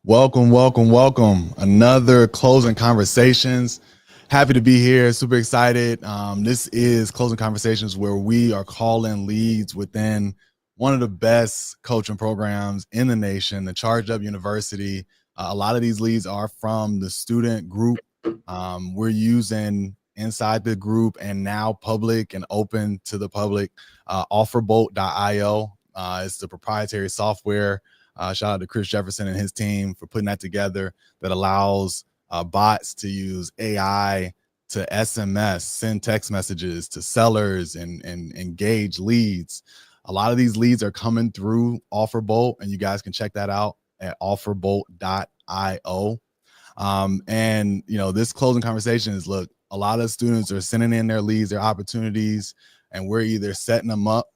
Welcome, welcome, welcome. Another Closing Conversations. Happy to be here. Super excited. This is Closing Conversations, where we are calling leads within one of the best coaching programs in the nation, the Charged Up University. A lot of these leads are from the student group. We're using inside the group and now public and open to the public, offerbolt.io. It's the proprietary software. Shout out to Chris Jefferson and his team for putting that together, that allows bots to use AI to SMS, send text messages to sellers and engage leads. A lot of these leads are coming through OfferBolt, and you guys can check that out at offerbolt.io. And this closing conversation is, look, a lot of students are sending in their leads, their opportunities, and we're either setting them up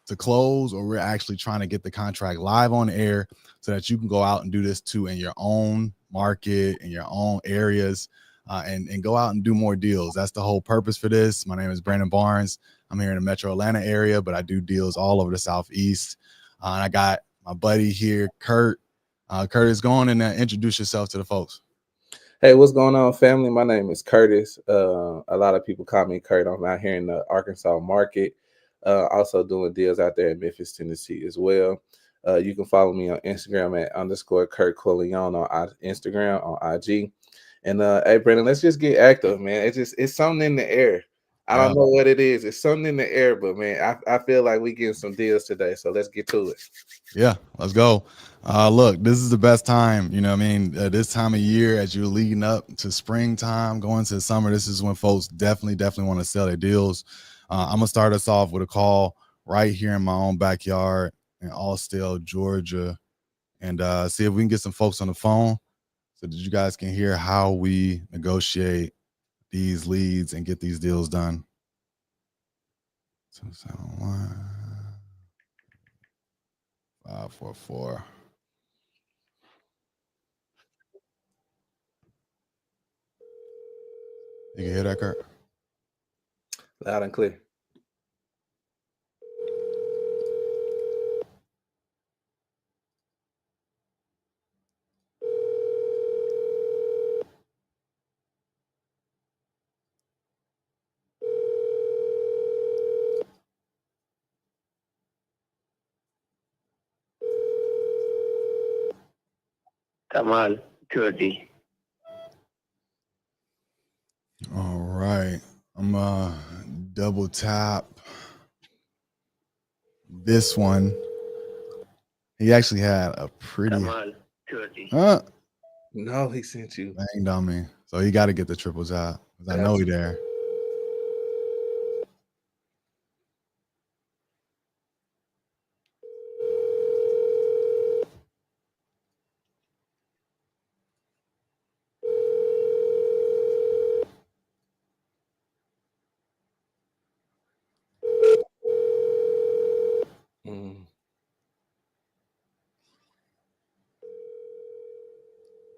to close, or we're actually trying to get the contract live on air so that you can go out and do this too in your own market, in your own areas, and go out and do more deals. That's the whole purpose for this. My name is Brandon Barnes. I'm here in the Metro Atlanta area, but I do deals all over the Southeast. And I got my buddy here, Kurt. Curtis, go on and introduce yourself to the folks. Hey, what's going on, family? My name is Curtis. A lot of people call me Kurt. I'm out here in the Arkansas market, also doing deals out there in Memphis, Tennessee as well. You can follow me on Instagram at _Kurt Quillion on Instagram, on IG. And hey, Brandon, let's just get active, man. It's something in the air. I don't know what it is. It's something in the air, but man, I feel like we getting some deals today. So let's get to it. Yeah, let's go. Look, this is the best time. This time of year, as you're leading up to springtime, going to summer, this is when folks definitely want to sell their deals. I'm gonna start us off with a call right here in my own backyard in Austell, Georgia, and see if we can get some folks on the phone so that you guys can hear how we negotiate these leads and get these deals done. 271 544. You can hear that, Kurt? Loud and clear. Kamal Kurdi. All right. I'm double tap this one. He actually had a pretty Kamal Kurdi. No, he sent you. banged on me. So he got to get the triple tap. I know he there.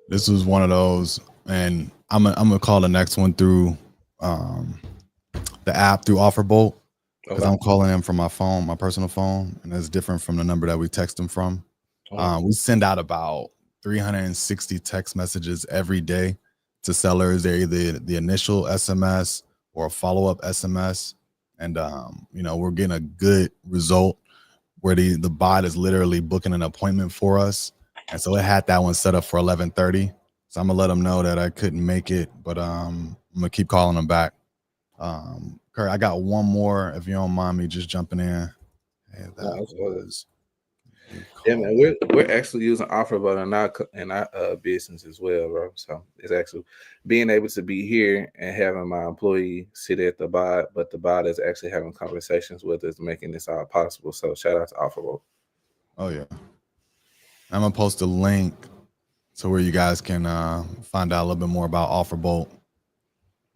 This was one of those, and I'm gonna call the next one through the app, through OfferBolt, because I'm calling him from my phone, my personal phone, and it's different from the number that we text him from. We send out about 360 text messages every day to sellers. They're either the initial SMS or a follow-up SMS, and we're getting a good result where the bot is literally booking an appointment for us. And so it had that one set up for 11:30. So I'm gonna let them know that I couldn't make it, but I'm gonna keep calling them back. Kurt, I got one more, if you don't mind me just jumping in. Hey, that was yeah, man. We're actually using OfferBolt in our business as well, bro. So it's actually being able to be here and having my employee sit at the bot, but the bot is actually having conversations with us, making this all possible. So shout out to OfferBolt. Oh yeah. I'm gonna post a link to where you guys can find out a little bit more about OfferBolt.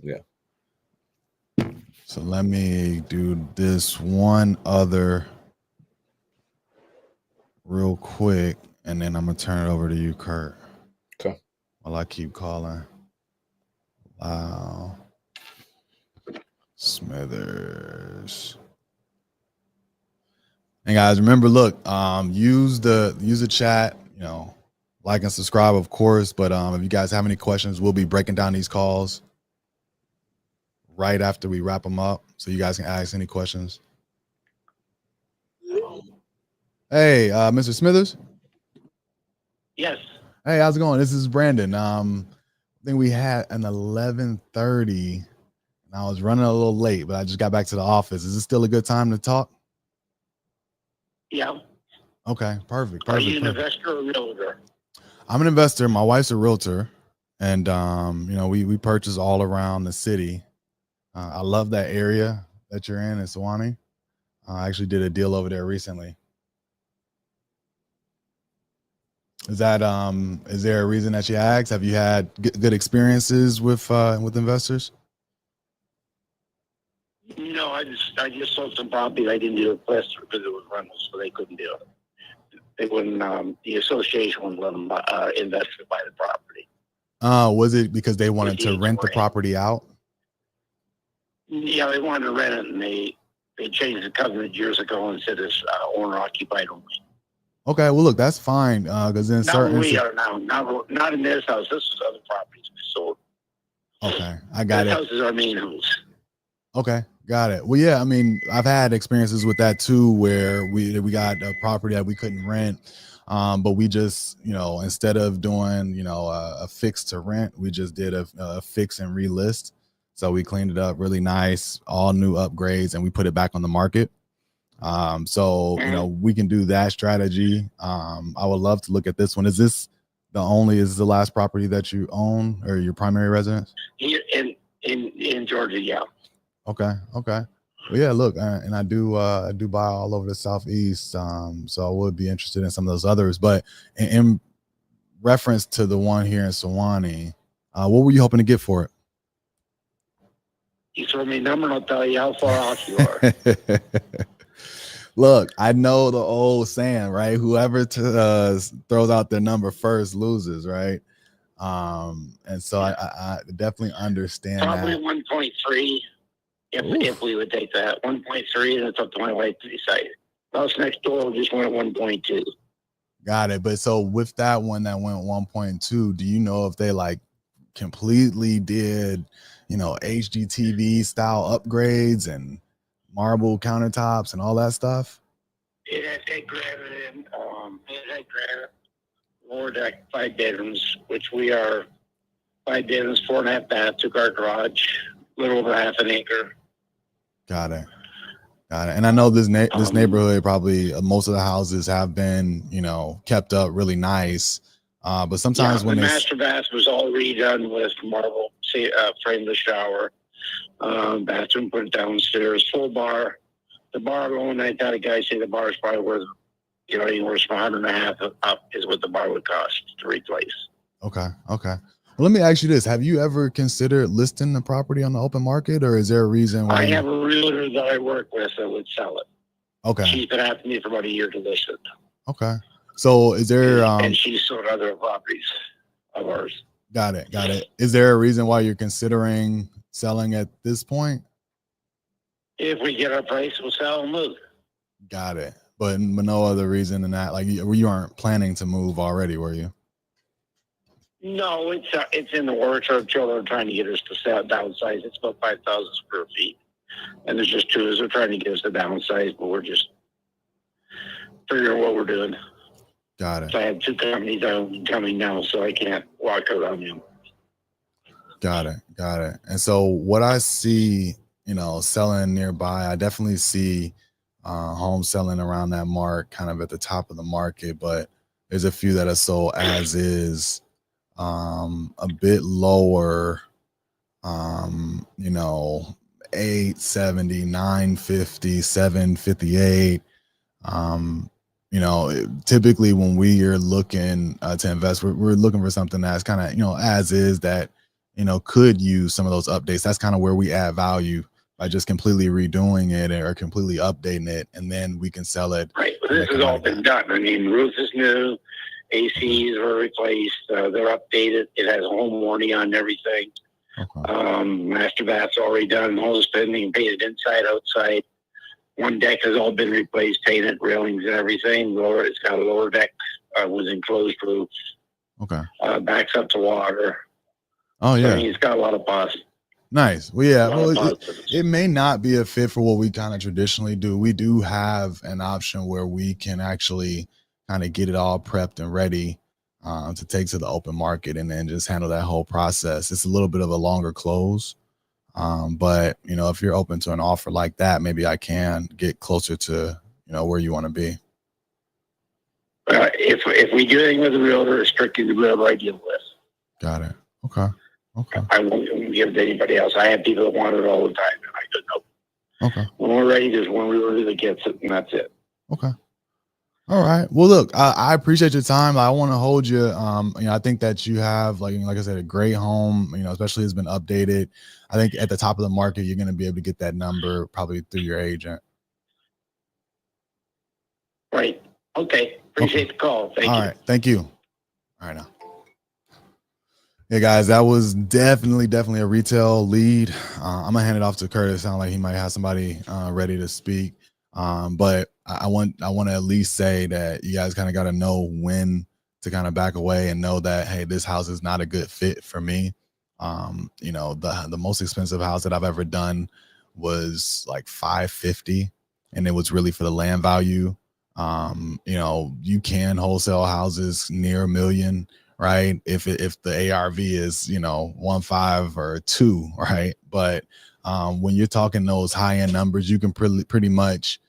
Yeah. So let me do this one other real quick, and then I'm gonna turn it over to you, Kurt. Okay. While I keep calling. Wow. Smithers. And guys, remember, look, use the chat, like and subscribe, of course. But if you guys have any questions, we'll be breaking down these calls right after we wrap them up, so you guys can ask any questions. Hey, Mr. Smithers. Yes. Hey, how's it going? This is Brandon. I think we had an 11:30, and I was running a little late, but I just got back to the office. Is this still a good time to talk? Yeah. Okay, perfect. Are you an Perfect. investor or a realtor? I'm an investor. My wife's a realtor, and we purchase all around the city. I love that area that you're in Sewanee. I actually did a deal over there recently. Is there a reason that you asked? Have you had good experiences with investors? No, I just sold some property. I didn't do a cluster because it was rentals, so they couldn't do it. They wouldn't. The association wouldn't let them investors buy the property. Was it because they wanted to rent the property out? Yeah, they wanted to rent it, and they changed the covenant years ago and said it's owner occupied only. Okay, well, look, that's fine because in certain we are now, not in this house. This is other properties we sold. Okay, I got this it. House is our main house. Okay, got it. Well, yeah, I mean, I've had experiences with that too, where we got a property that we couldn't rent, but we just, instead of doing, a fix to rent, we just did a fix and relist. So we cleaned it up really nice, all new upgrades, and we put it back on the market. We can do that strategy. I would love to look at this one. Is this the last property that you own or your primary residence? Here in Georgia, yeah. Okay. Well, yeah, look, and I do buy all over the Southeast. So I would be interested in some of those others, but in reference to the one here in Sewanee, what were you hoping to get for it? You throw me a number and I'll tell you how far off you are. Look, I know the old saying, right? Whoever throws out their number first loses, right? And so I definitely understand Probably that. 1.3 if we would take that. 1.3, and it's up to my wife to decide. House next door just went 1.2. Got it. But so with that one that went 1.2, do you know if they like completely did, HGTV style upgrades and marble countertops and all that stuff? It had granite and lower deck, 5 bedrooms, which we are 5 bedrooms, 4.5 bath, 2-car garage, a little over half an acre. Got it. And I know this neighborhood probably most of the houses have been, kept up really nice. But sometimes when the master bath was all redone with marble, frameless shower, bathroom put downstairs, full bar. The bar alone, I had a guy say the bar is probably worth, anywhere from $150,000 up is what the bar would cost to replace. Okay. Well, let me ask you this. Have you ever considered listing the property on the open market, or is there a reason why? I have a realtor that I work with that would sell it. Okay. She's been asking me for about a year to list it. Okay. So is there... and she's sold other properties of ours. Got it. Is there a reason why you're considering selling at this point? If we get our price, we'll sell and move. Got it. But no other reason than that. Like you aren't planning to move already, were you? No, it's in the works. Our children are trying to get us to sell downsize. It's about 5,000 square feet, and there's just 2 of us. They're trying to get us to downsize, but we're just figuring what we're doing. Got it. So I have 2 companies coming now, so I can't walk out on them. Got it. And so what I see, selling nearby, I definitely see homes selling around that mark, kind of at the top of the market, but there's a few that are sold as is, a bit lower, 870, 950, 758. Typically when we are looking to invest, we're looking for something that's kind of, as is, that, could use some of those updates. That's kind of where we add value by just completely redoing it or completely updating it, and then we can sell it. Right. But this has all been done. I mean, roof is new, ACs were replaced, they're updated. It has a home warranty on everything. Okay. Master bath's already done, hose pending, painted inside, outside. One deck has all been replaced, painted, railings and everything. It's got a lower deck with enclosed roof. Okay. Backs up to water. Oh So yeah. he's got a lot of positive. Nice. Well, yeah. A lot Well, of it, positives. it may not be a fit for what we kind of traditionally do. We do have an option where we can actually kind of get it all prepped and ready to take to the open market and then just handle that whole process. It's a little bit of a longer close. But you know, if you're open to an offer like that, maybe I can get closer to, you know, where you want to be. If we do anything with the realtor, it's strictly the realtor I deal with. Got it. Okay. Okay. I won't give it to anybody else. I have people that want it all the time, and I don't know. Okay. When we're ready, there's one realtor that gets it, and that's it. Okay. All right. Well, look, I appreciate your time. I want to hold you. You know, I think that you have, like I said, a great home. You know, especially it's been updated. I think at the top of the market, you're going to be able to get that number probably through your agent. Right. Okay. Appreciate the call. Thank you. All right. Thank you. All right now. Hey guys, that was definitely a retail lead. I'm gonna hand it off to Curtis. Sound like he might have somebody ready to speak. But I want to at least say that you guys kind of got to know when to kind of back away and know that, hey, this house is not a good fit for me. You know, the most expensive house that I've ever done was like $550, and it was really for the land value. You know, you can wholesale houses near $1 million, right? If the ARV is, you know, 1.5 or 2, right? But when you're talking those high end numbers, you can pretty much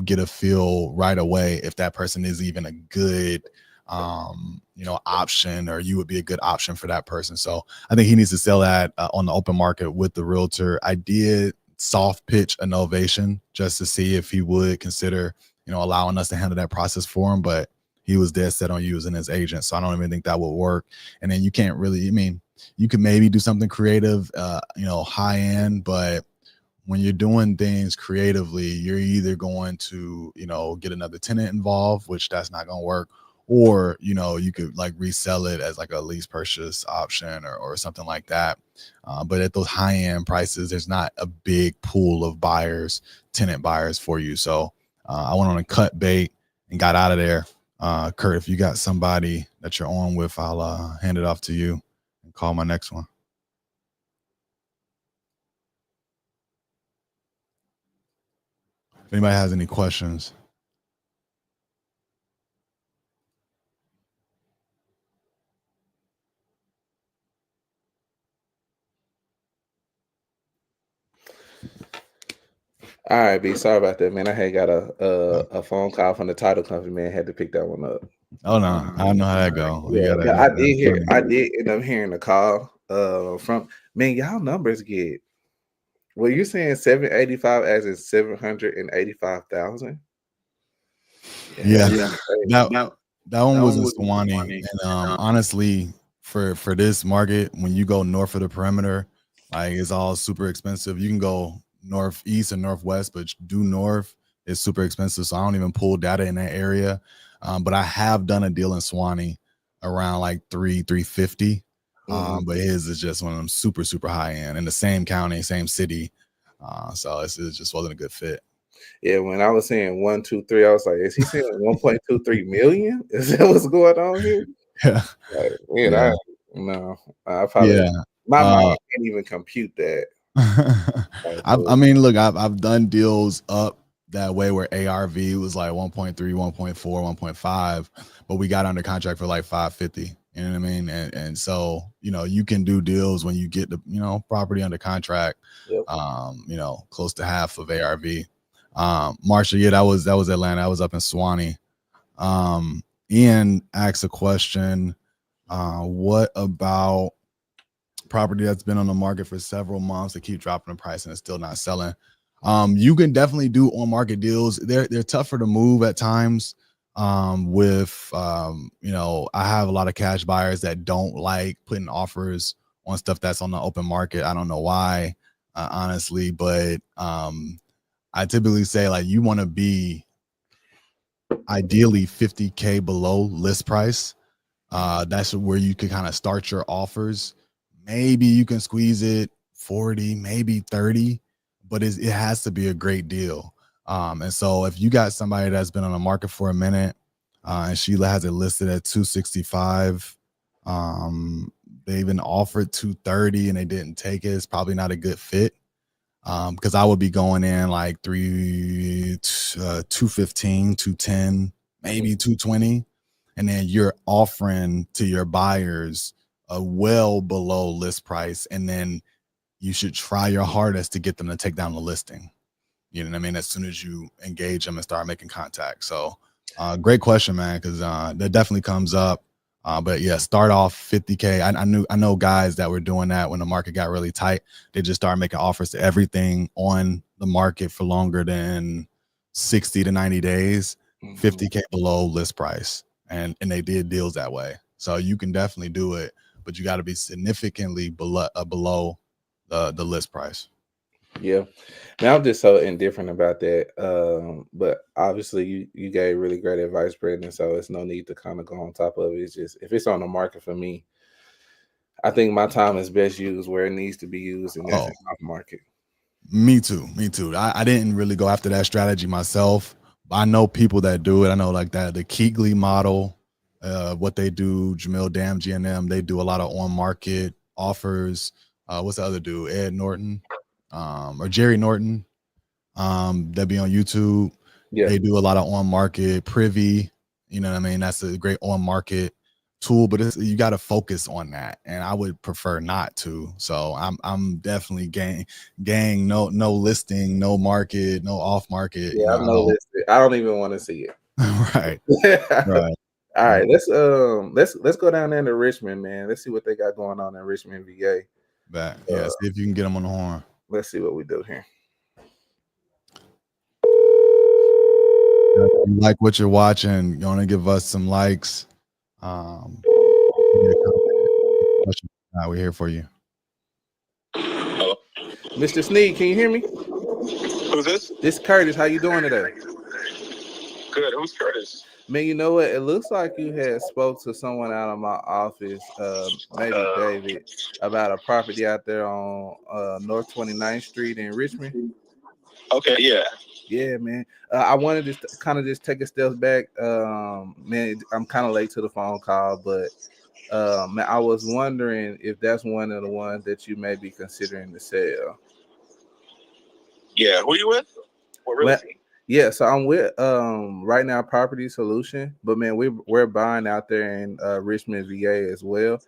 get a feel right away if that person is even a good you know, option, or you would be a good option for that person. So I think he needs to sell that on the open market with the realtor. I did soft pitch a novation just to see if he would consider, you know, allowing us to handle that process for him, but he was dead set on using his agent. So I don't even think that would work. And then you can't really, I mean, you could maybe do something creative, you know, high end, but when you're doing things creatively, you're either going to, you know, get another tenant involved, which that's not going to work, or, you know, you could like resell it as like a lease purchase option or something like that. But at those high end prices, there's not a big pool of buyers, tenant buyers for you. So I went on a cut bait and got out of there. Kurt, if you got somebody that you're on with, I'll hand it off to you and call my next one. If anybody has any questions. All right, B. Sorry about that, man. I had got a phone call from the title company, man. Had to pick that one up. Oh no, I know how that go. Yeah, I did end up hearing the call from, man. Y'all numbers get. Well, you're saying 785 as in 785,000. Yeah. That one was in Suwannee, and honestly, for this market, when you go north of the perimeter, like it's all super expensive. You can go northeast and northwest, but due north is super expensive. So I don't even pull data in that area. But I have done a deal in Suwannee around like 350. But his is just one of them super high end in the same county, same city. So it just wasn't a good fit. Yeah, when I was saying 1, 2, 3, I was like, is he saying 1.23 million? Is that what's going on here? Yeah. Like, man, yeah. I probably my mind can't even compute that. I mean, look, I've done deals up that way where ARV was like 1.3, 1.4, 1.5, but we got under contract for like 550. You know what I mean? And so, you know, you can do deals when you get the, you know, property under contract, you know, close to half of ARV. Marsha, yeah, that was Atlanta. I was up in Suwannee. Ian asked a question. What about property that's been on the market for several months to keep dropping the price and it's still not selling? You can definitely do on market deals. They're tougher to move at times. With you know, I have a lot of cash buyers that don't like putting offers on stuff that's on the open market. I don't know why, honestly, but I typically say like you want to be ideally 50K below list price. That's where you can kind of start your offers. Maybe you can squeeze it 40, maybe 30, but it has to be a great deal. And so if you got somebody that's been on the market for a minute, and Sheila has it listed at 265, They even offered 230 and they didn't take it. It's probably not a good fit. Because I would be going in like 215, 210, maybe 220. And then you're offering to your buyers a well below list price. And then you should try your hardest to get them to take down the listing. You know what I mean? As soon as you engage them and start making contact. So great question, man, because that definitely comes up. But yeah, start off 50K. I know guys that were doing that when the market got really tight. They just started making offers to everything on the market for longer than 60 to 90 days, 50K below list price. And they did deals that way. So you can definitely do it, but you got to be significantly below the list price. Yeah, now I'm just so indifferent about that. But obviously, you gave really great advice, Brandon. So it's no need to kind of go on top of it. It's just if it's on the market for me, I think my time is best used where it needs to be used, and that's off market. Me too. I didn't really go after that strategy myself. But I know people that do it. I know like that the Keegley model, what they do, Jamil Damji and them, they do a lot of on market offers. What's the other dude? Ed Norton. Or Jerry Norton, that be on YouTube. Yeah, they do a lot of on market. Privy, you know what I mean? That's a great on market tool, but you got to focus on that, and I would prefer not to. So I'm definitely gang no listing, no market, no off market. Yeah, I know listed. I don't even want to see it. Right. All right, let's go down there to Richmond, man. Let's see what they got going on in Richmond, VA. Yeah, see if you can get them on the horn. Let's see what we do here. If you like what you're watching, you want to give us some likes. We're here for you. Hello. Mr. Sneed, can you hear me? Who's this? This is Curtis. How you doing today? Good. Who's Curtis? Man, you know what? It looks like you had spoke to someone out of my office, maybe David, about a property out there on North 29th Street in Richmond. Okay, yeah. Yeah, man. I wanted to kind of just take a step back. Man, I'm kind of late to the phone call, but man, I was wondering if that's one of the ones that you may be considering to sell. Yeah, who are you with? What real estate? Yeah, so I'm with right now Property Solution, but man, we're buying out there in Richmond, VA as well.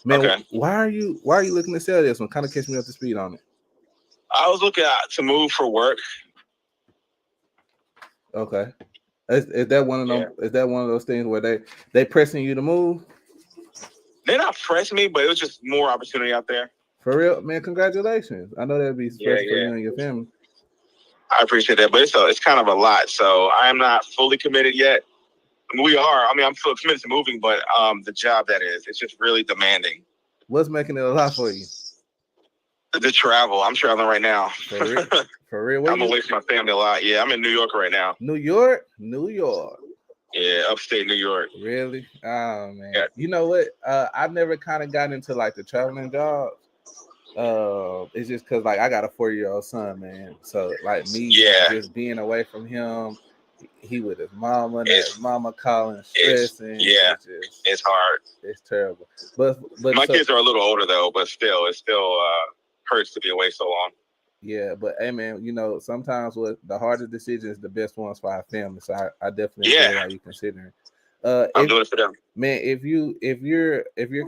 Man, okay. Why are you looking to sell this one? Kind of catch me up to speed on it. I was looking to move for work. Okay, is that one of them? Yeah. Is that one of those things where they pressing you to move? They're not pressing me, but it was just more opportunity out there. For real, man. Congratulations! I know that'd be special for you and your family. I appreciate that, but it's kind of a lot. So I am not fully committed yet. I mean, I'm fully committed to moving, but the job it's just really demanding. What's making it a lot for you? The travel. I'm traveling right now. For real? I'm away from my family a lot. Yeah, I'm in New York right now. New York. Yeah, upstate New York. Really? Oh man. Yeah. You know what? I've never kind of gotten into like the traveling jobs. It's just because like I got a 4-year-old son, man. So like me, just being away from him, he with his mama, and his mama calling, stressing. It's hard. It's terrible. But my kids are a little older though, but still, it hurts to be away so long. Yeah, but hey man, you know sometimes what the hardest decisions, the best ones for our family. So I definitely know how you considering. I'm doing it for them, man. If you're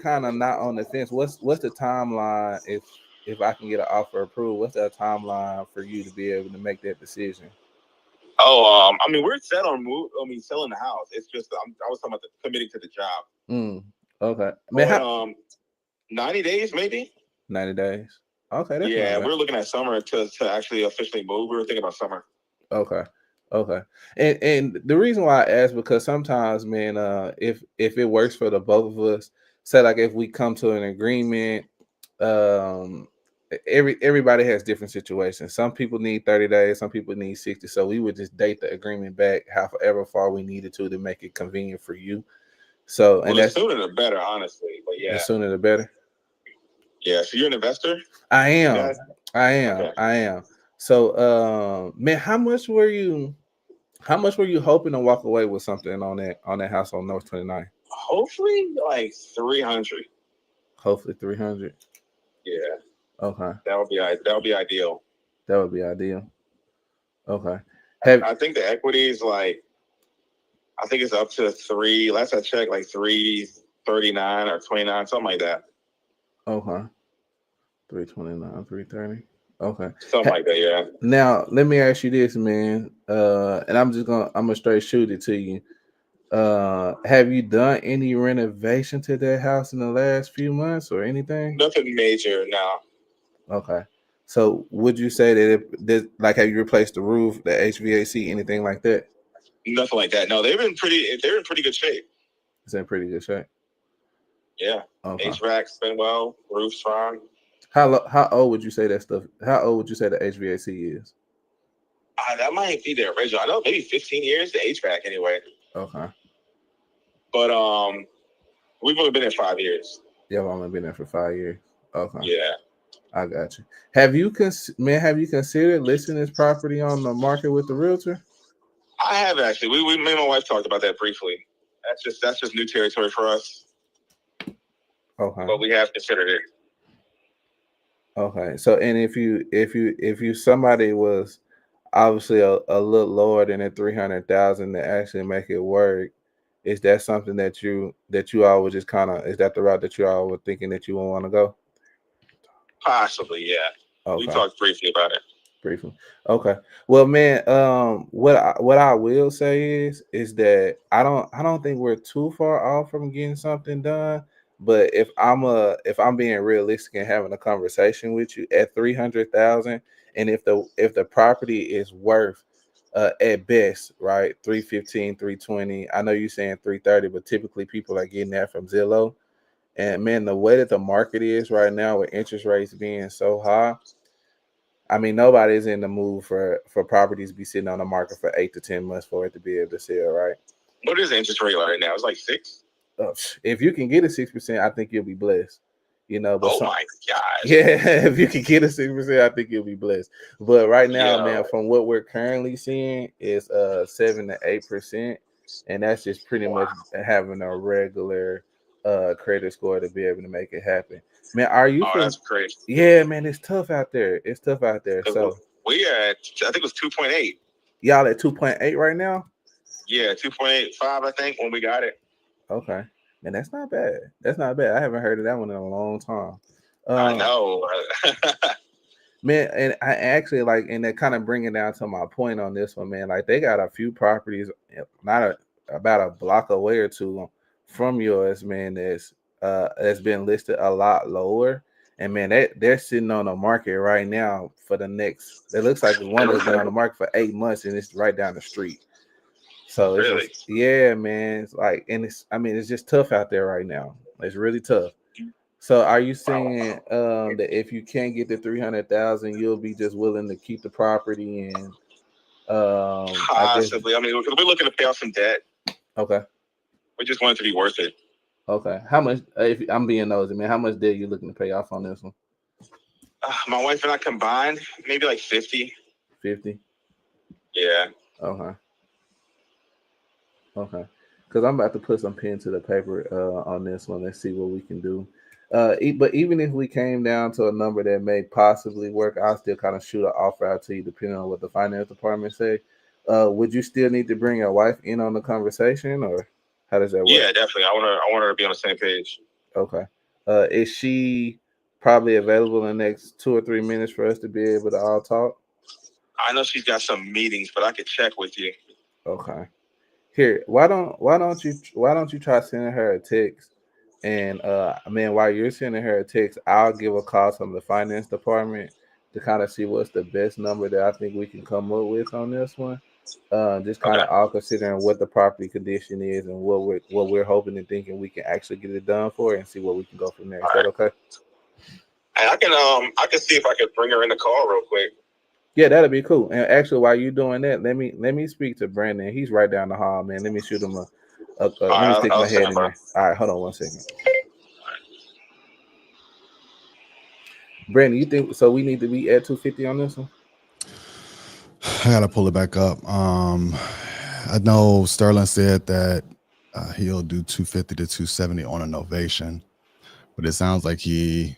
kind of not on the fence, what's the timeline? If I can get an offer approved, what's the timeline for you to be able to make that decision? Oh, I mean, we're set on selling the house. It's just I was talking about committing to the job. Okay, man. 90 days, maybe. 90 days. Okay. That's we're looking at summer to actually officially move. We were thinking about summer. Okay. And the reason why I ask because sometimes, man, if it works for the both of us, say like if we come to an agreement, everybody has different situations. Some people need 30 days, some people need 60. So we would just date the agreement back however far we needed to make it convenient for you. So the sooner the better, honestly. But yeah, the sooner the better. Yeah. So you're an investor? I am. Okay. I am. So man, how much were you hoping to walk away with something on that house on North 29? hopefully like 300. Hopefully 300. Yeah, Okay, that would be ideal. that would be ideal. Okay. I think the equity is like, I think it's up to three. Last I checked, like 339 or 29, something like that. Okay. 329, 330. Okay. Something like that, yeah. Now let me ask you this, man. And I'm gonna straight shoot it to you. Have you done any renovation to that house in the last few months or anything? Nothing major now. Okay. So would you say that like, have you replaced the roof, the HVAC, anything like that? Nothing like that. No, they're in pretty good shape. It's in pretty good shape. Yeah. Okay. HVAC's been well, roof's fine. How old would you say that stuff? How old would you say the HVAC is? That might be the original. I know maybe 15 years, the HVAC anyway. Okay. But we've only been there 5 years. Yeah, I've only been there for 5 years. Okay. Yeah. I got you. Have you considered listing this property on the market with the realtor? I have actually. Me and my wife talked about that briefly. That's just new territory for us. Okay. But we have considered it. Okay. So, and if you somebody was obviously a little lower than the 300,000 to actually make it work, is that something that you all would just kind of, is that the route that you all were thinking that you would want to go? Possibly, yeah. Okay. We talked briefly about it. Briefly. Okay. Well, man, what I will say is that I don't think we're too far off from getting something done. But if I'm being realistic and having a conversation with you at 300,000, and if the property is worth at best, right, 315, 320. I know you're saying 330, but typically people are getting that from Zillow. And man, the way that the market is right now with interest rates being so high, I mean, nobody's in the mood for properties to be sitting on the market for 8 to 10 months for it to be able to sell, right? What is the interest rate right now? It's like 6. If you can get a 6%, I think you'll be blessed. But my God. Yeah, if you can get a 6%, I think you'll be blessed. But right now, man, from what we're currently seeing is 7 to 8%, and that's just pretty much having a regular credit score to be able to make it happen. Man, are you? That's crazy. Yeah, man, it's tough out there. So we at, I think it was 2.8. Y'all at 2.8 right now? Yeah, 2.85, I think, when we got it. Okay. Man, that's not bad. I haven't heard of that one in a long time. I know. Man, and I actually like, and that kind of bring it down to my point on this one, man. Like, they got a few properties, about a block away or two from yours, man, that's been listed a lot lower. And man, they're sitting on the market right now for the next, it looks like the one that's been on the market for 8 months, and it's right down the street. So it's really? Yeah, man. It's like, and it's just tough out there right now. It's really tough. So are you saying that if you can't get the 300,000, you'll be just willing to keep the property and possibly? I mean, we're looking to pay off some debt. Okay. We just want it to be worth it. Okay. How much? If I'm being nosy, man, how much debt you looking to pay off on this one? My wife and I combined, maybe like 50. 50. Yeah. Okay. Because I'm about to put some pen to the paper on this one. Let's see what we can do. But even if we came down to a number that may possibly work, I'll still kind of shoot an offer out to you depending on what the finance department say. Would you still need to bring your wife in on the conversation, or how does that work? Yeah, definitely. I want her to be on the same page. Okay. Is she probably available in the next 2 or 3 minutes for us to be able to all talk? I know she's got some meetings, but I could check with you. Okay. Here, why don't you try sending her a text? And man, while you're sending her a text, I'll give a call from the finance department to kind of see what's the best number that I think we can come up with on this one. Just kind of all considering what the property condition is and what we're hoping and thinking we can actually get it done for, and see where we can go from there. Is that okay? I can see if I could bring her in the call real quick. Yeah, that'd be cool. And actually, while you're doing that, let me speak to Brandon. He's right down the hall, man. Let me shoot him let me stick my head in there. All right, hold on 1 second. Brandon, you think so? We need to be at 250 on this one. I gotta pull it back up. I know Sterling said that He'll do 250 to 270 on a novation, but it sounds like you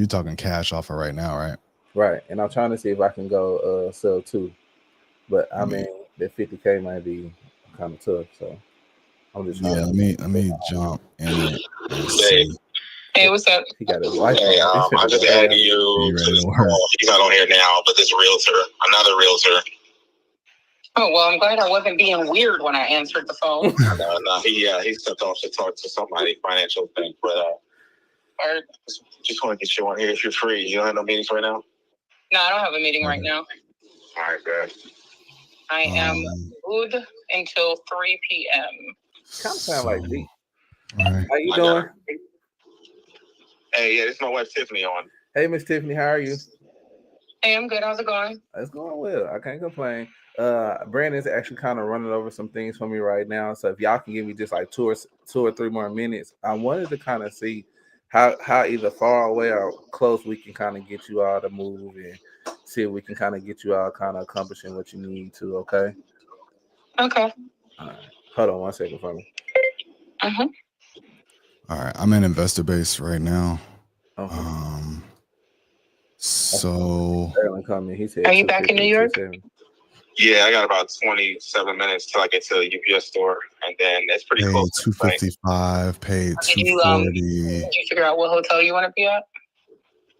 talking cash offer right now, right? Right. And I'm trying to see if I can go sell 2. But I mean, that 50K might be kind of tough. So I'm just trying to let me jump in it and see. Hey, what's up? He got his wife. Hey, I just added you You to ready this to work? call. He's not on here now, but this realtor, another realtor. Oh, well, I'm glad I wasn't being weird when I answered the phone. No, he stepped off to talk to somebody financial thing, but Or, just want to get you on here if you're free. You don't have no meetings right now? no, I don't have a meeting right now. All right, good. I am good until 3 p.m. Kind of sound like me. Right. How you doing? Hey, yeah, this is my wife Tiffany on. Hey, Miss Tiffany, how are you? Hey, I'm good. How's it going? It's going well. I can't complain. Brandon's actually kind of running over some things for me right now. So if y'all can give me just like 2 or 3 more minutes, I wanted to kind of see how either far away or close we can kind of get you all to move and see if we can kind of get you all kind of accomplishing what you need to. Okay. Okay. All right. Hold on 1 second for me. Uh-huh. All right. I'm in investor base right now. Okay. So Erlen coming. He said, are you back in New York? Yeah, I got about 27 minutes till I get to the UPS store, and then it's pretty close. 255, paid Did 240. Did you figure out what hotel you want to be at?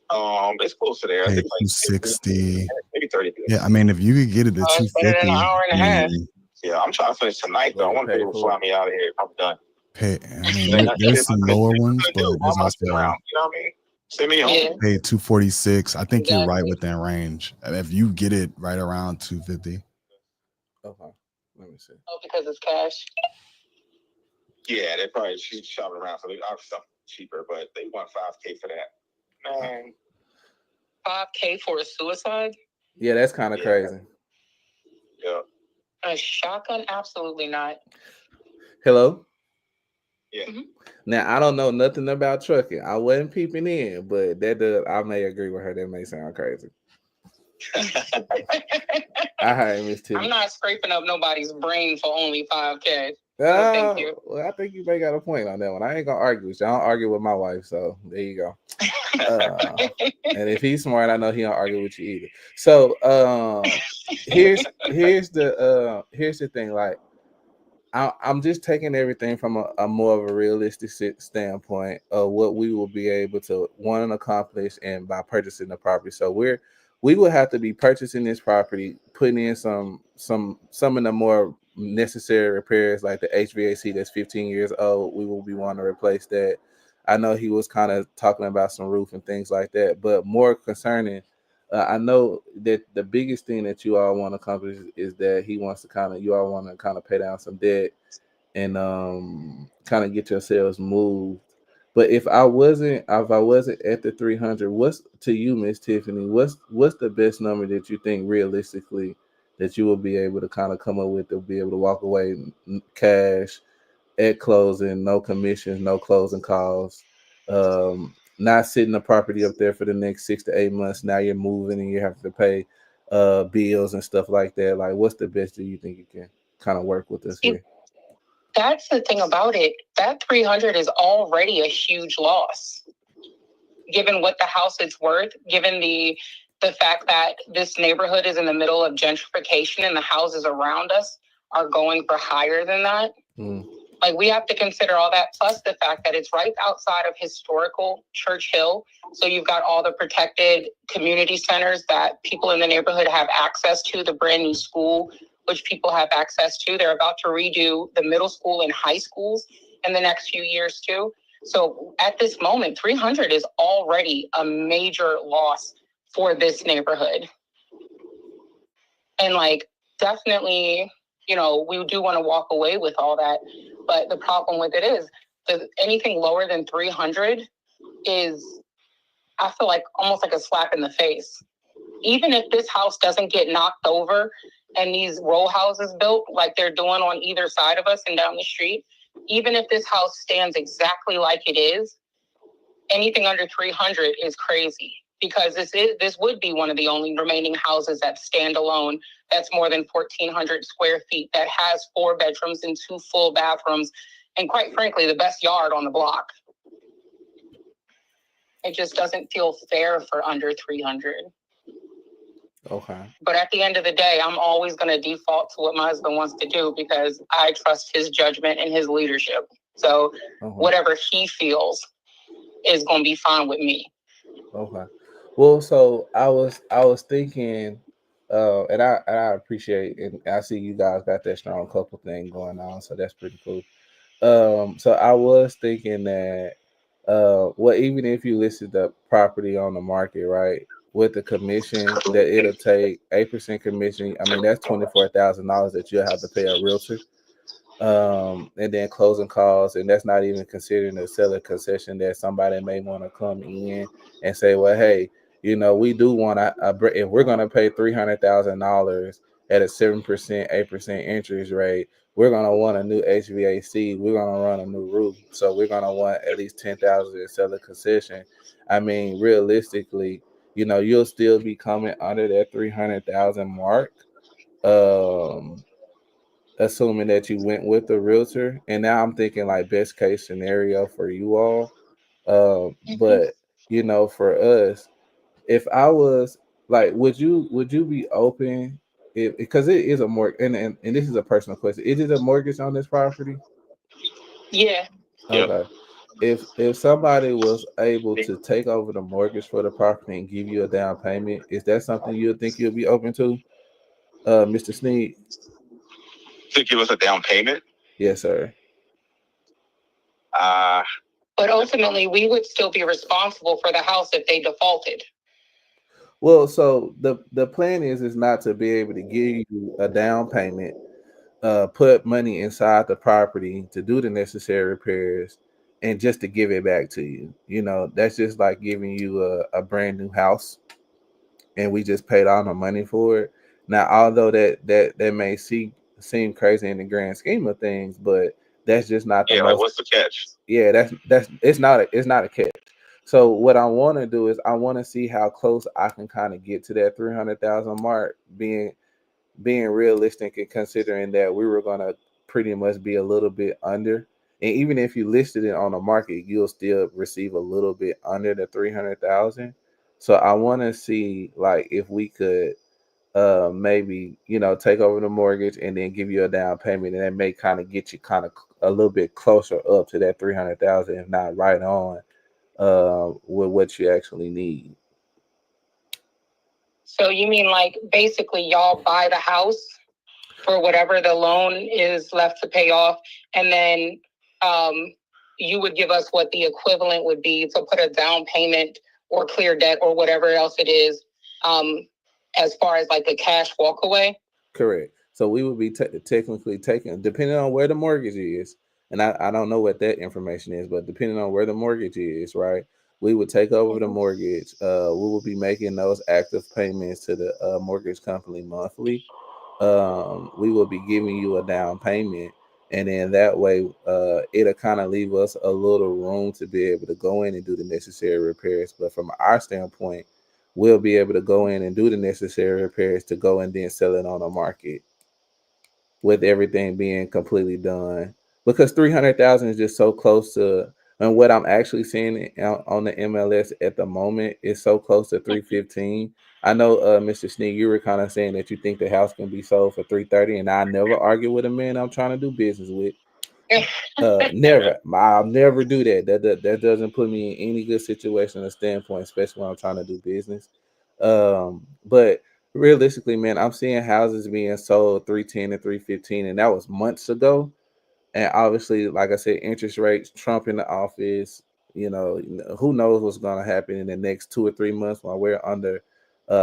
It's close to there. I Paid think like 260. maybe 30. Yeah, I mean, if you could get it to It's better than 250, an hour and a half. Yeah, I'm trying to finish tonight though. I want people to fly me out of here. I'm done. I mean, there's some lower ones, but there's also around. You know what I mean? Send me home. Yeah. paid 246. I think you're right Exactly. within range. If you get it right around 250. Okay. Let me see. Oh, because it's cash. Yeah, they probably shopping around for something cheaper, but they want $5K for that. Man, $5K for a suicide? Yeah, that's kind of crazy. Yeah. A shotgun? Absolutely not. Hello? Yeah. Mm-hmm. Now, I don't know nothing about trucking. I wasn't peeping in, but that does, I may agree with her. That may sound crazy. All right, Miss Tiffany. I'm not scraping up nobody's brain for only $5K. No, thank you. Well, I think you may got a point on that one. I ain't gonna argue with you. I don't argue with my wife, so there you go. And if he's smart, I know he don't argue with you either. So here's the thing. Like, I'm just taking everything from a more of a realistic standpoint of what we will be able to want and accomplish, and by purchasing the property. So we will have to be purchasing this property, putting in some of the more necessary repairs, like the HVAC that's 15 years old. We will be wanting to replace that. I know he was kind of talking about some roof and things like that, but more concerning, I know that the biggest thing that you all want to accomplish is that you all want to kind of pay down some debt and kind of get yourselves moved. But if I wasn't at the 300, what's to you, Miss Tiffany? What's the best number that you think realistically that you will be able to kind of come up with to be able to walk away cash at closing, no commissions, no closing costs, not sitting the property up there for the next 6 to 8 months. Now you're moving and you have to pay bills and stuff like that. Like, what's the best that you think you can kind of work with us here? That's the thing about it. That 300 is already a huge loss, given what the house is worth, given the fact that this neighborhood is in the middle of gentrification and the houses around us are going for higher than that. Like, we have to consider all that, plus the fact that it's right outside of historical Church Hill. So you've got all the protected community centers that people in the neighborhood have access to, the brand new school, which people have access to. They're about to redo the middle school and high schools in the next few years too. So at this moment, 300 is already a major loss for this neighborhood. And like, definitely, you know, we do want to walk away with all that. But the problem with it is that anything lower than 300 is, I feel like, almost like a slap in the face. Even if this house doesn't get knocked over and these row houses built like they're doing on either side of us and down the street, even if this house stands exactly like it is, anything under 300 is crazy because this would be one of the only remaining houses that's standalone, that's more than 1,400 square feet, that has 4 bedrooms and 2 full bathrooms, and quite frankly, the best yard on the block. It just doesn't feel fair for under 300. Okay. But at the end of the day, I'm always going to default to what my husband wants to do because I trust his judgment and his leadership. So whatever he feels is going to be fine with me. Okay. Well, so I was thinking, and I appreciate, and I see you guys got that strong couple thing going on, so that's pretty cool. So I was thinking that, well, even if you listed the property on the market, right, with the commission that it'll take 8% commission, I mean that's $24,000 that you'll have to pay a realtor. And then closing costs, and that's not even considering the seller concession that somebody may want to come in and say, well, hey, you know, we do want to, if we're going to pay $300,000 at a 7%, 8% interest rate, we're going to want a new HVAC. We're going to run a new roof. So we're going to want at least $10,000 in seller concession. I mean, realistically, you know, you'll still be coming under that 300,000 mark. Assuming that you went with the realtor, and now I'm thinking like best case scenario for you all. But you know, for us, if I was like, would you be open? Because it is a mortgage, and this is a personal question. Is it a mortgage on this property? Yeah. Okay. If somebody was able to take over the mortgage for the property and give you a down payment, is that something you think you'll be open to, Mr. Sneed? To give us a down payment? Yes, sir. But ultimately, we would still be responsible for the house if they defaulted. Well, so the plan is not to be able to give you a down payment, put money inside the property to do the necessary repairs, and just to give it back to you. You know, that's just like giving you a brand new house, and we just paid all the money for it. Now, although that may seem crazy in the grand scheme of things, but that's just not the most. Like, what's the catch? Yeah, that's it's not a catch. So what I want to do is I want to see how close I can kind of get to that 300,000 mark, being realistic and considering that we were gonna pretty much be a little bit under. And even if you listed it on the market, you'll still receive a little bit under the 300,000. So I want to see like if we could maybe, you know, take over the mortgage and then give you a down payment, and that may kind of get you kind of a little bit closer up to that 300,000, if not right on with what you actually need. So you mean like basically y'all buy the house for whatever the loan is left to pay off, and then you would give us what the equivalent would be to put a down payment or clear debt or whatever else it is, as far as like a cash walk away? Correct. So we would be technically taking, depending on where the mortgage is, and I don't know what that information is, but depending on where the mortgage is, right, we would take over the mortgage. We will be making those active payments to the mortgage company monthly. We will be giving you a down payment, and then that way it'll kind of leave us a little room to be able to go in and do the necessary repairs. But from our standpoint, we'll be able to go in and do the necessary repairs to go and then sell it on the market with everything being completely done, because 300,000 is just so close to, and what I'm actually seeing on the MLS at the moment is so close to 315. I know, Mr. Sneed, you were kind of saying that you think the house can be sold for 330, and I never argue with a man I'm trying to do business with. Never. I'll never do that. That doesn't put me in any good situation or standpoint, especially when I'm trying to do business. But realistically, man, I'm seeing houses being sold 310 and 315, and that was months ago. And obviously, like I said, interest rates, Trump in the office, you know, who knows what's going to happen in the next 2 or 3 months while we're under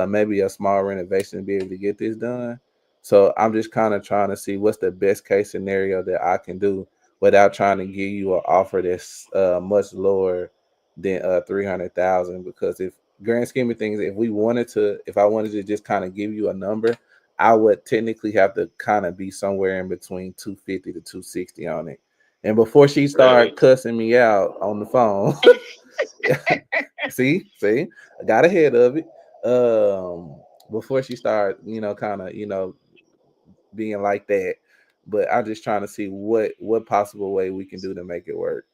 maybe a small renovation to be able to get this done. So I'm just kind of trying to see what's the best case scenario that I can do without trying to give you an offer that's much lower than 300,000. Because if grand scheme of things, if I wanted to just kind of give you a number, I would technically have to kind of be somewhere in between 250 to 260 on it. And before she started cussing me out on the phone, See, I got ahead of it. Before she started, kind of, being like that. But I'm just trying to see what possible way we can do to make it work.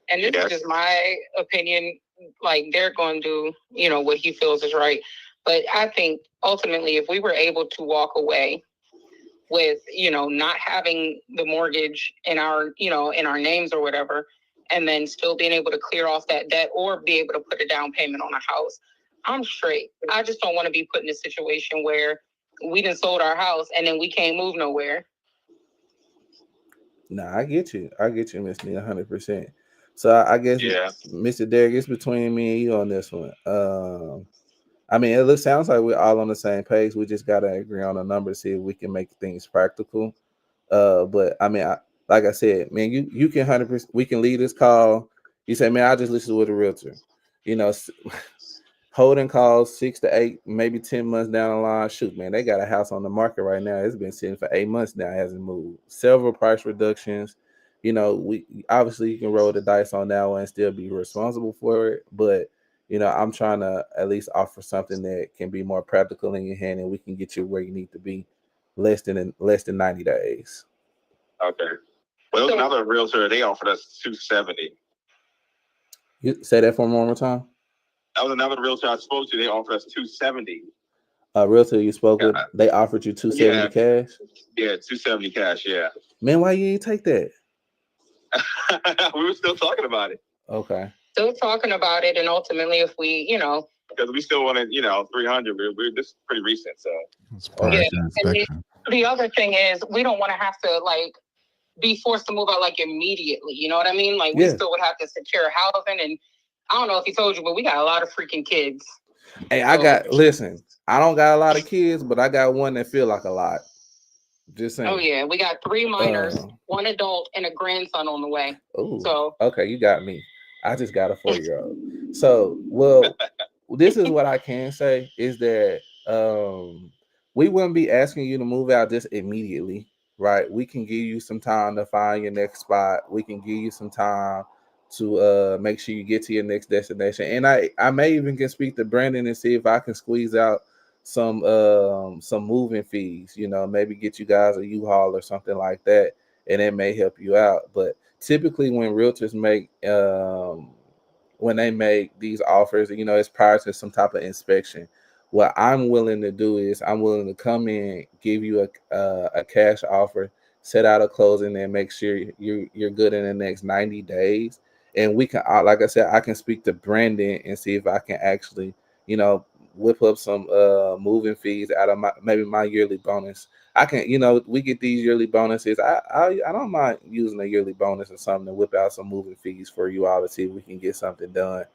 And this is just my opinion. Like, they're going to do, what he feels is right. But I think ultimately, if we were able to walk away with, not having the mortgage in our, in our names or whatever, and then still being able to clear off that debt or be able to put a down payment on a house, I'm straight. I just don't want to be put in a situation where we done sold our house and then we can't move nowhere. Nah, I get you, Miss Nia, 100%. So I guess, Mr. Derek, it's between me and you on this one. I mean, it sounds like we're all on the same page. We just gotta agree on a number to see if we can make things practical. But I mean, like I said, man, you can 100%. We can leave this call. You say, man, I just listen with a realtor. Holding calls 6 to 8, maybe 10 months down the line. Shoot, man, they got a house on the market right now. It's been sitting for 8 months now. It hasn't moved. Several price reductions. We obviously you can roll the dice on that one and still be responsible for it. But I'm trying to at least offer something that can be more practical in your hand, and we can get you where you need to be less than 90 days. Okay. Well, another realtor, they offered us $270. You say that for one more time. That was another realtor I spoke to. They offered us $270. Realtor you spoke with, they offered you $270 cash? Yeah, $270 cash, yeah. Man, why you ain't take that? We were still talking about it. Okay. Still talking about it, and ultimately, if we, because we still wanted, 300. This is pretty recent, so. The other thing is, we don't want to have to be forced to move out immediately. You know what I mean? We still would have to secure housing, and I don't know if he told you, but we got a lot of freaking kids. Hey, listen, I don't got a lot of kids, but I got one that feel like a lot. Just saying. Oh yeah, we got 3 minors, 1 adult, and a grandson on the way. Ooh, so okay, you got me. I just got a 4-year-old. So, well, this is what I can say is that we wouldn't be asking you to move out just immediately, right? We can give you some time to find your next spot. We can give you some time to make sure you get to your next destination. And I may even can speak to Brandon and see if I can squeeze out some moving fees, maybe get you guys a U-Haul or something like that, and it may help you out. But typically when realtors make when they make these offers, it's prior to some type of inspection. What I'm willing to do is I'm willing to come in, give you a cash offer, set out a closing, and make sure you're good in the next 90 days. And we can, like I said, I can speak to Brandon and see if I can actually, whip up some moving fees out of my yearly bonus. I can, we get these yearly bonuses. I don't mind using a yearly bonus or something to whip out some moving fees for you all to see if we can get something done.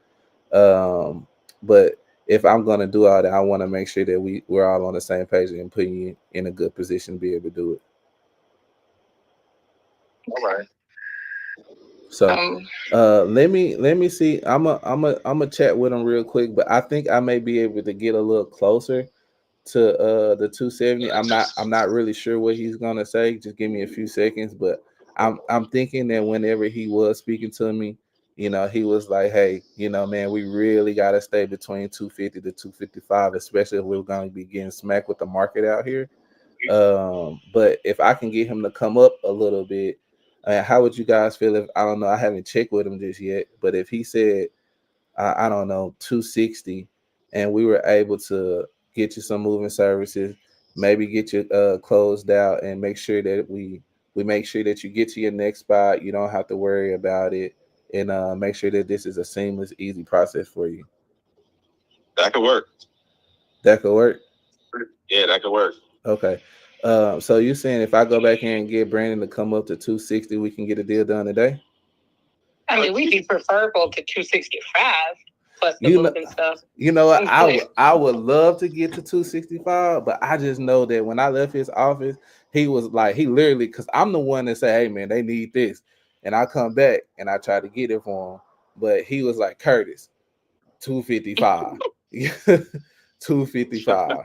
But if I'm gonna do all that, I want to make sure that we're all on the same page and putting you in a good position to be able to do it. All right. So let me see. I'm a chat with him real quick, but I think I may be able to get a little closer to the 270. I'm not really sure what he's gonna say. Just give me a few seconds, but I'm thinking that whenever he was speaking to me, he was like, hey, man, we really gotta stay between 250 to 255, especially if we're gonna be getting smacked with the market out here. But if I can get him to come up a little bit, how would you guys feel if, I don't know, I haven't checked with him just yet, but if he said, I don't know, 260, and we were able to get you some moving services, maybe get you closed out, and make sure that we make sure that you get to your next spot, you don't have to worry about it, and make sure that this is a seamless, easy process for you. That could work. That could work? Yeah, that could work. Okay. So you're saying if I go back here and get Brandon to come up to 260, we can get a deal done today? I mean, we'd be preferable to 265 plus the moving stuff. You know what? I would love to get to 265, but I just know that when I left his office, he was like, he literally, because I'm the one that say, hey man, they need this. And I come back and I try to get it for him. But he was like, Curtis, 255. 255.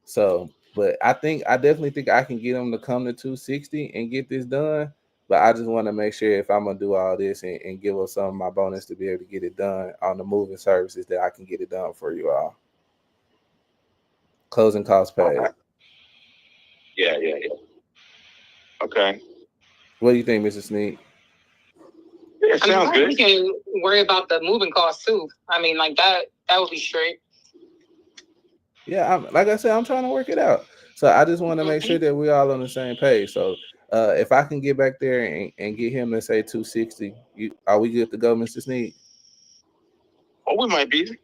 So, but I definitely think I can get him to come to 260 and get this done. But I just want to make sure if I'm gonna do all this and give us some of my bonus to be able to get it done on the moving services, that I can get it done for you all. Closing costs paid. Yeah. Okay. What do you think, Mr. Sneak? It sounds We good. can worry about the moving costs too. I mean, like that would be straight. Yeah, like I said, I'm trying to work it out. So I just want to make sure that we're all on the same page. So if I can get back there and get him to say 260, are we good to go, Mr. Sneak? Oh, we might be.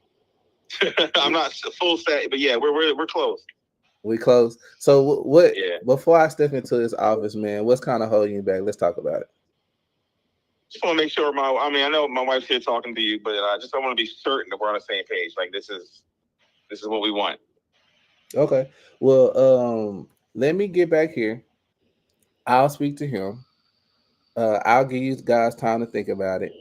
I'm not full set, but yeah, we're close. We close. So what? Yeah. Before I step into this office, man, what's kind of holding you back? Let's talk about it. Just want to make sure I know my wife's here talking to you, but I want to be certain that we're on the same page. Like this is what we want. Okay. Well, let me get back here. I'll speak to him. I'll give you guys time to think about it.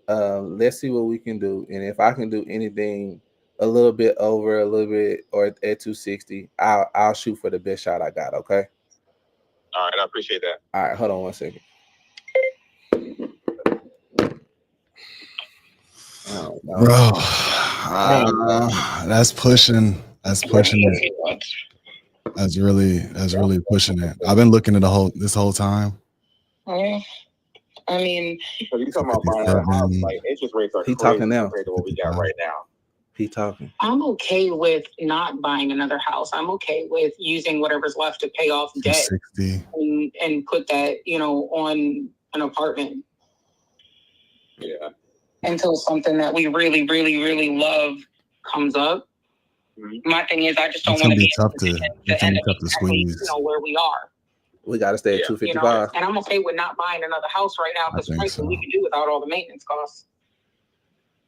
Let's see what we can do, and if I can do anything a little bit over, a little bit, or at 260, I'll shoot for the best shot I got. Okay. All right, I appreciate that. All right, hold on 1 second. Bro, that's pushing. That's pushing it. That's really pushing it. I've been looking at this whole time. Yeah. I mean, So you talking about buying a house, like interest rates are crazy talking now compared to what we got right now. He talking. I'm okay with not buying another house. I'm okay with using whatever's left to pay off debt 60. and put that, on an apartment. Yeah. Until something that we really, really, really love comes up. Mm-hmm. My thing is, I just don't want to be tough to squeeze. Where we are. We got to stay at 255. And I'm okay with not buying another house right now because frankly, we can do without all the maintenance costs.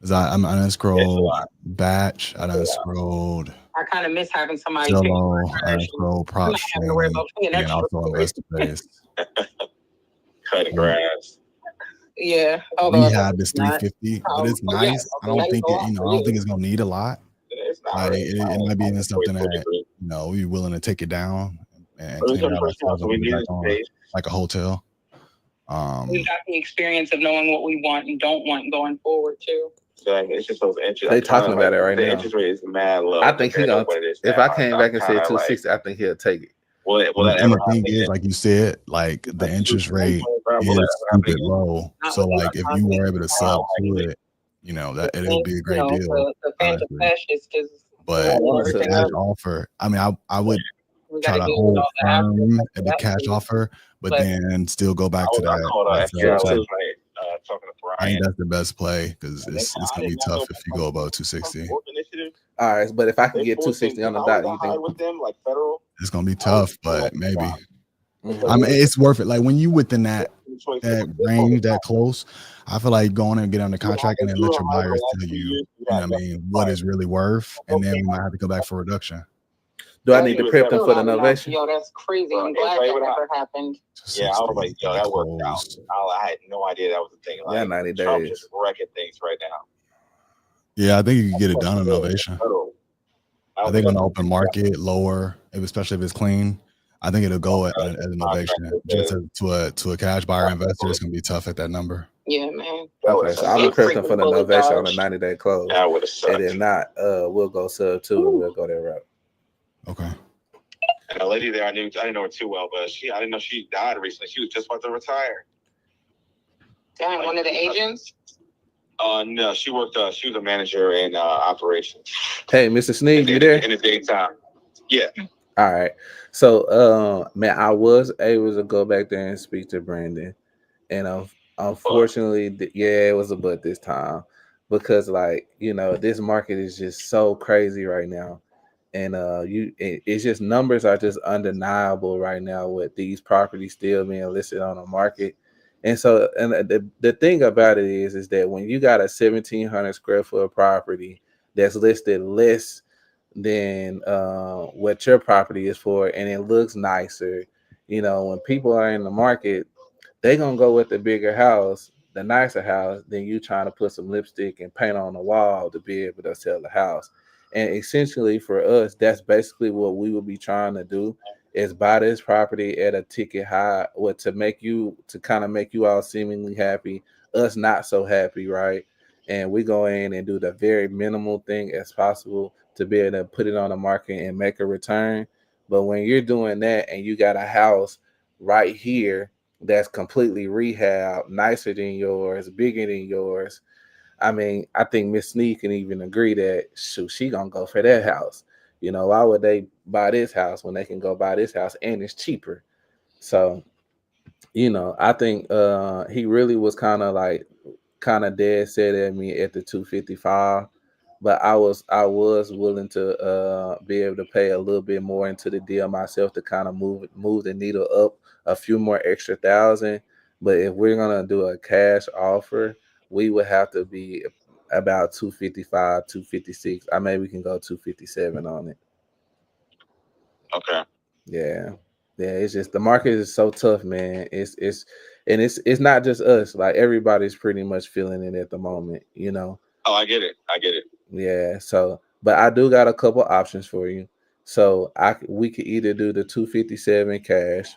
I done scrolled Batch. I done scrolled. I kind of miss having somebody. Zillow. I done scrolled Prop and also Investor Base. Cutting grass. Yeah. Rehab is 350, but it's nice. I don't think it's gonna need a lot. It might be even something that we're willing to take it down and clean it out ourselves like a hotel. We got the experience of knowing what we want and don't want going forward too. It's just those interest. They talking about it right now. The interest rate is mad low. I think if I came back and said 260, I think he'll take it. The thing is, like you said, like the interest rate is stupid low. So like if you were able to sub to it, that it'll be a great deal. But the cash offer, I mean, I would try to hold firm at the cash offer, but then still go back to that. I think that's the best play because it's gonna be tough if you go above 260. All right, but if I can get 260 on the dot, you think with them like federal? It's gonna be tough, but maybe. I mean, it's worth it. Like when you within that range, that close, I feel like going and get on the contract and then let your buyers tell you, what is really worth, and then we might have to go back for reduction. Do I need to prep them for the novation? Yo, that's crazy. I'm glad that never happened. Yeah, I was like, that worked out. I had no idea that was a thing. Like, 90 days. Trump just wrecking things right now. Yeah, I think you can get it done in novation. I think on the open market, lower, especially if it's clean, I think it'll go at an novation. Just to a cash buyer investor, it's gonna be tough at that number. Yeah, man. Okay, so I'm prepping for the novation on a 90-day close. That would have sucked. And if not, we'll go sub 2 and we'll go that route. Okay. And the lady there, I didn't know her too well, but I didn't know she died recently. She was just about to retire. Damn, one of the agents? No, she worked. She was a manager in operations. Hey, Mr. Sneed, you there? In the daytime. Yeah. All right. So, man, I was able to go back there and speak to Brandon, and unfortunately, it was a but this time because, this market is just so crazy right now. And it's just numbers are just undeniable right now with these properties still being listed on the market. And so, and the thing about it is that when you got a 1,700 square foot property that's listed less than what your property is for, and it looks nicer, when people are in the market, they're gonna go with the bigger house, the nicer house, than you trying to put some lipstick and paint on the wall to be able to sell the house. And essentially for us, that's basically what we will be trying to do. is buy this property at a ticket high, what to kind of make you all seemingly happy, us not so happy, right? And we go in and do the very minimal thing as possible to be able to put it on the market and make a return. But when you're doing that and you got a house right here that's completely rehab, nicer than yours, bigger than yours, I mean, I think Miss Sneed can even agree that she gonna go for that house. Why would they buy this house when they can go buy this house and it's cheaper? So, I think he really was kind of dead set at me at the 255, but I was willing to be able to pay a little bit more into the deal myself to kind of move the needle up a few more extra thousand. But if we're gonna do a cash offer, we would have to be about 255, 256. I maybe we can go 257 on it. Okay. Yeah. It's just the market is so tough, man. It's not just us. Like everybody's pretty much feeling it at the moment. Oh, I get it. Yeah. So, but I do got a couple options for you. So we could either do the 257 cash,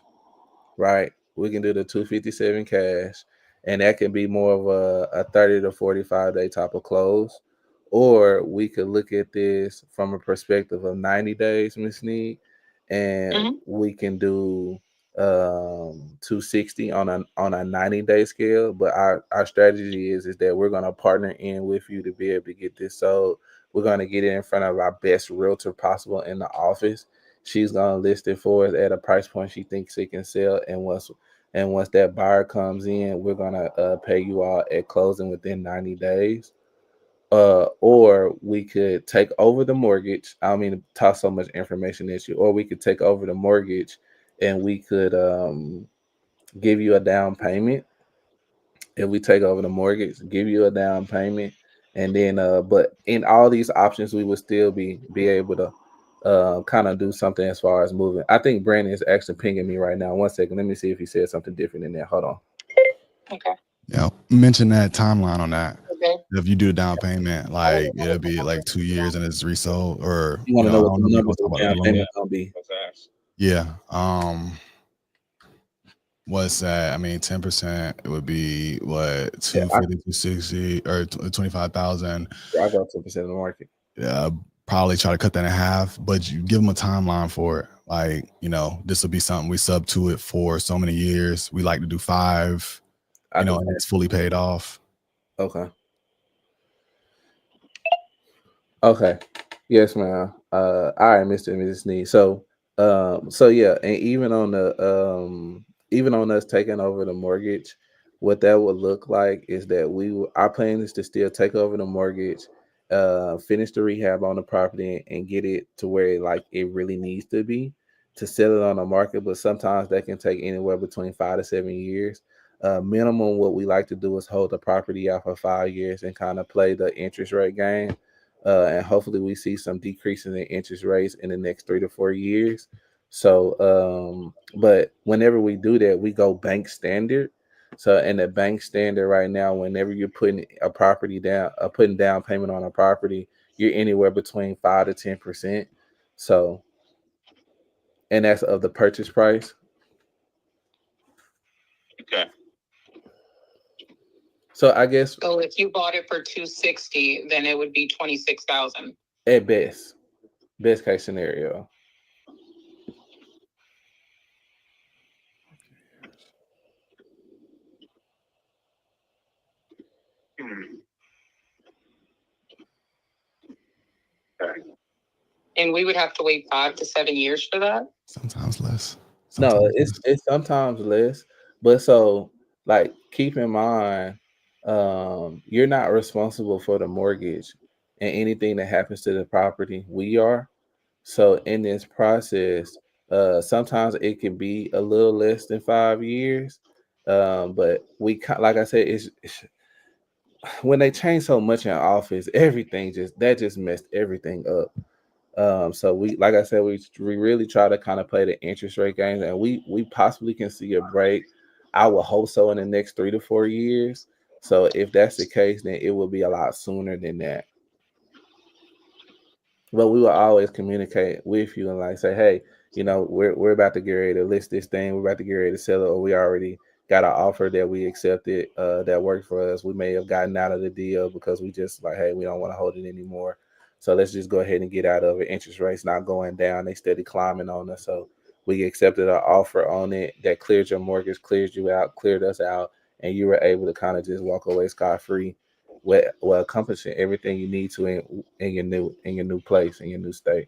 right? We can do the 257 cash, and that can be more of a 30 to 45 day type of close. Or we could look at this from a perspective of 90 days, Miss Need, and we can do 260 on a 90-day scale. But our strategy is that we're going to partner in with you to be able to get this sold. We're going to get it in front of our best realtor possible in the office. She's going to list it for us at a price point she thinks it can sell, and once that buyer comes in, we're going to pay you all at closing within 90 days. Or we could take over the mortgage. I don't mean to toss so much information at you. Or we could take over the mortgage, and we could give you a down payment. If we take over the mortgage, give you a down payment, and then but in all these options, we would still be able to kind of do something as far as moving. I think Brandon is actually pinging me right now. 1 second, let me see if he said something different in there. Hold on. Okay. Yeah, mention that timeline on that. Okay. If you do a down payment, like it'll be like 2 years and it's resold, or You want to know what the numbers about of down payment gonna be? Yeah. What's that? I mean, 10%, it would be what, 250, 260, or 25,000. I go 10% of the market. Yeah, probably try to cut that in half, but you give them a timeline for it. Like, this will be something we sub to it for so many years. We like to do 5, and it's fully paid off. Okay. Yes, ma'am. All right, Mr. and Mrs. Sneed. So yeah, and even on us taking over the mortgage, what that would look like is that our plan is to still take over the mortgage, finish the rehab on the property, and get it to where it really needs to be to sell it on the market. But sometimes that can take anywhere between 5 to 7 years. Minimum, what we like to do is hold the property out for 5 years and kind of play the interest rate game. And hopefully we see some decreases in interest rates in the next 3 to 4 years. So, but whenever we do that, we go bank standard. So in the bank standard right now, whenever you're putting a property down, putting down payment on a property, you're anywhere between 5 to 10%. So, and that's of the purchase price. Okay. So I guess. So if you bought it for 260, then it would be 26,000 at best. Best case scenario. And we would have to wait 5 to 7 years for that. Sometimes less. No, it's sometimes less. But so keep in mind, you're not responsible for the mortgage and anything that happens to the property. We are. So in this process, sometimes it can be a little less than 5 years. But we, like I said, it's when they change so much in office, everything just messed everything up. So we, like I said, we really try to kind of play the interest rate games, and we possibly can see a break. I will hope so in the next 3 to 4 years. So if that's the case, then it will be a lot sooner than that. But we will always communicate with you and say, hey, we're about to get ready to list this thing. We're about to get ready to sell it, or we already got an offer that we accepted that worked for us. We may have gotten out of the deal because we just like, hey, we don't want to hold it anymore. So let's just go ahead and get out of it. Interest rates not going down; they steady climbing on us. So we accepted an offer on it that cleared your mortgage, cleared you out, cleared us out, and you were able to kind of just walk away scot-free, while accomplishing everything you need to in your new place, in your new state.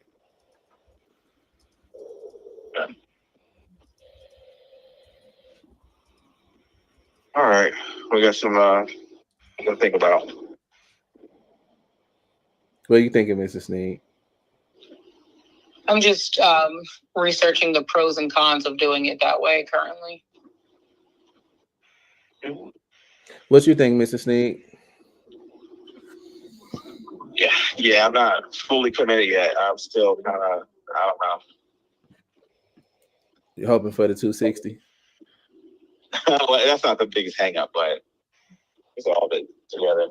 All right, we got some to think about. What are you thinking, Mrs. Sneed? I'm just researching the pros and cons of doing it that way currently. What you think, Mrs. Sneed? Yeah, I'm not fully committed yet. I'm still kind of, I don't know. You're hoping for the 260? Well, that's not the biggest hang up, but it's all of it together.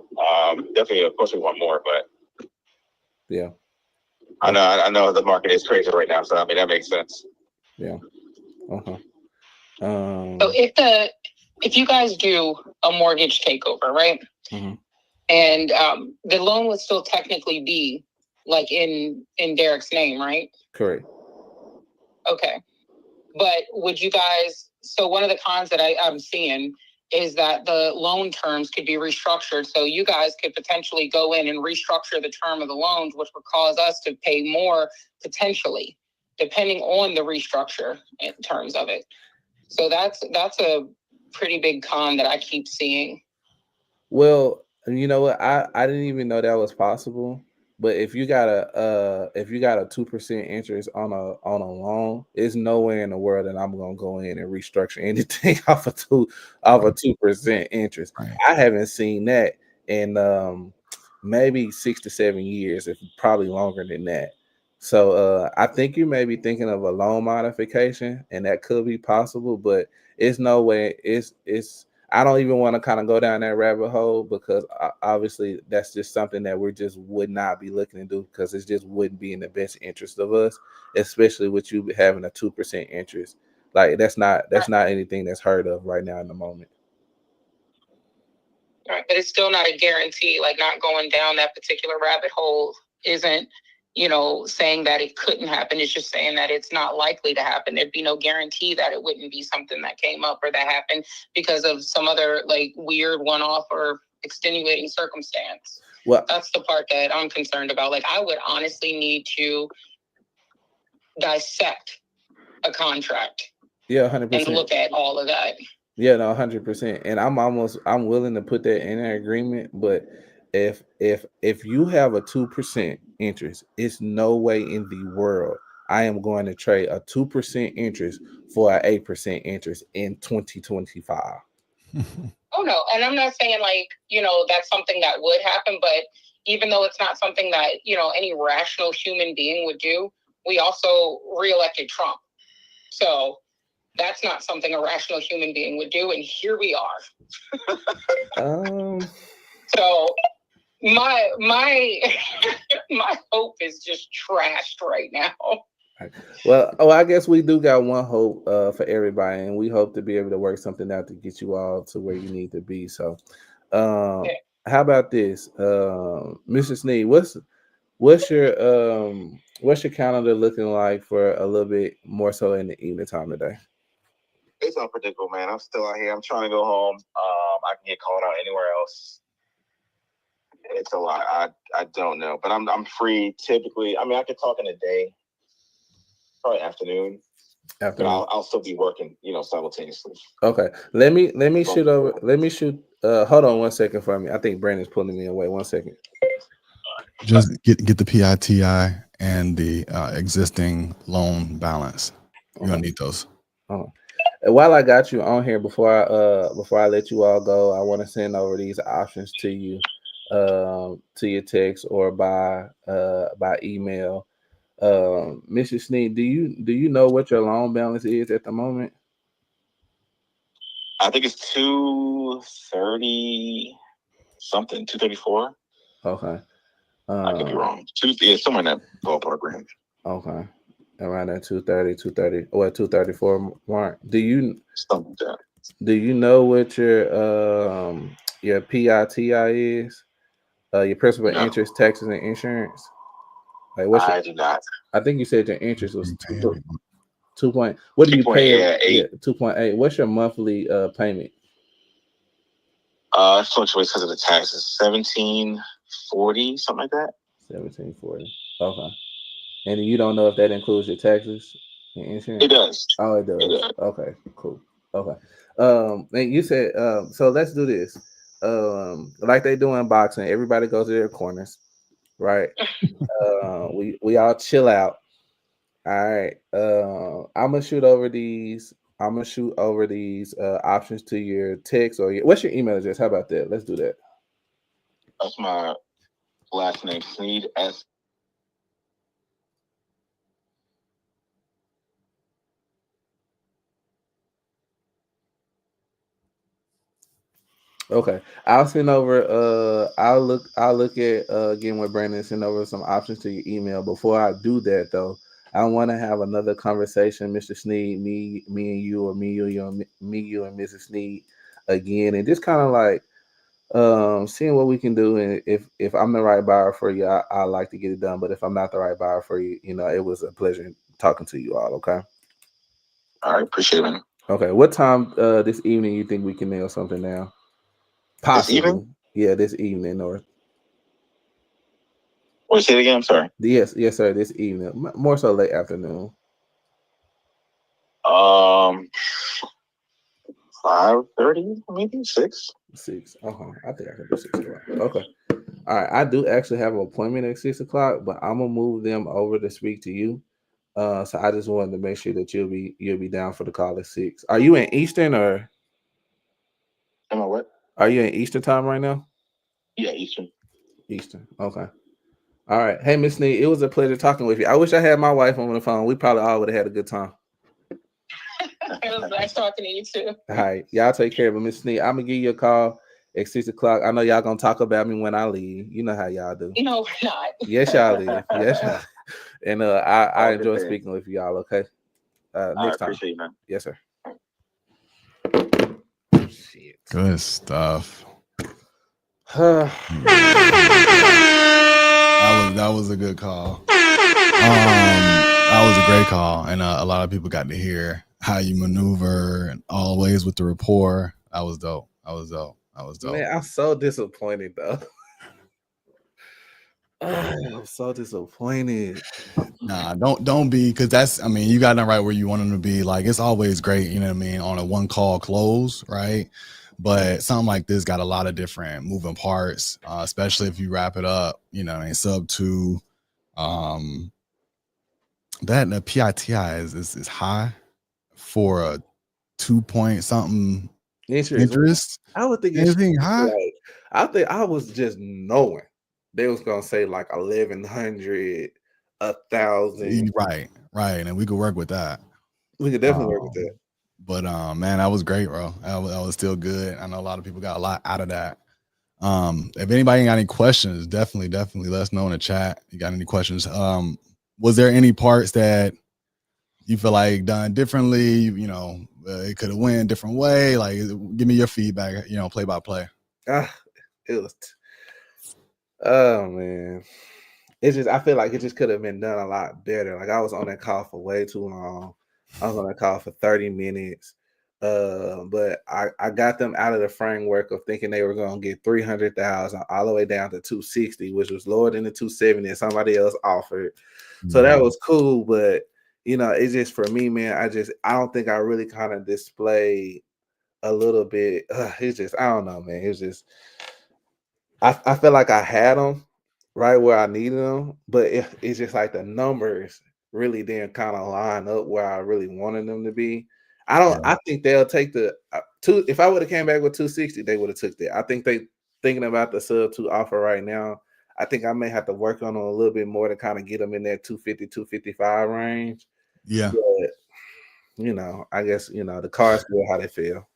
Definitely, of course, we want more, but yeah, I know the market is crazy right now, so I mean that makes sense. Yeah. So if you guys do a mortgage takeover, right? Mm-hmm. And the loan would still technically be like in Derek's name, right? Correct. Okay. But would you guys, so one of the cons that I'm seeing is that the loan terms could be restructured. So you guys could potentially go in and restructure the term of the loans, which would cause us to pay more potentially, depending on the restructure in terms of it. So that's a pretty big con that I keep seeing. Well, you know what? I didn't even know that was possible. But if you got a 2% interest on a loan, there's nowhere in the world that I'm gonna go in and restructure anything off a 2% interest. Right. I haven't seen that in maybe 6 to 7 years, if probably longer than that. So I think you may be thinking of a loan modification, and that could be possible, but it's no way. It's I don't even want to kind of go down that rabbit hole because obviously that's just something that we just would not be looking to do because it just wouldn't be in the best interest of us, especially with you having a 2% interest. Like that's not anything that's heard of right now in the moment. Right, but it's still not a guarantee. Like not going down that particular rabbit hole isn't, saying that it couldn't happen. It's just saying that it's not likely to happen. There'd be no guarantee that it wouldn't be something that came up or that happened because of some other like weird one-off or extenuating circumstance. Well, that's the part that I'm concerned about. Like I would honestly need to dissect a contract. Yeah, 100%. And look at all of that. Yeah, no, 100%. And I'm willing to put that in an agreement, but if you have a 2% interest, it's no way in the world I am going to trade a 2% interest for an 8% interest in 2025. Oh no, and I'm not saying like, that's something that would happen, but even though it's not something that, any rational human being would do, we also reelected Trump. So that's not something a rational human being would do, and here we are. So my my hope is just trashed right now. Well, I guess we do got one hope for everybody, and we hope to be able to work something out to get you all to where you need to be. So, how about this, Mr. Sneed? What's your calendar looking like for a little bit more so in the evening time today? It's unpredictable, man. I'm still out here. I'm trying to go home. I can get called out anywhere else. It's a lot. I don't know, but I'm free typically. I mean, I could talk in a day, probably afternoon. But I'll still be working, simultaneously. Okay. Let me shoot over. Let me shoot. Hold on 1 second for me. I think Brandon's pulling me away. 1 second. Just get the PITI and the existing loan balance. You're gonna need those. While I got you on here, before I let you all go, I want to send over these options to you, to your text or by email. Mrs. Sneed, do you know what your loan balance is at the moment? I think it's 230 something, 234. Okay. I could be wrong. Somewhere in that ballpark range. Okay. Around that 234 mark. Do you Something like that. know what your PITI is? Your principal, No. interest, taxes, and insurance. Like what's I do not. I think you said your interest was Pay 2 point. What do you pay? 2.8. 2.8. What's your monthly payment? It fluctuates because of the taxes. 1740, something like that. 1740. Okay. And you don't know if that includes your taxes and insurance? It does. Oh, it does. It does. Okay, cool. Okay. And you said so let's do this. Like they do in boxing, everybody goes to their corners, right? We all chill out. All right. I'm gonna shoot over these options to your text or what's your email address? How about that? Let's do that. That's my last name, Sneed, S. Okay. I'll send over I'll look at again with Brandon, send over some options to your email. Before I do that though, I want to have another conversation, Mr. Sneed, me and you, or me, you and Mrs. Sneed again, and just kind of like seeing what we can do. And if I'm the right buyer for you, I like to get it done. But if I'm not the right buyer for you, it was a pleasure talking to you all. Okay. All right, appreciate it. Okay. What time this evening you think we can nail something down? Possibly. This evening? Yeah, this evening or Say it again. I'm sorry. yes, sir. This evening, more so late afternoon. 5:30, maybe 6. 6. I think I can do 6 o'clock. Okay. All right. I do actually have an appointment at 6 o'clock, but I'm gonna move them over to speak to you. So I just wanted to make sure that you'll be down for the call at 6. Are you in Eastern or? Am I what? Are you in Eastern time right now? Yeah, Eastern. Eastern. Okay. All right. Hey, Miss Sneed, it was a pleasure talking with you. I wish I had my wife on the phone. We probably all would have had a good time. It was nice talking to you too. All right. Y'all take care of it, Miss Sneed. I'm gonna give you a call at 6 o'clock. I know y'all gonna talk about me when I leave. You know how y'all do. No, we're not. Yes, y'all leave. Yes, y'all. And I enjoy speaking with y'all. Okay. Next time. Appreciate you, man. Yes, sir. Shit. Good stuff. Huh. That was a good call. That was a great call, and a lot of people got to hear how you maneuver and always with the rapport. That was dope. Man, I'm so disappointed though. I'm so disappointed. Nah, don't be, because you got them right where you want them to be. Like, it's always great, you know what I mean, on a one call close, right? But something like this got a lot of different moving parts, especially if you wrap it up, sub 2. That the PITI is high for a 2 point something interest. I would think anything high. Like, I think I was just knowing they was gonna say like 1,100, 1,000. Right, and we could work with that. We could definitely work with that. But man, that was great, bro. That was still good. I know a lot of people got a lot out of that. If anybody got any questions, definitely let us know in the chat. You got any questions? Was there any parts that you feel like done differently? It could have went a different way. Like, give me your feedback. Play by play. It was. Oh man, it's just, I feel like it just could have been done a lot better. Like, I was on that call for way too long. I was on that call for 30 minutes. But I got them out of the framework of thinking they were going to get 300,000 all the way down to 260, which was lower than the 270 that somebody else offered. So that was cool. But it's just, for me, man, I don't think I really kind of displayed a little bit. It's just, I don't know, man. It's just, I feel like I had them right where I needed them, but it's just like the numbers really didn't kind of line up where I really wanted them to be. I think they'll take the if I would have came back with 260, they would have took that. I think they thinking about the sub 2 offer right now. I think I may have to work on them a little bit more to kind of get them in that 250, 255 range. Yeah. But, I guess, the cards feel how they feel.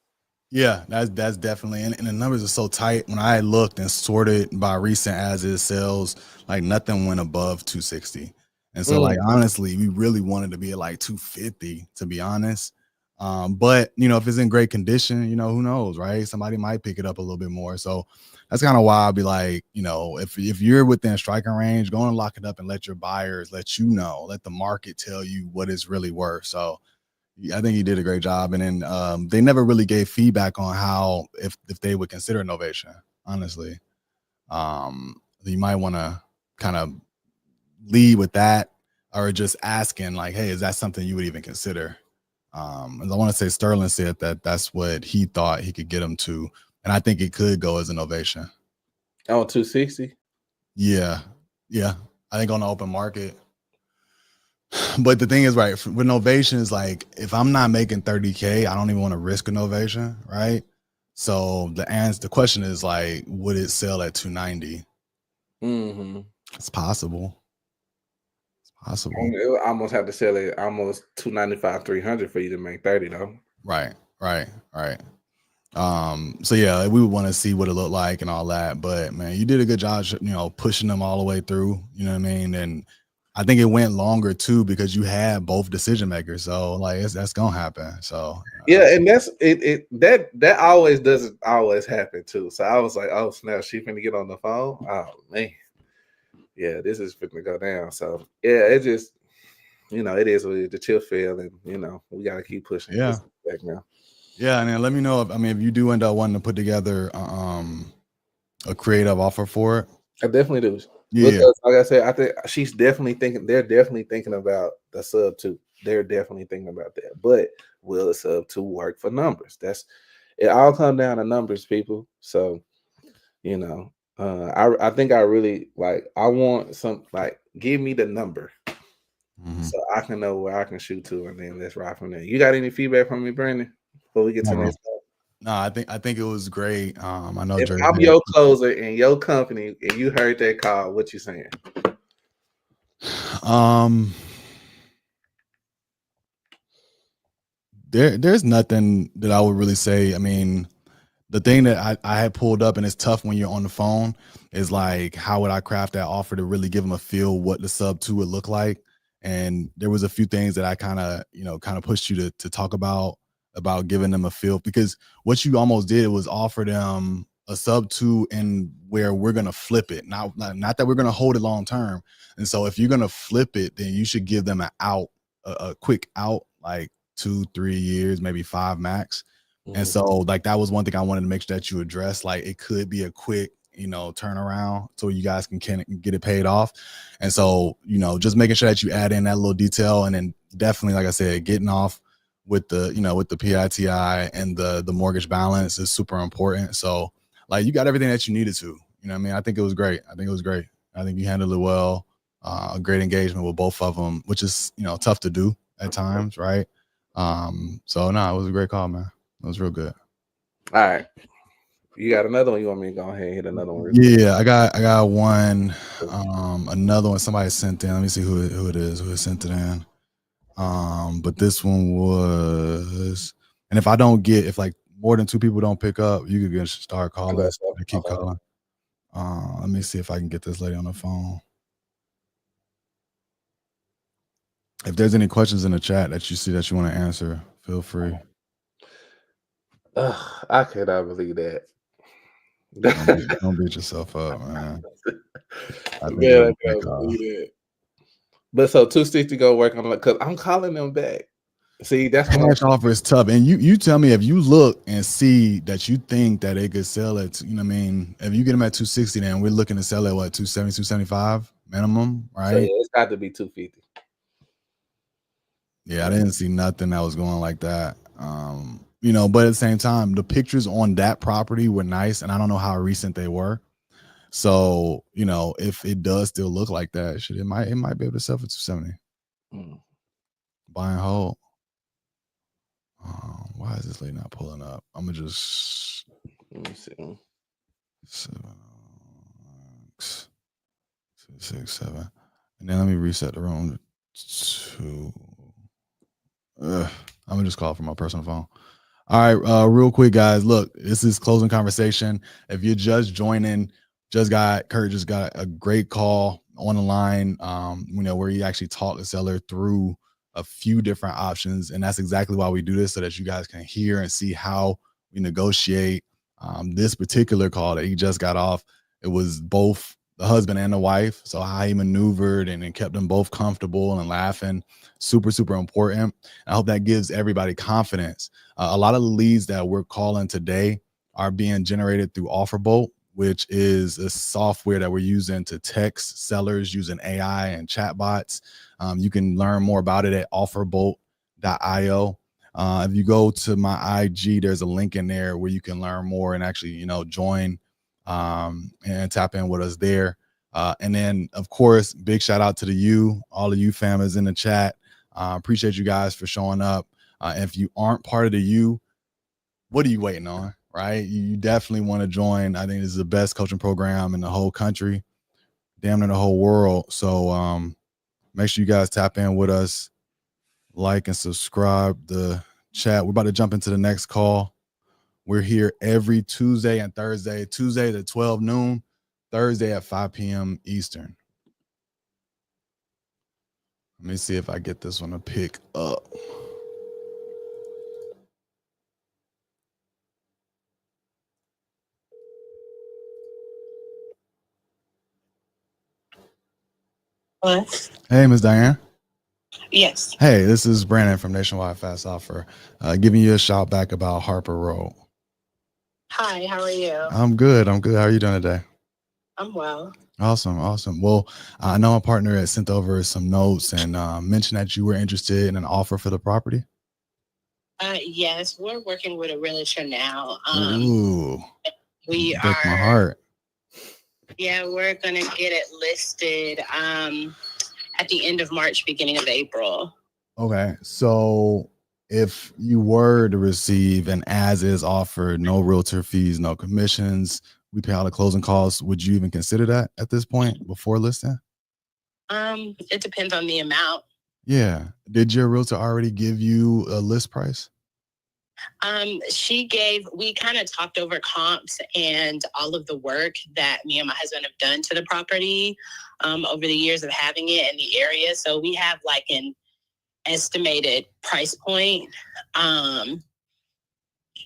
Yeah, that's definitely, and the numbers are so tight. When I looked and sorted by recent as is sales, like nothing went above 260. And so, like, honestly, we really wanted to be at like 250, to be honest. But you know, if it's in great condition, you know, who knows, right? Somebody might pick it up a little bit more. So that's kind of why I'll be like, you know, if you're within striking range, go and lock it up and let your buyers let you know, let the market tell you what it's really worth. So I think he did a great job. And then they never really gave feedback on how if they would consider Novation, honestly. You might want to kind of lead with that, or just asking like, hey, is that something you would even consider? And I want to say Sterling said that that's what he thought he could get him to, and I think it could go as an Novation. Oh, 260. Yeah, I think on the open market. But the thing is, right, with Novations, like if I'm not making 30K, I don't even want to risk a Novation, right? So the question is like, would it sell at 290? It's possible. I almost have to sell it almost 295, 300 for you to make 30 though. Right. So yeah, we would want to see what it looked like and all that. But man, you did a good job, you know, pushing them all the way through. You know what I mean? And I think it went longer too because you had both decision makers. So like that's gonna happen. So yeah, and that's it. That always doesn't always happen too. So I was like, oh snap, she finna get on the phone. Oh man. Yeah, this is finna go down. So yeah, it just, you know, it is what it is. The chill fail, and you know, we gotta keep pushing. Yeah. Back now. Yeah, and then let me know if you do end up wanting to put together a creative offer for it. I definitely do. Yeah. Because, like I said, I think she's definitely thinking. They're definitely thinking about the sub 2. They're definitely thinking about that. But will the sub 2 work for numbers? It all comes down to numbers, people. So, you know. I think I really like. I want some give me the number, so I can know where I can shoot to, and then let's ride from there. You got any feedback from me, Brandon? Before we get to next. No, I think it was great. I know if I'm your closer in your company, and you heard that call, what you saying? There's nothing that I would really say. I mean, the thing that I had pulled up, and it's tough when you're on the phone, is like, how would I craft that offer to really give them a feel what the sub 2 would look like? And there was a few things that I kind of pushed you to talk about giving them a feel, because what you almost did was offer them a sub 2 and where we're going to flip it. Not that we're going to hold it long term. And so if you're going to flip it, then you should give them a quick out, like 2-3 years, maybe 5 max. And so like that was one thing I wanted to make sure that you address. Like it could be a quick, you know, turnaround so you guys can get it paid off. And so, you know, just making sure that you add in that little detail, and then definitely, like I said, getting off with the, you know, with the PITI and the mortgage balance is super important. So like you got everything that you needed to, you know what I mean? I think it was great. I think you handled it well. A great engagement with both of them, which is, you know, tough to do at times, right? So no, it was a great call, man. It was real good. All right. You got another one? You want me to go ahead and hit another one? Yeah, I got one. Another one somebody sent in. Let me see who it is, who sent it in. But this one was, and if I don't get, if like more than 2 people don't pick up, you could just start calling. Keep calling. Let me see if I can get this lady on the phone. If there's any questions in the chat that you see that you want to answer, feel free. I cannot believe that. Don't beat yourself up, man. I can't believe that. But so 260 go work on it, because I'm calling them back. See, that's cash offer is tough. And you tell me if you look and see that you think that they could sell it, you know what I mean? If you get them at 260, then we're looking to sell it what, 270, 275 minimum, right? So yeah, it's got to be 250. Yeah, I didn't see nothing that was going like that. You know, but at the same time, the pictures on that property were nice, and I don't know how recent they were. So, you know, if it does still look like that, it might be able to sell for 270. Buy and hold. Why is this lady not pulling up? I'm gonna just let me see. 7, 6, 7, and then let me reset the room to. I'm gonna just call from my personal phone. All right, real quick, guys. Look, this is closing conversation. If you're just joining, Kurt just got a great call on the line, where you actually talk the seller through a few different options. And that's exactly why we do this, so that you guys can hear and see how we negotiate. This particular call that he just got off, it was both the husband and the wife. So how he maneuvered and kept them both comfortable and laughing, super, super important. I hope that gives everybody confidence. A lot of the leads that we're calling today are being generated through OfferBolt, which is a software that we're using to text sellers using AI and chatbots. You can learn more about it at offerbolt.io. If you go to my IG, there's a link in there where you can learn more and actually, join and tap in with us there. And then, of course, big shout out to all of you famers in the chat. Appreciate you guys for showing up. And if you aren't part of the U, what are you waiting on, right? You definitely want to join. I think this is the best coaching program in the whole country, damn near the whole world. So make sure you guys tap in with us, like and subscribe the chat. We're about to jump into the next call. We're here every Tuesday and Thursday, Tuesday at 12 noon, Thursday at 5 p.m. Eastern. Let me see if I get this one to pick up. Hello? Hey, Ms. Diane. Yes. Hey, this is Brandon from Nationwide Fast Offer, giving you a shout back about Harper Road. Hi, how are you? I'm good. How are you doing today? I'm well. Awesome. Well, I know my partner had sent over some notes and mentioned that you were interested in an offer for the property. Yes, we're working with a realtor now. Ooh, we break are. my heart. Yeah, we're gonna get it listed at the end of March, beginning of April. Okay, so if you were to receive an as-is offer, no realtor fees, no commissions, we pay all the closing costs, would you even consider that at this point before listing? It depends on the amount. Yeah. Did your realtor already give you a list price? We kind of talked over comps and all of the work that me and my husband have done to the property over the years of having it in the area. So we have like an estimated price point.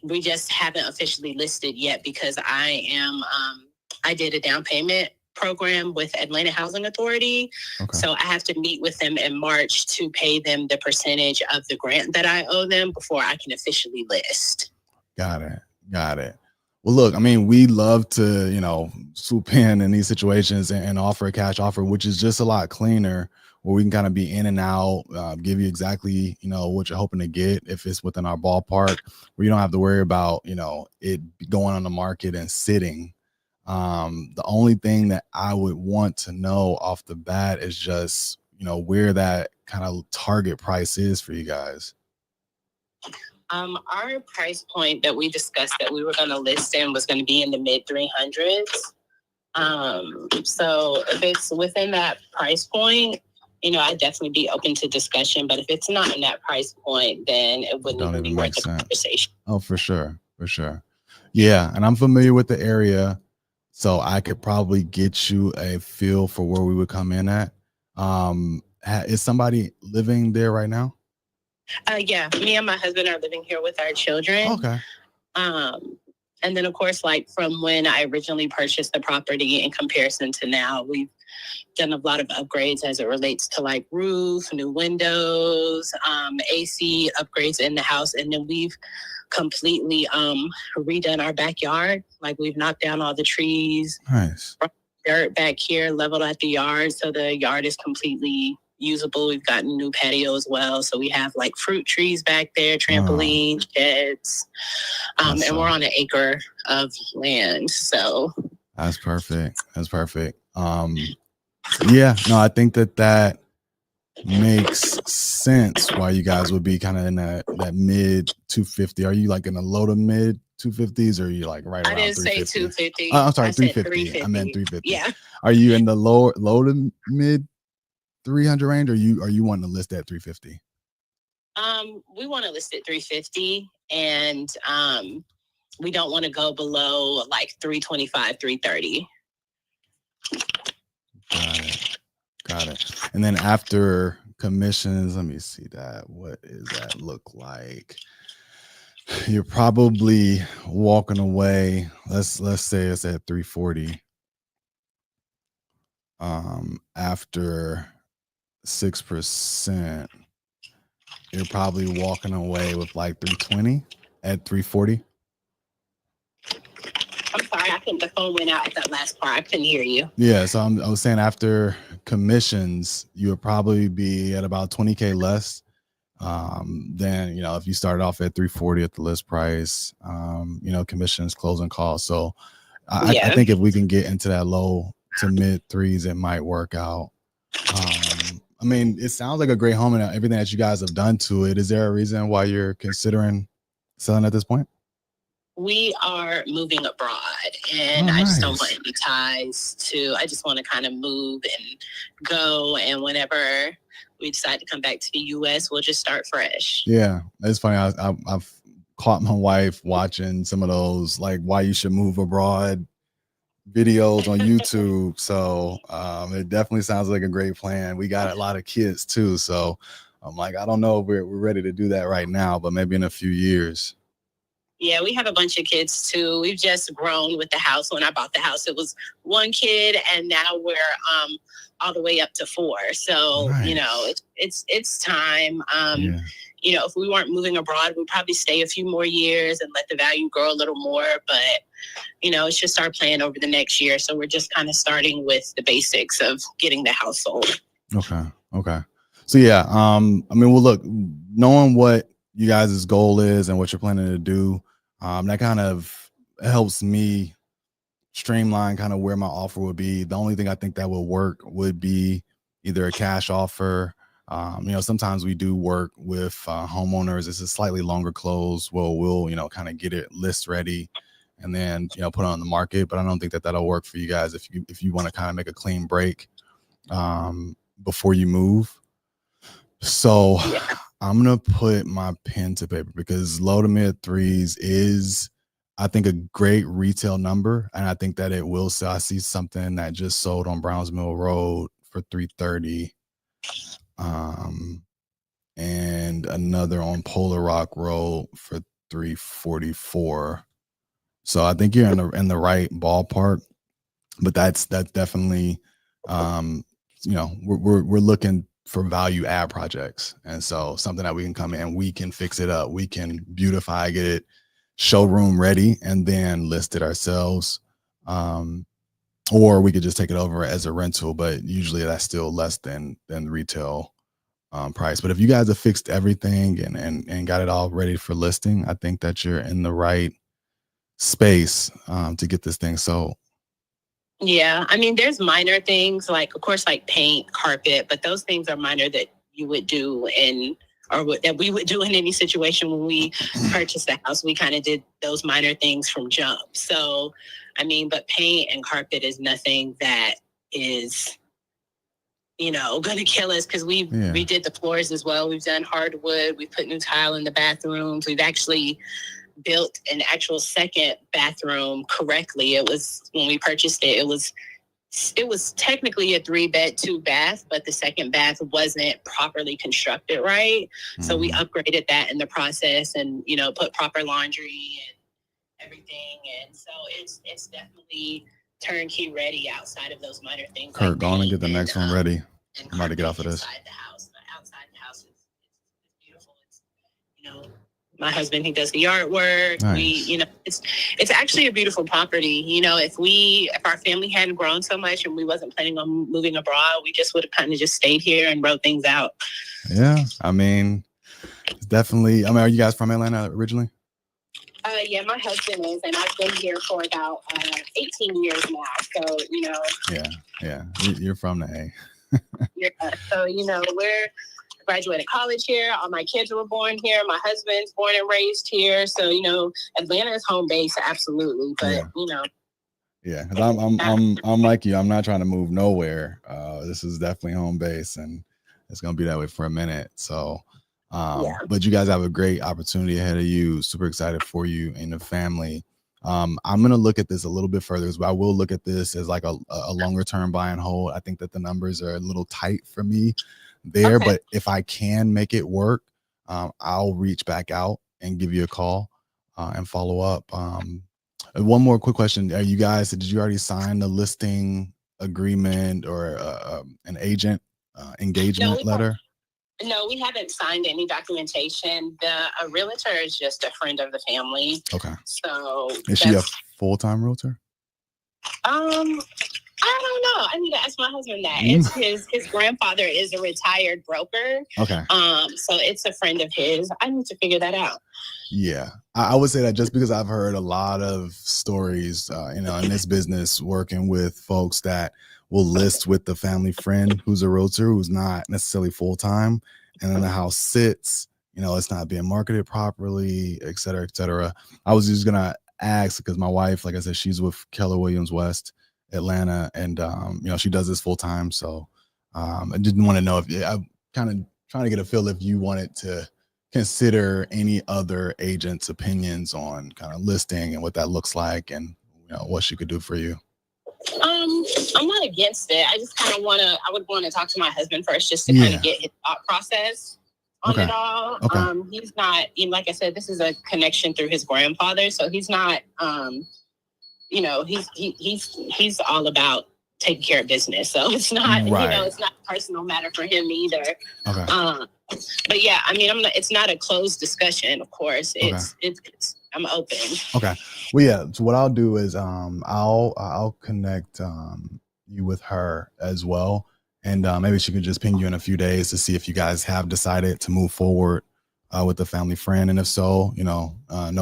We just haven't officially listed yet because I did a down payment program with Atlanta Housing Authority. Okay. So I have to meet with them in March to pay them the percentage of the grant that I owe them before I can officially list. Got it. Well, look, I mean, we love to, swoop in these situations and offer a cash offer, which is just a lot cleaner, where we can kind of be in and out, give you exactly, what you're hoping to get if it's within our ballpark, where you don't have to worry about, it going on the market and sitting. The only thing that I would want to know off the bat is just, where that kind of target price is for you guys. Our price point that we discussed that we were going to list in was going to be in the mid 300s. So if it's within that price point, I'd definitely be open to discussion. But if it's not in that price point, then it wouldn't even be worth the conversation. Oh, for sure. Yeah. And I'm familiar with the area, so I could probably get you a feel for where we would come in at. Is somebody living there right now? Yeah, me and my husband are living here with our children. Okay. And then, of course, like from when I originally purchased the property in comparison to now, we've done a lot of upgrades as it relates to like roof, new windows, AC upgrades in the house. And then we've completely redone our backyard. Like we've knocked down all the trees. Nice. Dirt back here, leveled at the yard. So the yard is completely usable. We've gotten a new patio as well. So we have like fruit trees back there, trampoline, sheds. And we're on an acre of land. So that's perfect. Yeah, no, I think that makes sense why you guys would be kind of in that mid 250. Are you like in the low to mid 250s, or are you like right around 350? I didn't say 250. I'm sorry, 350. I meant 350. Yeah. Are you in the low to mid 300 range, or are you wanting to list at 350? We want to list at 350, and we don't want to go below like 325, 330. Got it. And then after commissions, let me see that. What does that look like? You're probably walking away. Let's say it's at 340. After 6%, you're probably walking away with like 320 at 340. I'm sorry, I think the phone went out at that last part. I couldn't hear you. Yeah, so I was saying after commissions, you would probably be at about 20K less than, if you started off at 340 at the list price, commissions, closing costs. So I think if we can get into that low to mid threes, it might work out. I mean, it sounds like a great home and everything that you guys have done to it. Is there a reason why you're considering selling at this point? We are moving abroad, and I just don't want any ties to. I just want to kind of move and go, and whenever we decide to come back to the U.S., we'll just start fresh. Yeah, it's funny. I've caught my wife watching some of those like why you should move abroad videos on YouTube. So it definitely sounds like a great plan. We got a lot of kids too, so I'm like, I don't know if we're ready to do that right now, but maybe in a few years. Yeah, we have a bunch of kids too. We've just grown with the house. When I bought the house, it was one kid, and now we're all the way up to 4. So it's time. If we weren't moving abroad, we'd probably stay a few more years and let the value grow a little more. But it's just our plan over the next year. So we're just kind of starting with the basics of getting the house sold. Okay. So yeah, well, look, knowing what you guys' goal is and what you're planning to do, that kind of helps me streamline kind of where my offer would be. The only thing I think that will work would be either a cash offer. Sometimes we do work with homeowners. It's a slightly longer close. Well, we'll kind of get it list ready and then put it on the market. But I don't think that that'll work for you guys if you want to kind of make a clean break before you move. So I'm going to put my pen to paper because low to mid threes is, I think, a great retail number. And I think that it will sell. I see something that just sold on Browns Mill Road for 330. And another on Polar Rock Road for 344. So I think you're in the right ballpark, but that's definitely, we're looking for value add projects. And so something that we can come in, we can fix it up. We can beautify, get it showroom ready, and then list it ourselves. Or we could just take it over as a rental, but usually that's still less than retail price. But if you guys have fixed everything and got it all ready for listing, I think that you're in the right space to get this thing sold. Yeah, I mean, there's minor things like, of course, like paint, carpet, but those things are minor that you would do that we would do in any situation when we purchased the house. We kind of did those minor things from jump. So, I mean, but paint and carpet is nothing that is, going to kill us because we did the floors as well. We've done hardwood. We put new tile in the bathrooms. We've actually built an actual second bathroom correctly. It was, when we purchased it, it was technically a 3-bed, 2-bath, but the second bath wasn't properly constructed right. Mm-hmm. So we upgraded that in the process and, put proper laundry and everything. And so it's definitely turnkey ready outside of those minor things. Kurt, go on and get the next one ready. I'm about to get off of this. Inside the house, outside the house is beautiful. It's, my husband, he does the yard work. Nice. It's actually a beautiful property. If our family hadn't grown so much and we wasn't planning on moving abroad, we just would have kind of just stayed here and wrote things out. Yeah, I mean, it's definitely. Are you guys from Atlanta originally? Yeah, my husband is, and I've been here for about 18 years now. So Yeah, you're from the A. So we're graduated college here. All my kids were born here. My husband's born and raised here. So, Atlanta is home base, absolutely. But, Yeah, because I'm like you. I'm not trying to move nowhere. This is definitely home base, and it's going to be that way for a minute. So, but you guys have a great opportunity ahead of you. Super excited for you and the family. I'm going to look at this a little bit further, but I will look at this as like a longer term buy and hold. I think that the numbers are a little tight for me there, Okay. but if I can make it work, I'll reach back out and give you a call and follow up. One more quick question. Did you already sign the listing agreement or an agent engagement letter? No, we haven't signed any documentation. A realtor is just a friend of the family. Okay. So is she a full-time realtor? I don't know. I need to ask my husband that. It's his grandfather is a retired broker. Okay. So it's a friend of his. I need to figure that out. Yeah, I would say that just because I've heard a lot of stories, in this business, working with folks that will list with the family friend who's a realtor who's not necessarily full-time, and then the house sits, it's not being marketed properly, et cetera, et cetera. I was just gonna ask because my wife, like I said, she's with Keller Williams West Atlanta, and she does this full-time. So I didn't want to know if I'm kind of trying to get a feel if you wanted to consider any other agent's opinions on kind of listing and what that looks like and what she could do for you. I'm not against it. I just kind of I would want to talk to my husband first just to kind of get his thought process on it all. Okay. He's not, like I said, this is a connection through his grandfather. So he's not, he's all about taking care of business. So it's not, it's not a personal matter for him either. Okay. But yeah, I mean, it's not a closed discussion, of course. It's I'm open. Okay. Well, yeah. So what I'll do is I'll connect you with her as well, and maybe she could just ping you in a few days to see if you guys have decided to move forward with the family friend, and if so, no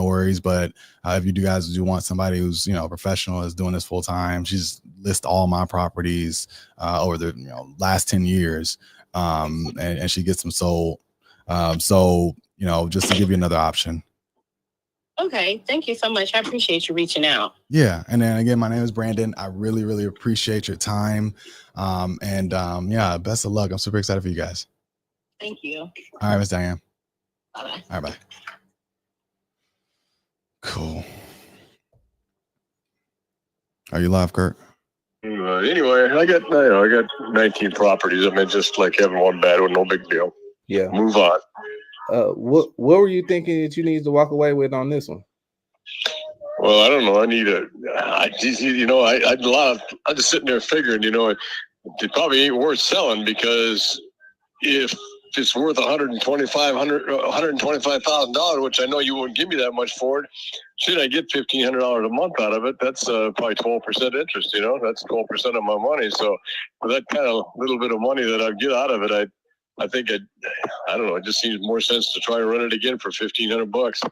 worries. But if you guys do want somebody who's professional, is doing this full time, she's list all my properties over the last 10 years. And she gets them sold. So, just to give you another option. Okay. Thank you so much. I appreciate you reaching out. Yeah. And then again, my name is Brandon. I really, really appreciate your time. Yeah, best of luck. I'm super excited for you guys. Thank you. All right, Miss Diane. Bye-bye. All right, bye. Cool. Are you live, Kurt? Anyway, I got 19 properties. I mean, just like having one bad one, no big deal. Yeah. Move on. What were you thinking that you need to walk away with on this one? Well, I don't know. I'm just sitting there figuring, it probably ain't worth selling, because if it's worth $125,000, which I know you wouldn't give me that much for it, should I get $1,500 a month out of it? That's probably 12% interest. That's 12% of my money. So for that kind of little bit of money that I get out of it, I think I don't know. It just seems more sense to try and run it again for $1,500.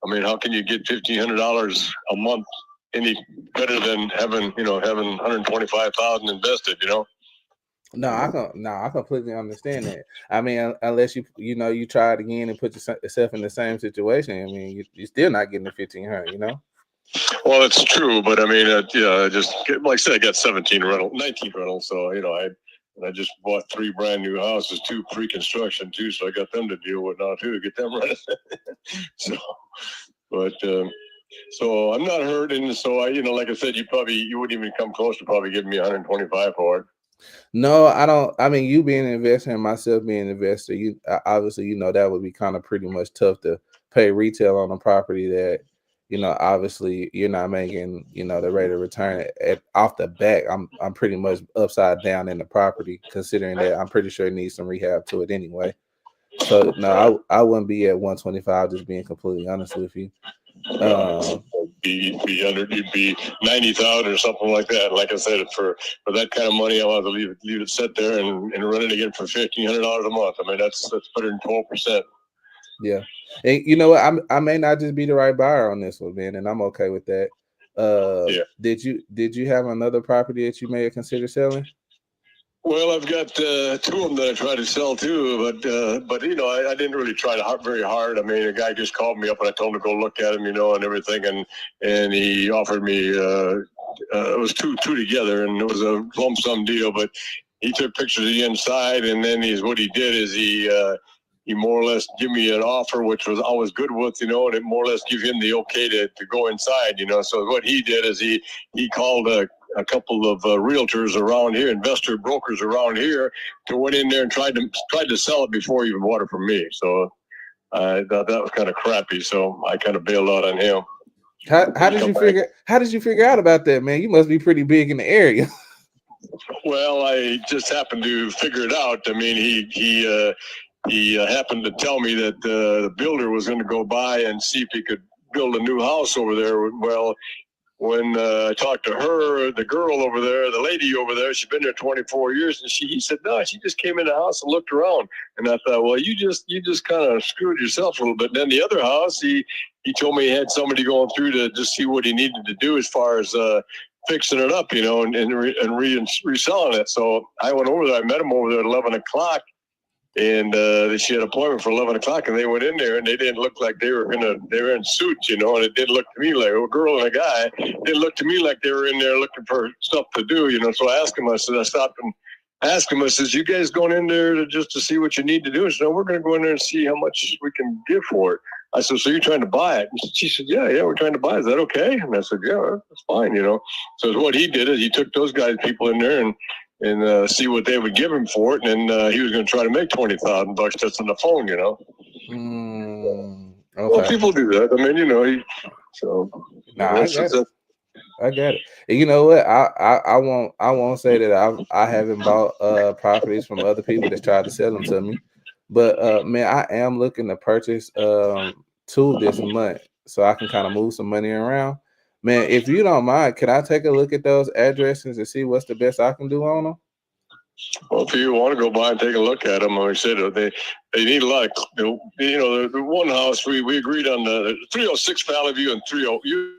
I mean, how can you get $1,500 a month any better than having $125,000 invested? No, I completely understand that. I mean, unless you try it again and put yourself in the same situation, I mean, you're still not getting the $1,500. Well, it's true, but I mean, just like I said, I got 19 rentals. So I just bought 3 brand new houses, 2 pre-construction too. So I got them to deal with now too, to get them rented. So I'm not hurting. So like I said, you wouldn't even come close to probably giving me 125 for it. No, I don't. I mean, you being an investor and myself being an investor, you obviously, that would be kind of pretty much tough to pay retail on a property that, obviously you're not making, the rate of return off the bat. I'm pretty much upside down in the property, considering that I'm pretty sure it needs some rehab to it anyway. So no, I wouldn't be at 125, just being completely honest with you. You'd be 90,000 or something like that. Like I said, for that kind of money, I want to leave it sit there and run it again for $1,500 a month. I mean, that's 112%. Yeah, and you know what? I may not just be the right buyer on this one, man, and I'm okay with that. Yeah. Did you have another property that you may have considered selling? Well, I've got 2 of them that I tried to sell too, but I didn't really try very hard. I mean, a guy just called me up and I told him to go look at him, and everything, and he offered me it was two together, and it was a lump sum deal. But he took pictures of the inside, and then what he did is he more or less give me an offer, which was always good with, and it more or less give him the okay to go inside, So what he did is he called a couple of realtors around here, investor brokers around here, to went in there and tried to sell it before he even bought it from me. So I thought that was kind of crappy. So I kind of bailed out on him. How did you figure out about that, man? You must be pretty big in the area. Well, I just happened to figure it out. I mean, he happened to tell me that the builder was going to go by and see if he could build a new house over there. Well, when I talked to her, the girl over there, the lady over there, she's been there 24 years, and he said, no, she just came in the house and looked around. And I thought, well, you just kind of screwed yourself a little bit. And then the other house, he told me he had somebody going through to just see what he needed to do as far as fixing it up, and reselling it. So I went over there. I met him over there at 11 o'clock. And she had an appointment for 11 o'clock, and they went in there, and they didn't look like they were in suits, and it didn't look to me like a girl and a guy. It didn't look to me like they were in there looking for stuff to do, So I asked him, I stopped and asked him, I said, you guys going in there just to see what you need to do? He said, no, we're going to go in there and see how much we can give for it. I said, so you're trying to buy it? And she said, yeah, we're trying to buy it. Is that okay? And I said, yeah, that's fine, So what he did is he took those people in there and see what they would give him for it, and he was going to try to make $20,000 just on the phone, Okay. Well, people do that. I mean, I got it. And you know what? I won't say that I haven't bought properties from other people that tried to sell them to me, but man, I am looking to purchase 2 this month so I can kind of move some money around. Man, if you don't mind, can I take a look at those addresses and see what's the best I can do on them? Well, if you want to go by and take a look at them, like I said, they need a lot of, the one house we agreed on the 306 Valley View and 30.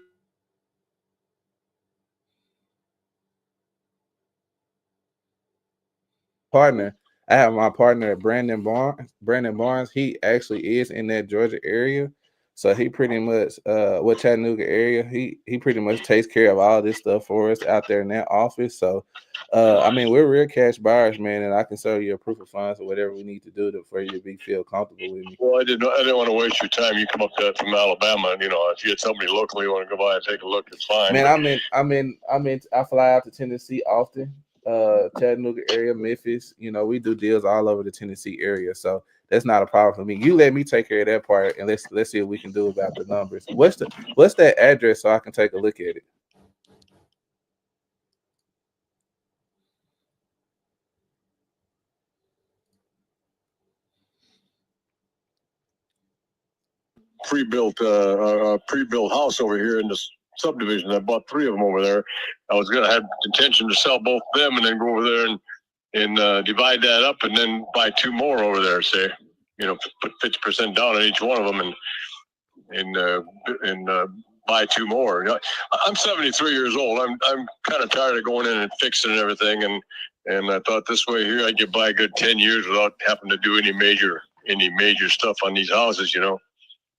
Partner, I have my partner Brandon Barnes. He actually is in that Georgia area. So he pretty much, Chattanooga area, he pretty much takes care of all this stuff for us out there in that office. So, I mean, we're real cash buyers, man, and I can serve you a proof of funds or whatever we need to do for you to feel comfortable with me. Well, I didn't want to waste your time. You come up there from Alabama, and if you had somebody locally you want to go by and take a look, it's fine. Man, I fly out to Tennessee often. Chattanooga area, Memphis, we do deals all over the Tennessee area, so that's not a problem for me. You let me take care of that part, and let's see what we can do about the numbers. What's that address so I can take a look at it? Pre-built house over here in this subdivision. I bought 3 of them over there. I was going to have intention to sell both of them and then go over there and divide that up and then buy 2 more over there. Say, put 50% down on each one of them and buy 2 more. I'm 73 years old. I'm kind of tired of going in and fixing and everything. And I thought this way here I could buy a good 10 years without having to do any major stuff on these houses.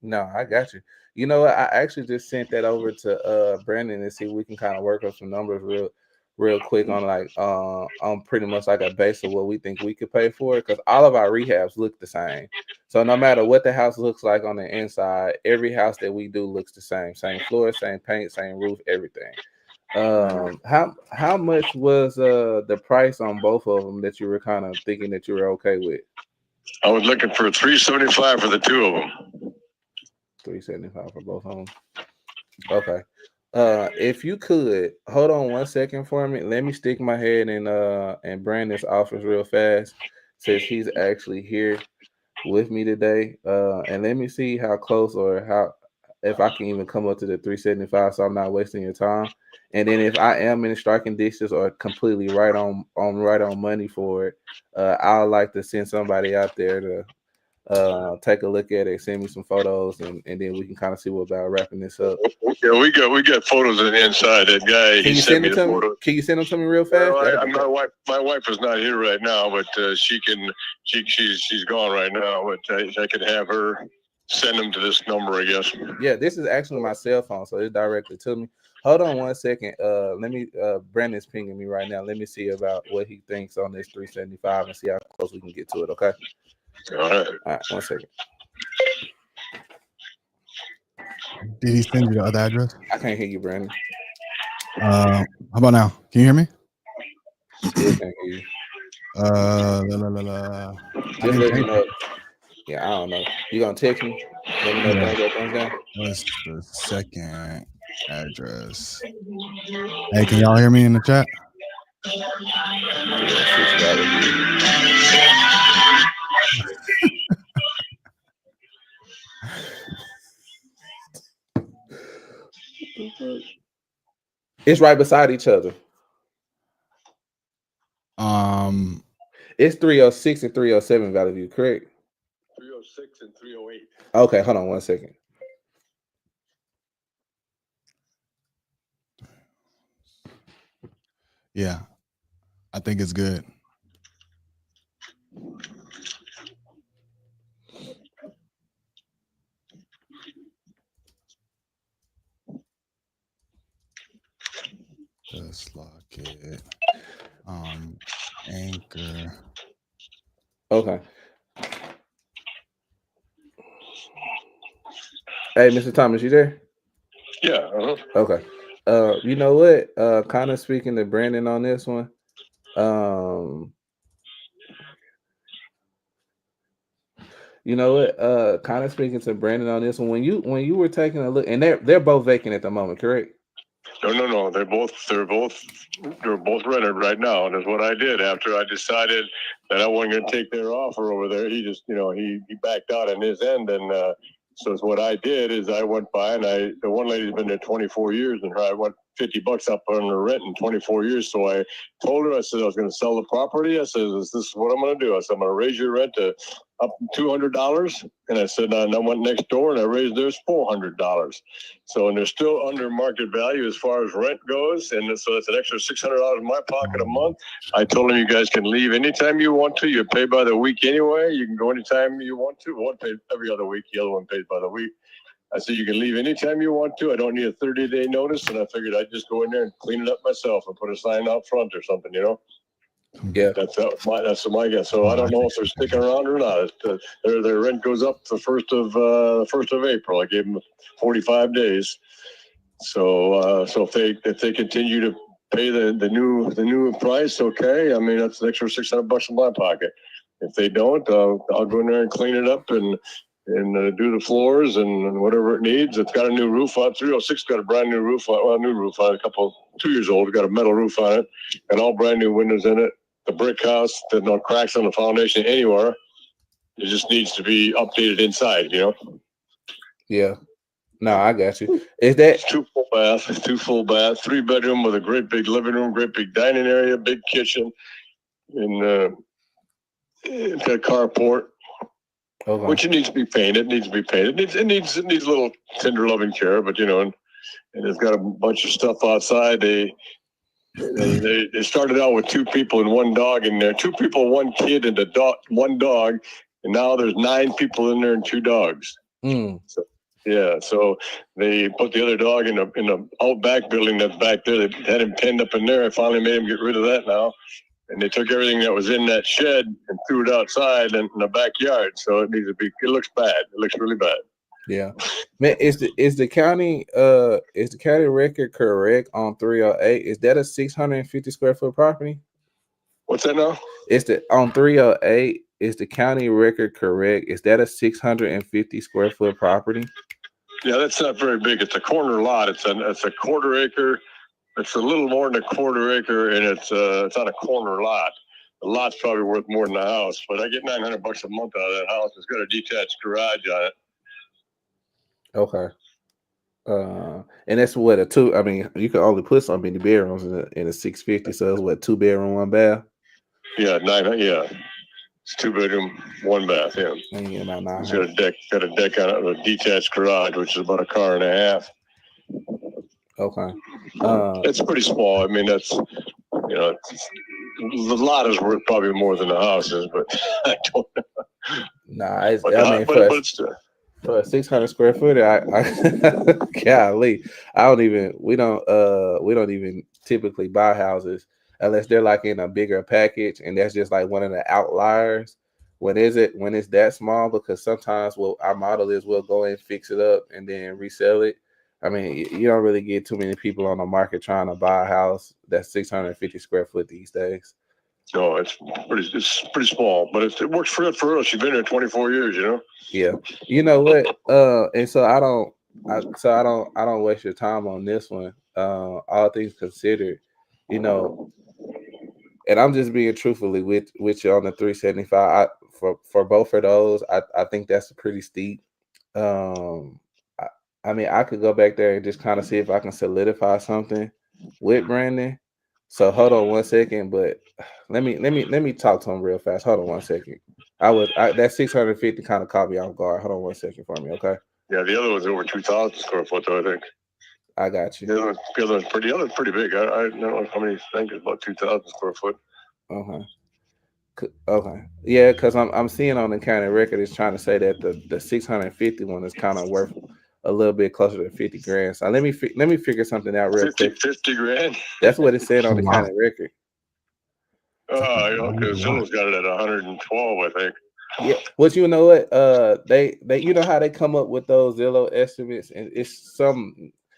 No, I got you. You know what? I actually just sent that over to Brandon and see if we can kind of work up some numbers real quick on pretty much like a base of what we think we could pay for it, because all of our rehabs look the same. So no matter what the house looks like on the inside, every house that we do looks the same floor, same paint, same roof, everything. How much was the price on both of them that you were kind of thinking that you were okay with? I was looking for $375 for the 2 of them. $375 for both of them. Okay. If you could hold on 1 second for me, let me stick my head in Brandon's office real fast, since he's actually here with me today. And let me see how close or if I can even come up to the 375, so I'm not wasting your time. And then if I am in striking distance or completely right on money for it, I would like to send somebody out there to take a look at it, send me some photos, and then we can kind of see what about wrapping this up. Yeah, we got photos of the inside. That guy, Can you send them to me? Can you send them to me real fast? My wife is not here right now, but she's gone right now. But I could have her send them to this number, I guess. Yeah, this is actually my cell phone, so it's directly to me. Hold on 1 second. Let me. Brandon's pinging me right now. Let me see about what he thinks on this 375 and see how close we can get to it. Okay. All right. All right, 1 second. Did he send you the other address? I can't hear you, Brandon. How about now? Can you hear me? Still can't hear you. La, la, la, la. Just let me know. Yeah, I don't know. You gonna text me? Let me know thumbs up, thumbs down. What's the second address? Hey, can y'all hear me in the chat? It's right beside each other. It's 306 and 307 Valley View, correct? 306 and 308. Okay, hold on 1 second. Yeah, I think it's good. Just lock it. Anchor. Okay. Hey, Mr. Thomas, you there? Yeah. Okay. You know what? Kind of speaking to Brandon on this one. You know what? Kind of speaking to Brandon on this one. When you were taking a look, and they're both vacant at the moment, correct? No. They're both rented right now. And that's what I did after I decided that I wasn't going to take their offer over there. He just, he backed out on his end. And so what I did is I went by and the one lady's been there 24 years and I went $50 up on the rent in 24 years. So I told her, I said I was going to sell the property. I said, this is what I'm going to do. I said, I'm going to raise your rent to up $200. And I said, and I went next door and I raised theirs $400. So, and they're still under market value as far as rent goes. And so that's an extra $600 in my pocket a month. I told them you guys can leave anytime you want to. You pay by the week anyway. You can go anytime you want to. One pays every other week. The other one pays by the week. I said, you can leave anytime you want to. I don't need a 30-day notice. And I figured I'd just go in there and clean it up myself and put a sign out front or something, Yeah, that's my guess. So I don't know if they're sticking around or not. Their rent goes up the first of April. I gave them 45 days. So if they continue to pay the new price, okay. I mean that's an extra $600 in my pocket. If they don't, I'll go in there and clean it up and do the floors and whatever it needs. It's got a new roof on. 306 got a brand new roof on. Well, a new roof on it. 2 years old. Got a metal roof on it and all brand new windows in it. The brick house, there's no cracks on the foundation anywhere. It just needs to be updated inside, Yeah. No, I got you. Is that two full bath, 3-bedroom with a great big living room, great big dining area, big kitchen, and it's got a carport, which it needs to be painted. It needs a little tender loving care, but and it's got a bunch of stuff outside. They started out with 2 people and 1 dog in there. 2 people, 1 kid, and 1 dog, and now there's 9 people in there and 2 dogs. So they put the other dog in the outback building that's back there. They had him penned up in there. I finally made him get rid of that now. And they took everything that was in that shed and threw it outside in the backyard. So it looks bad. It looks really bad. Yeah, man. Is the county record correct on 308? Is that a 650 square foot property? What's that now? On 308. Is the county record correct? Is that a 650 square foot property? Yeah, that's not very big. It's a corner lot. It's a quarter acre. It's a little more than a quarter acre, and it's on a corner lot. The lot's probably worth more than the house, but I get $900 a month out of that house. It's got a detached garage on it. Okay. And that's what a 2. I mean, you can only put so many bedrooms in a 650. So it's what, 2 bedroom, 1 bath. Yeah, 9. Yeah, it's 2 bedroom, 1 bath. Yeah. It's got a deck on it, a detached garage, which is about a car and a half. Okay. It's pretty small. I mean, that's the lot is worth probably more than the house is, but I don't know. Nah, for a 600 square foot, golly, we don't even typically buy houses unless they're like in a bigger package, and that's just like one of the outliers. when it's that small, because sometimes what our model is we'll go and fix it up and then resell it. I mean, you don't really get too many people on the market trying to buy a house that's 650 square foot these days. No, it's pretty small, but it works for us. You've been there 24 years, you know. Yeah, you know what? And so I don't waste your time on this one. All things considered, you know, and I'm just being truthfully with you on the 375. For both of those, I think that's pretty steep. I mean, I could go back there and just kind of see if I can solidify something with Brandon. So hold on one second, but let me talk to him real fast. Hold on one second. That 650 kind of caught me off guard. Hold on one second for me, okay? Yeah, the other one's over 2,000 square foot, though, I think. I got you. The other one's pretty big. I don't know how many think it's about 2,000 square foot. Okay. Yeah, because I'm seeing on the county record it's trying to say that the 650 one is kind of worth a little bit closer to 50 grand. So let me figure something out real quick. 50 grand? That's what it said on the county record. Okay. Someone's got it at 112, I think. Yeah. Well, you know what? They you know how they come up with those Zillow estimates, and it's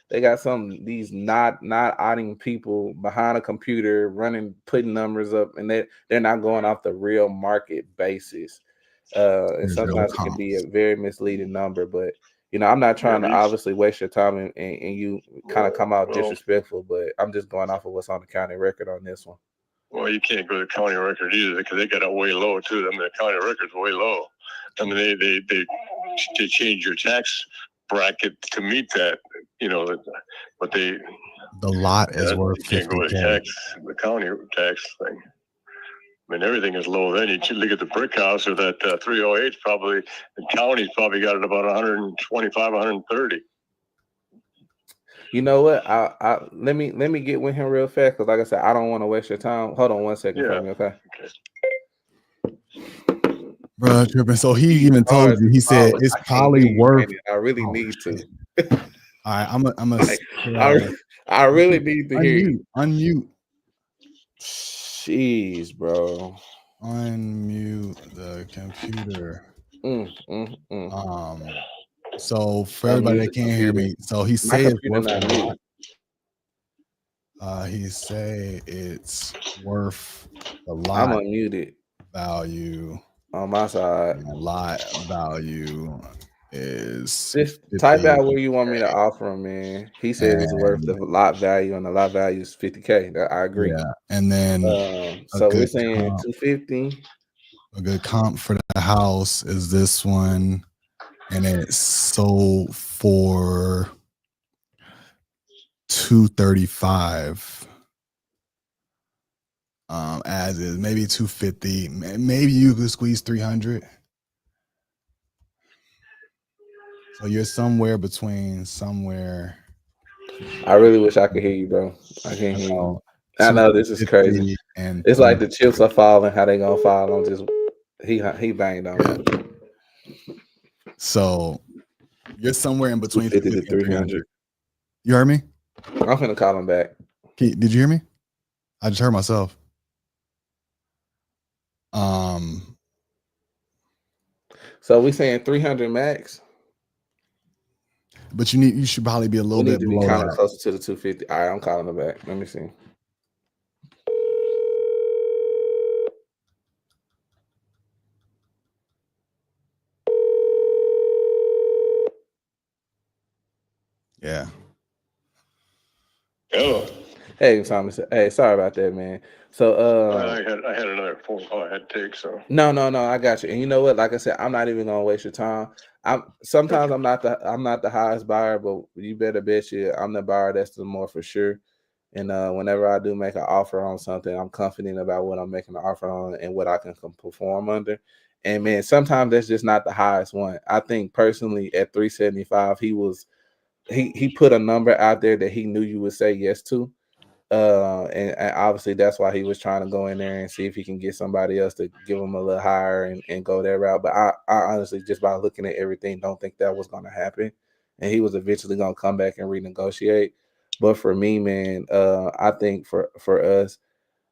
they got these not odding people behind a computer putting numbers up, and they're not going off the real market basis. And sometimes it can be a very misleading number, but you know, I'm not trying to obviously waste your time and you kind of come out disrespectful, but I'm just going off of what's on the county record on this one. Well, you can't go to the county record either because they got it way low too. I mean, the county record's way low. I mean, they change your tax bracket to meet that, you know, but the lot is worth $50K. The county tax thing. I mean, everything is low. Then you look at the brick house or that 308. Probably the county's probably got it about 125, 130. You know what? Let me get with him real fast because, like I said, I don't want to waste your time. Hold on one second for me, okay? Bro, tripping. So he even told you. He said it's probably worth. I really need to. All right, I'm a. I really need to hear you. Unmute. Jeez, bro. Unmute the computer. So for everybody that can't hear me, so he said he say it's worth a lot. I'm unmuted. Value on my side. Lot value is just type out where you want me to offer him, man. He said it's worth the lot value, and the lot value is 50K. I agree. Yeah, and then so we're saying 250. A good comp for the house is this one, and it's sold for 235. As is, maybe 250. Maybe you could squeeze 300. So you're somewhere. I really wish I could hear you, bro. I can't hear you. I know this is crazy, and it's like the chips are falling. How they gonna fall? I'm just he banged on it. So you're somewhere in between 50 to 300. You heard me? I'm gonna call him back. Did you hear me? I just heard myself. So we saying 300 max. But you should probably be a little bit below kind that. Of closer to the 250. All right, I'm calling him back. Let me see. Yeah. Hello. Hey, Thomas. Hey, sorry about that, man. So I had another phone call I had to take. So no, I got you. And you know what? Like I said, I'm not even gonna waste your time. Sometimes I'm not the highest buyer, but you better bet you I'm the buyer that's the more for sure. And whenever I do make an offer on something, I'm confident about what I'm making an offer on and what I can perform under. And man, sometimes that's just not the highest one. I think personally at 375, he put a number out there that he knew you would say yes to. And obviously that's why he was trying to go in there and see if he can get somebody else to give him a little higher and go that route. But I honestly, just by looking at everything, don't think that was going to happen. And he was eventually going to come back and renegotiate. But for me, man, I think for us,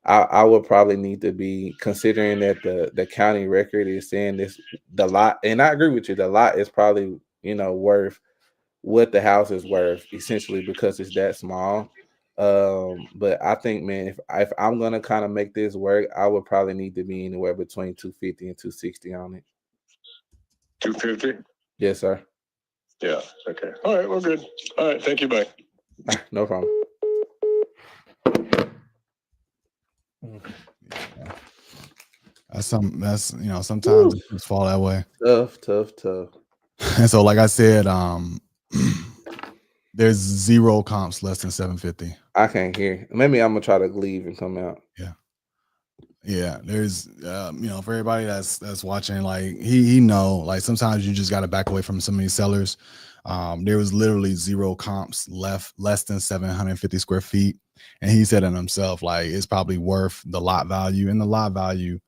I would probably need to be considering that the county record is saying this the lot, and I agree with you. The lot is probably worth what the house is worth, essentially because it's that small. But I think, man, if I'm gonna kind of make this work, I would probably need to be anywhere between 250 and 260 on it. 250? Yes, sir. Yeah. Okay. All right. We're good. All right. Thank you. Bye. No problem. That's sometimes it just fall that way. Tough. And so, like I said, there's 0 comps less than 750. I can't hear. Maybe I'm gonna try to leave and come out. Yeah, there's for everybody that's watching, like he like sometimes you just got to back away from some of these sellers. There was literally 0 comps left less than 750 square feet, and he said it himself, like it's probably worth the lot value, and the lot value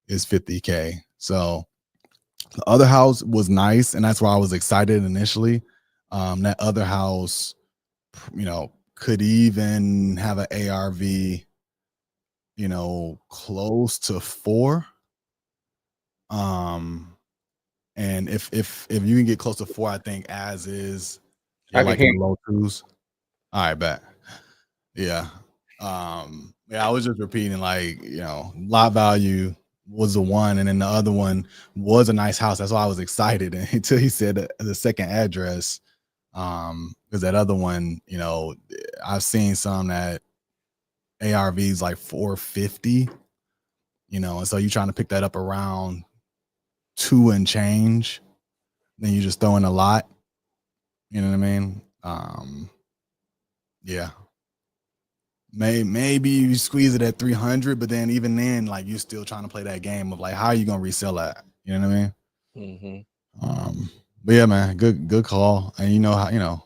is $50K. So the other house was nice, and that's why I was excited initially. That other house, could even have an ARV, close to 4. And if you can get close to 4, I think as is, I like can in low 2s. All right, bet. Yeah. I was just repeating, like, lot value was the one, and then the other one was a nice house. That's why I was excited until he said the second address. Because that other one, I've seen some that ARVs like 450, and so you're trying to pick that up around 2 and change, then you just throw in a lot. You know what I mean? Yeah. Maybe you squeeze it at 300, but then even then, like you're still trying to play that game of like, how are you gonna resell that? You know what I mean? Mm-hmm. But yeah, man, good call. And how,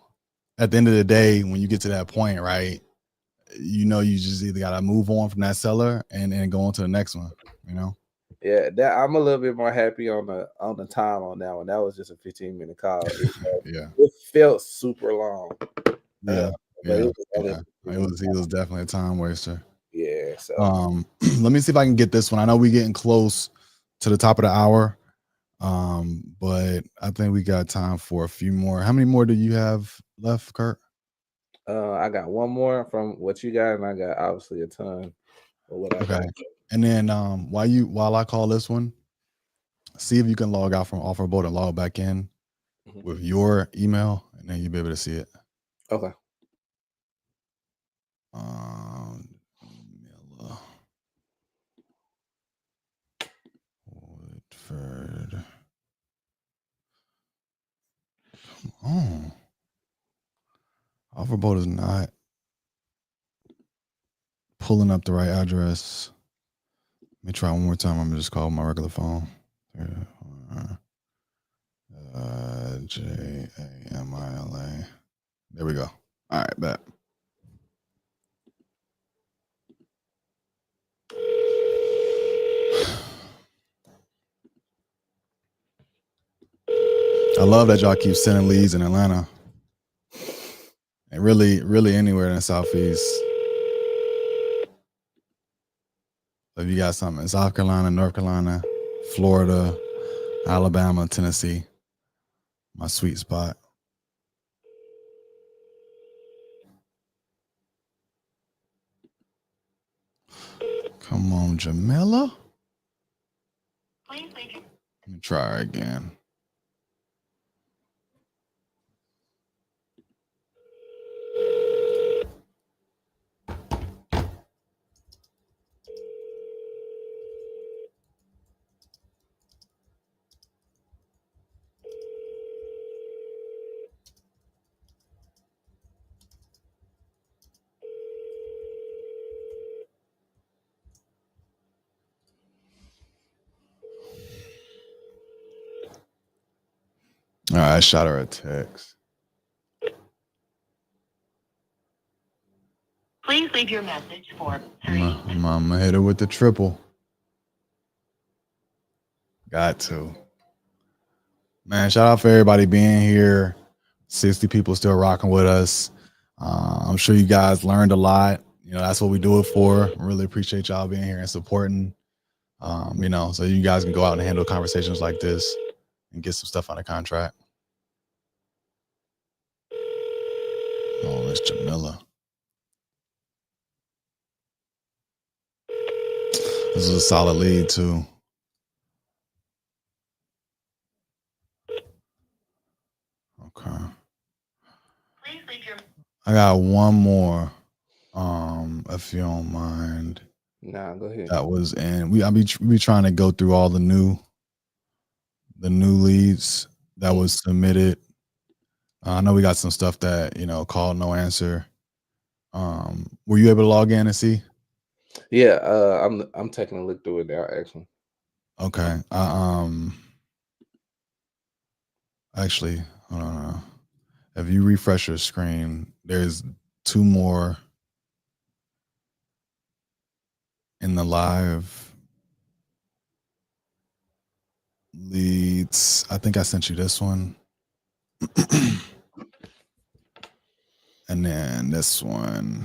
at the end of the day, when you get to that point, right, you just either gotta move on from that seller and go on to the next one. Yeah, that I'm a little bit more happy on the time on that one. That was just a 15-minute call. It felt super long. Yeah. It was definitely a time waster. Yeah. So let me see if I can get this one. I know we're getting close to the top of the hour. But I think we got time for a few more. How many more do you have left, Kurt? I got one more from what you got, and I got obviously a ton of what I got. And then while I call this one, see if you can log out from OfferBoat and log back in with your email, and then you'll be able to see it. Okay. Woodford. Come on. OfferBoat is not pulling up the right address. Let me try one more time. I'm gonna just call my regular phone. JAMILA. There we go. All right, bet. I love that y'all keep sending leads in Atlanta. And really anywhere in the Southeast. So if you got something in South Carolina, North Carolina, Florida, Alabama, Tennessee, my sweet spot. Come on, Jamila. Let me try her again. All right, I shot her a text. Please leave your message for I'm gonna hit her with the triple. Got to. Man, shout out for everybody being here. 60 people still rocking with us. I'm sure you guys learned a lot. you know, that's what we do it for. Really appreciate y'all being here and supporting. You know, so you guys can go out and handle conversations like this and get some stuff on a contract. Oh, it's Jamila. This is a solid lead too. Okay. Please leave your I got one more. If you don't mind. Nah, go ahead. That was in we be trying to go through all the new leads that was submitted. I know we got some stuff that, you know, call no answer. Were you able to log in and see? Yeah, I'm taking a look through it now, actually. Okay. Actually, hold on. If you refresh your screen, there's two more in the live leads. I think I sent you this one. And then this one.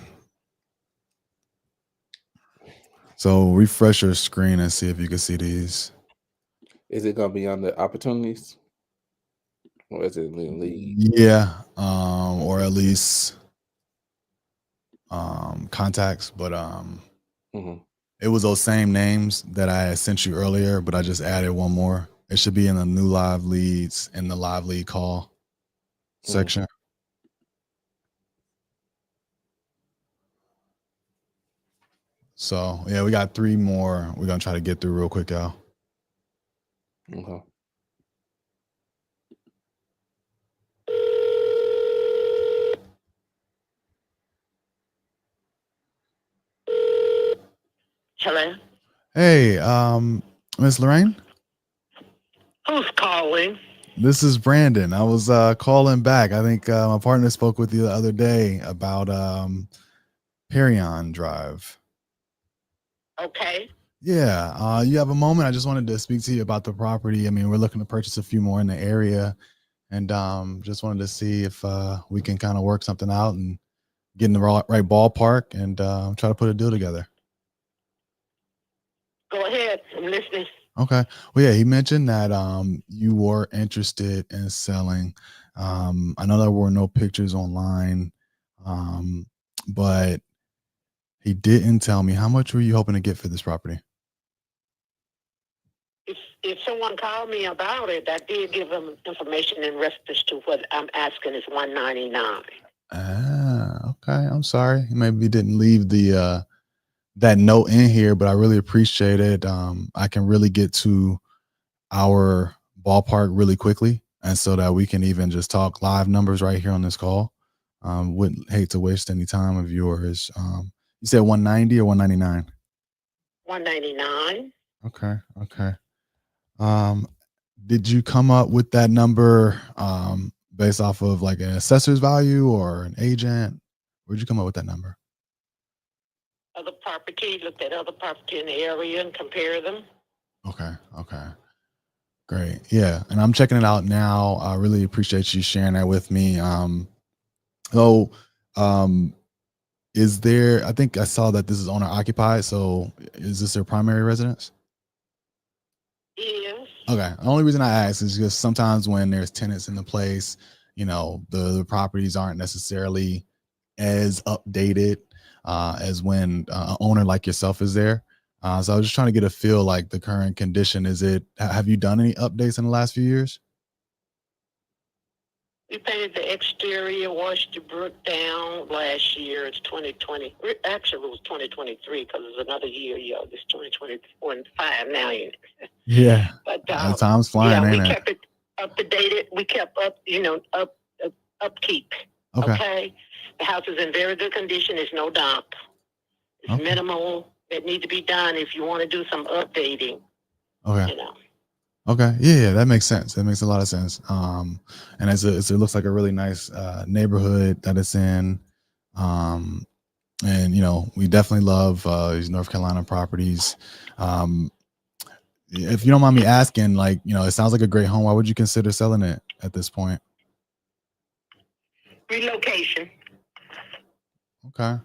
So refresh your screen and see if you can see these. Is it gonna be on the opportunities? Or is it lead? Yeah. Or at least contacts. But it was those same names that I had sent you earlier, but I just added one more. It should be in the new live leads in the live lead call section. So yeah, we got three more. We're gonna try to get through real quick, y'all. Okay. hello. Hey, Miss Lorraine, Who's calling? this is Brandon. I was calling back. I think my partner spoke with you the other day about Perion Drive. Okay. Yeah, you have a moment. I just wanted to speak to you about the property. I mean, we're looking to purchase a few more in the area, and just wanted to see if we can kind of work something out and get in the right ballpark and try to put a deal together. Go ahead. I'm listening. Okay. Well, yeah, he mentioned that you were interested in selling. I know there were no pictures online, but he didn't tell me how much were you hoping to get for this property. If someone called me about it, I did give them information in reference to what I'm asking is $199. Okay. I'm sorry. Maybe didn't leave the that note in here, but I really appreciate it. I can really get to our ballpark really quickly, and so that we can even just talk live numbers right here on this call. Wouldn't hate to waste any time of yours. You said 190 or 199? 199. Okay. Did you come up with that number based off of like an assessor's value or an agent? Where'd you come up with that number? Other property, looked at other property in the area and compare them. Okay. Great. Yeah. And I'm checking it out now. I really appreciate you sharing that with me. Is there, I think I saw that this is owner occupied. So is this their primary residence? Yes. Okay. The only reason I ask is because sometimes when there's tenants in the place, you know, the properties aren't necessarily as updated as when an owner like yourself is there. So I was just trying to get a feel like the current condition. Have you done any updates in the last few years? We painted the exterior, washed the brick down last year. It's 2020. Actually, it was 2023 because it's another year. Yeah, it's 2024 and 5 now. Yeah. But time's flying, yeah, we ain't it? kept it up to date. We kept up, upkeep. Okay. The house is in very good condition. There's no dump. It's Okay. minimal that need to be done if you want to do some updating. Okay. Okay. Yeah, that makes sense. That makes a lot of sense. And it looks like a really nice neighborhood that it's in. And you know, we definitely love these North Carolina properties. If you don't mind me asking, like, you know, it sounds like a great home. Why would you consider selling it at this point? Relocation. Okay.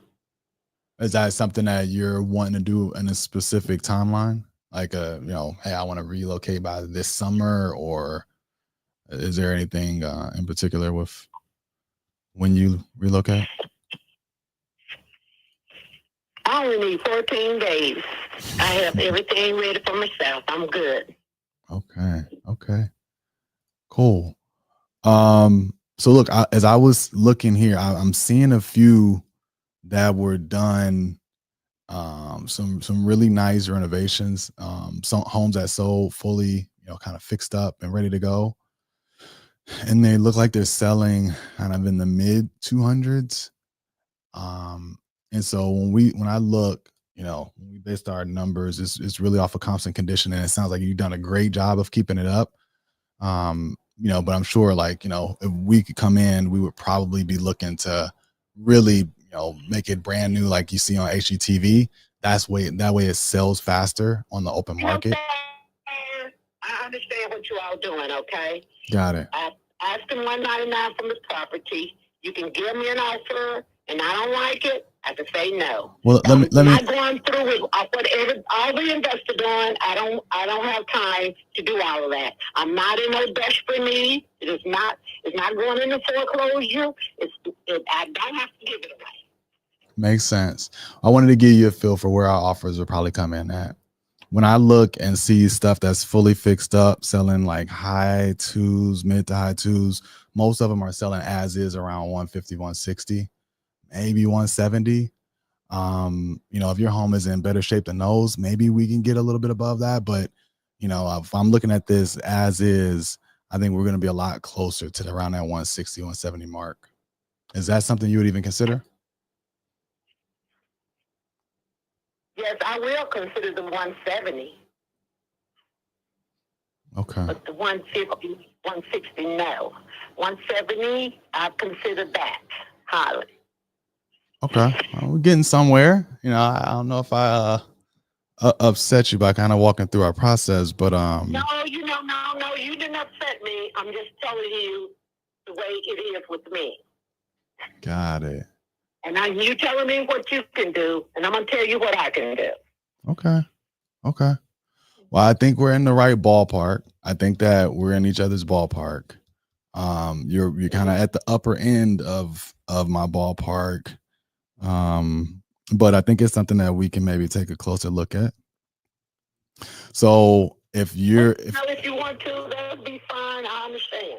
Is that something that you're wanting to do in a specific timeline? Like, hey, I want to relocate by this summer, or is there anything in particular with when you relocate? I only need 14 days. I have everything ready for myself. I'm good. Okay. Cool. So look, as I was looking here, I'm seeing a few that were done. Some really nice renovations. Some homes that sold fully, kind of fixed up and ready to go, and they look like they're selling kind of in the mid 200s. And so when I look, when we based our numbers, it's really off of comps and condition, and it sounds like you've done a great job of keeping it up. But I'm sure, like, if we could come in, we would probably be looking to really, make it brand new, like you see on HGTV. That way it sells faster on the open market. I understand what you all doing, okay? Got it. I asked him $199 from the property. You can give me an offer, and I don't like it, I can say no. Well, let me. I'm going through with whatever all the investors doing. I don't have time to do all of that. I'm not in no desperate need. It's not going into foreclosure. I don't have to give it away. Makes sense. I wanted to give you a feel for where our offers will probably come in at. When I look and see stuff that's fully fixed up, selling like high twos, mid to high twos, most of them are selling as is around 150, 160, maybe 170. If your home is in better shape than those, maybe we can get a little bit above that. But, if I'm looking at this as is, I think we're going to be a lot closer to around that 160, 170 mark. Is that something you would even consider? Yes, I will consider the 170. Okay. But the 150, 160, no. 170, I've considered that highly. Okay. Well, we're getting somewhere. I don't know if I upset you by kind of walking through our process, but No, no, you didn't upset me. I'm just telling you the way it is with me. Got it. And you telling me what you can do, and I'm gonna tell you what I can do. Okay. Well, I think we're in the right ballpark. I think that we're in each other's ballpark. You're kind of at the upper end of my ballpark. But I think it's something that we can maybe take a closer look at. So if you want to, that would be fine. I understand.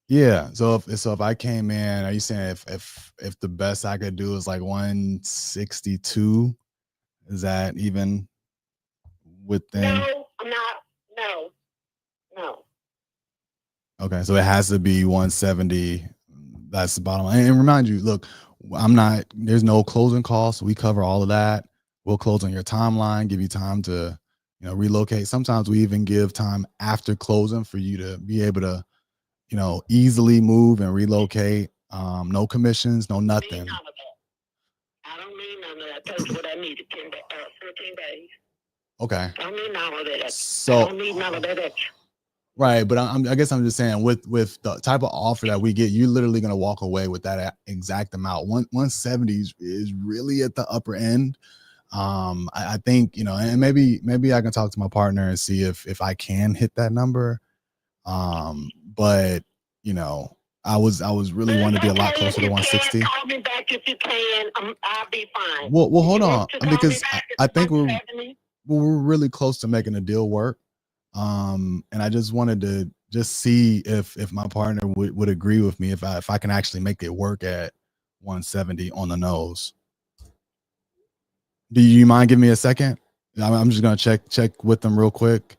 Yeah. So if I came in, are you saying if the best I could do is like 162? Is that even within? No, I'm not. No. Okay, so it has to be 170. That's the bottom line. And remind you, look, there's no closing costs. We cover all of that. We'll close on your timeline, give you time to, relocate. Sometimes we even give time after closing for you to be able to, easily move and relocate. No commissions, no nothing. I don't need none of that. I told you what I needed. 14 days. Okay. I don't need none of that. So, I don't need none of that extra. Right, but I guess I'm just saying with the type of offer that we get, you're literally going to walk away with that exact amount. 170 is really at the upper end. I think, and maybe I can talk to my partner and see if I can hit that number. But I was really wanting to be a lot closer to 160. Call me back if you can. I'll be fine. Well, hold on, because I think we're really close to making a deal work. And I just wanted to just see if my partner would agree with me if I can actually make it work at 170 on the nose. Do you mind giving me a second? I'm just gonna check with them real quick.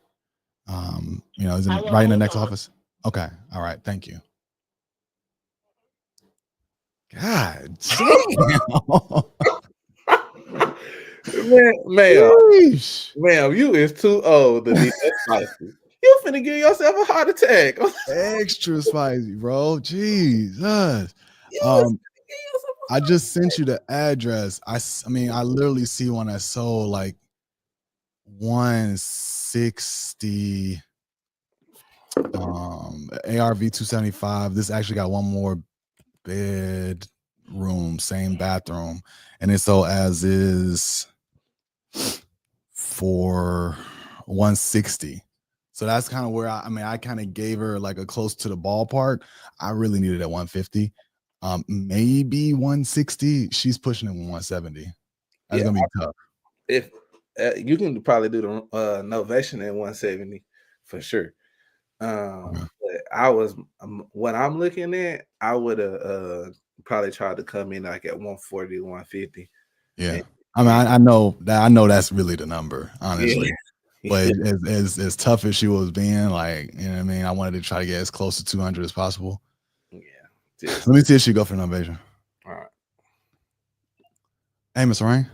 Is it right in the next office? Okay. All right. Thank you. God damn. Ma'am, you is too old to be that spicy. You finna give yourself a heart attack. Extra spicy, bro. Jesus. I just sent you the address. I mean, I literally see one that sold like 160. ARV 275. This actually got one more bed room, same bathroom, and it's so as is for 160. So that's kind of where I kind of gave her like a close to the ballpark. I really needed at 150, maybe 160. She's pushing it 170. That's gonna be tough. If you can probably do the Novation at 170 for sure. But I was what I'm looking at, I would have probably tried to come in like at 140, 150. Yeah. I mean, I know that's really the number, honestly. Yeah. But as tough as she was being, like, you know what I mean? I wanted to try to get as close to 200 as possible. Yeah. Let me see if she go for Novation. All right. Hey, Miss Rain.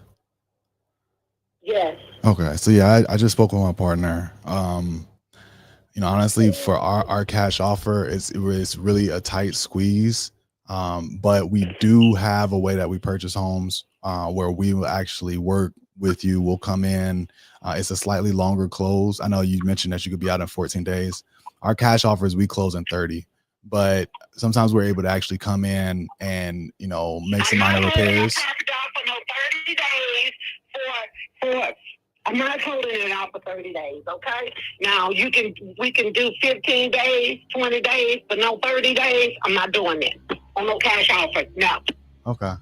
Yes. Okay. So yeah, I just spoke with my partner. You know, honestly, for our cash offer, it's really a tight squeeze. But we do have a way that we purchase homes where we will actually work with you. We'll come in. It's a slightly longer close. I know you mentioned that you could be out in 14 days. Our cash offers, we close in 30. But sometimes we're able to actually come in and, you know, make some minor repairs. I'm not holding it out for 30 days, okay? Now we can do 15 days, 20 days, but no 30 days. I'm not doing it on no cash offer. No. Okay.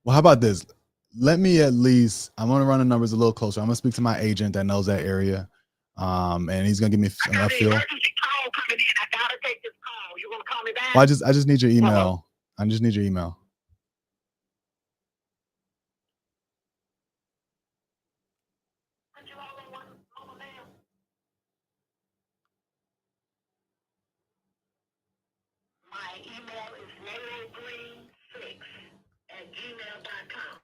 Well, how about this? Let me I'm gonna run the numbers a little closer. I'm gonna speak to my agent that knows that area. And he's gonna give me a feel. Emergency call coming in. I gotta take this call. You gonna call me back? Well, I just need your email. I just need your email. My email is nailgreen6@gmail.com.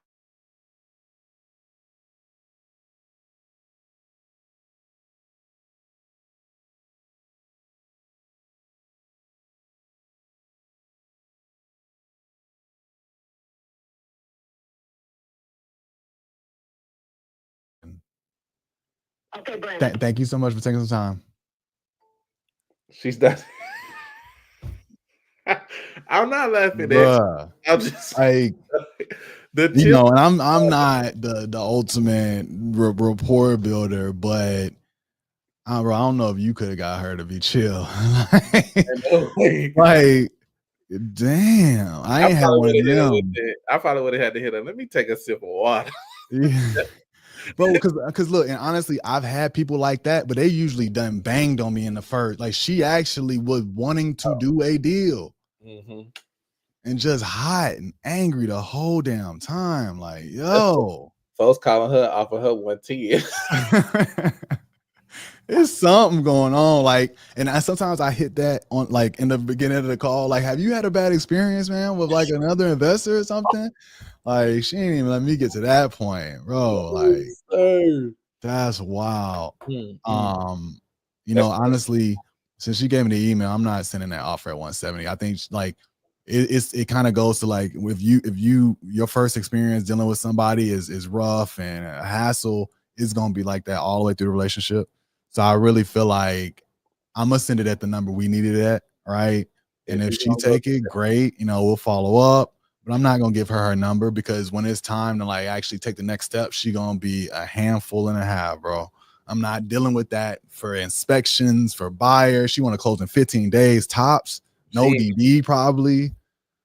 Okay, Brandon. Thank you so much for taking some time. She's done. I'm not laughing Bruh. I'm just like, you know, and I'm not the ultimate rapport builder, but bro, I don't know if you could have got her to be chill. like, damn, I ain't had one of them. I probably would have had to hit her. Let me take a sip of water. Yeah. Bro, because look, and honestly, I've had people like that, but they usually done banged on me in the first. Like, she actually was wanting to do a deal. And just hot and angry the whole damn time. Like, yo. Folks calling her off of her 110. There's something going on. Like, and sometimes I hit that on like in the beginning of the call. Like, have you had a bad experience, man, with like another investor or something? Like, she ain't even let me get to that point, bro. Like, that's wild. You know, honestly, since she gave me the email, I'm not sending that offer at 170. I think like it kind of goes to like if your first experience dealing with somebody is rough and a hassle, it's gonna be like that all the way through the relationship. So I really feel like I'm gonna send it at the number we needed it at, right? And if she take it, great. You know, we'll follow up. But I'm not gonna give her number because when it's time to like actually take the next step, she gonna be a handful and a half, bro. I'm not dealing with that for inspections, for buyers. She want to close in 15 days tops. No DD probably.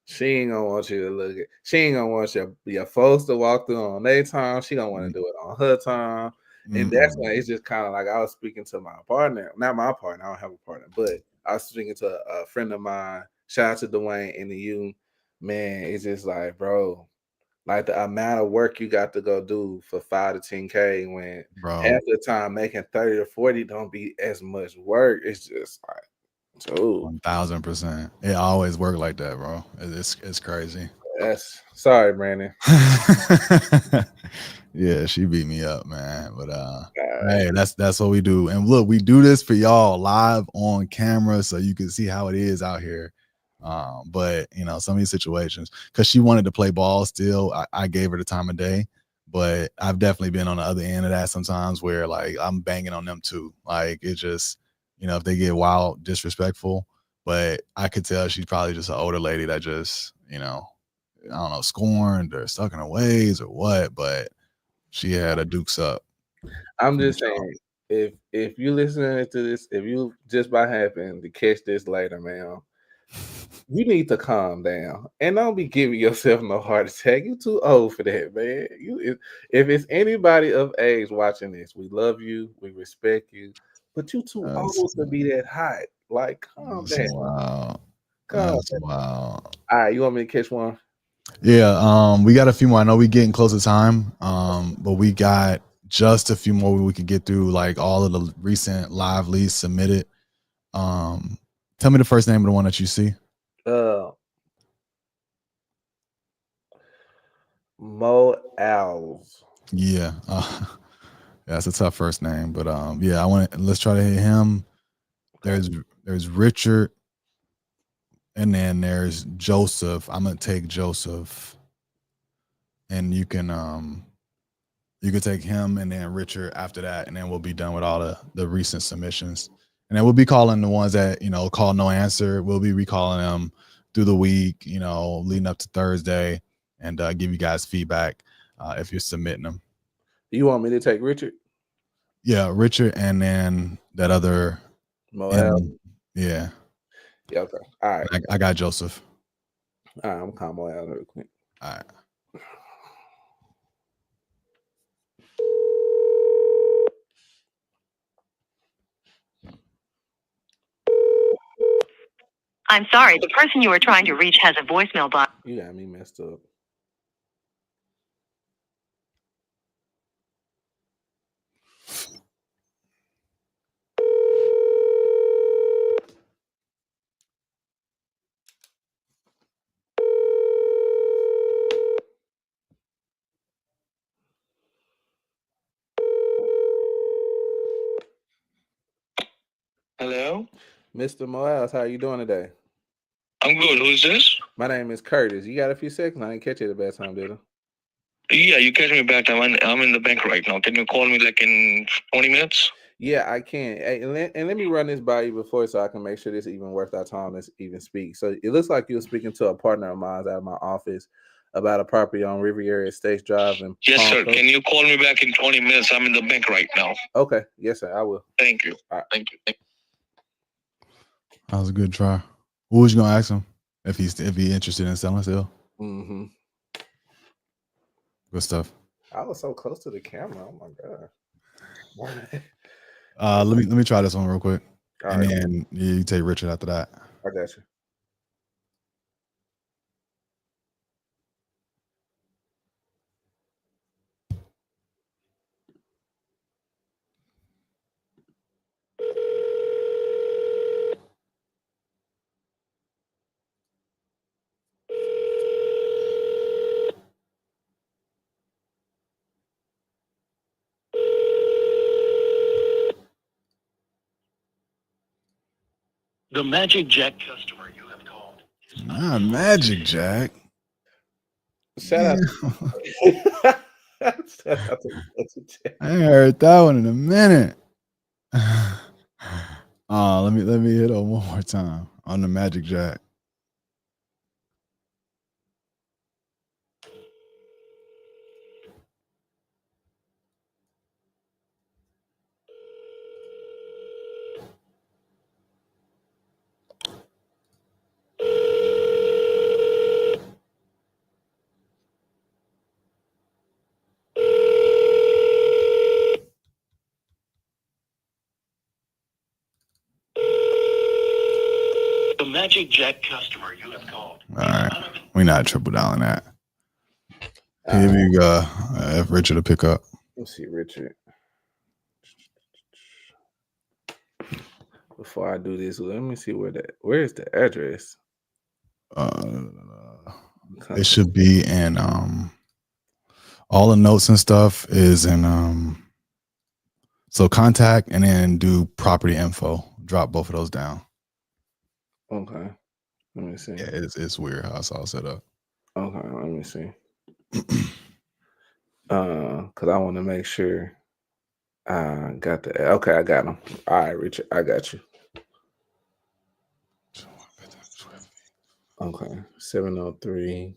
She ain't gonna want you to look at. She ain't gonna want your folks to walk through on their time. She gonna want to do it on her time. And that's why it's just kind of like I was speaking to my partner, not my partner. I don't have a partner, but I was speaking to a friend of mine. Shout out to Dwayne and you. Man, it's just like, bro, like the amount of work you got to go do for 5 to 10K when half the time making 30 or 40 don't be as much work. It's just like, 1000%. It always worked like that, bro. It's crazy. That's sorry, Brandon. Yeah, she beat me up, man. But hey, that's what we do. And look, we do this for y'all live on camera so you can see how it is out here. But you know, some of these situations, because she wanted to play ball still, I gave her the time of day. But I've definitely been on the other end of that sometimes where like I'm banging on them too. Like it just, you know, if they get wild, disrespectful. but I could tell she's probably just an older lady that just, I don't know, scorned or stuck in her ways or what, but she had a dukes up. I'm just saying, if you listening to this, if you just by happen to catch this later, man, you need to calm down and don't be giving yourself no heart attack. You too old for that, man. If it's anybody of age watching this, we love you, we respect you, but you too old to be that hot. Like, calm down. Wow. Calm down. Wow. All right, you want me to catch one? Yeah, we got a few more. I know we getting close to time, but we got just a few more we could get through, like all of the recent live leads submitted. Tell me the first name of the one that you see. Mo Owls. Yeah, that's a tough first name, but yeah, let's try to hit him. There's Richard, and then there's Joseph. I'm gonna take Joseph, and you can take him and then Richard after that, and then we'll be done with all the recent submissions. And then we'll be calling the ones that, call no answer. We'll be recalling them through the week, leading up to Thursday, and give you guys feedback if you're submitting them. You want me to take Richard? Yeah, Richard, and then that other Moel. Yeah. Yeah, okay. All right. I got Joseph. All right, I'm calling Moel real quick. All right. I'm sorry, the person you are trying to reach has a voicemail box. You got me messed up. Hello? Mr. Moels, how are you doing today? I'm good. Who's this? My name is Curtis. You got a few seconds? I didn't catch you at a bad time, did I? Yeah, you catch me back time. I'm in the bank right now. Can you call me like in 20 minutes? Yeah, I can. Hey, and let me run this by you before so I can make sure this even worth our time to even speak. So it looks like you're speaking to a partner of mine out of my office about a property on Riviera Estates Drive. Yes, sir. Can you call me back in 20 minutes? I'm in the bank right now. Okay. Yes, sir. I will. Thank you. All right. Thank you. That was a good try. What was you gonna ask him if he's interested in selling still? Mm-hmm. Good stuff. I was so close to the camera. Oh my let god. me try this one real quick. All and right. then you take Richard after that. I got you. The Magic Jack customer you have called. Magic Jack. Shout out. Shout out to Magic Jack. I ain't heard that one in a minute. Let me hit on one more time on the Magic Jack. The Magic Jack customer you have called. All right, we not triple down that. Here we go. If Richard to pick up. Let's see, Richard. Before I do this, let me see where is the address? It should be in all the notes and stuff is in so contact and then do property info. Drop both of those down. Okay. Let me see. Yeah, it's weird how it's all set up. Okay, let me see. Because I want to make sure I got the. Okay, I got them. All right, Richard, I got you. Okay, 703.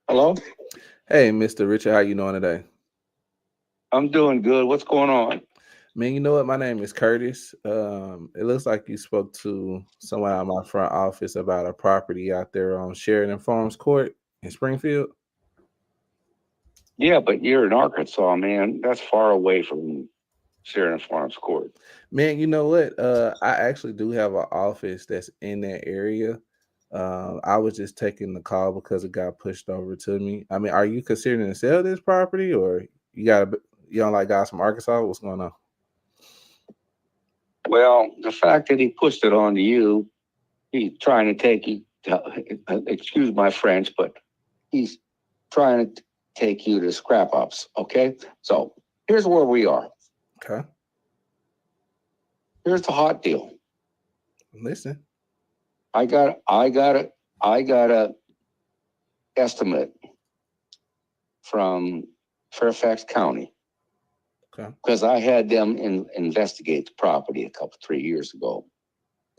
Hello? Hey, Mr. Richard, how you doing today? I'm doing good. What's going on? Man, you know what? My name is Curtis. It looks like you spoke to someone out of my front office about a property out there on Sheridan Farms Court in Springfield. Yeah, but you're in Arkansas, man. That's far away from Sheridan Farms Court. Man, you know what? I actually do have an office that's in that area. I was just taking the call because it got pushed over to me. I mean, are you considering to sell this property, or you don't like guys from Arkansas? What's going on? Well, the fact that he pushed it on to you, he's trying to take you, excuse my French, but he's trying to take you to scrap ups. Okay. So here's where we are. Okay. Here's the hot deal. Listen. I got a estimate from Fairfax County. Okay. Because I had them investigate the property 3 years ago.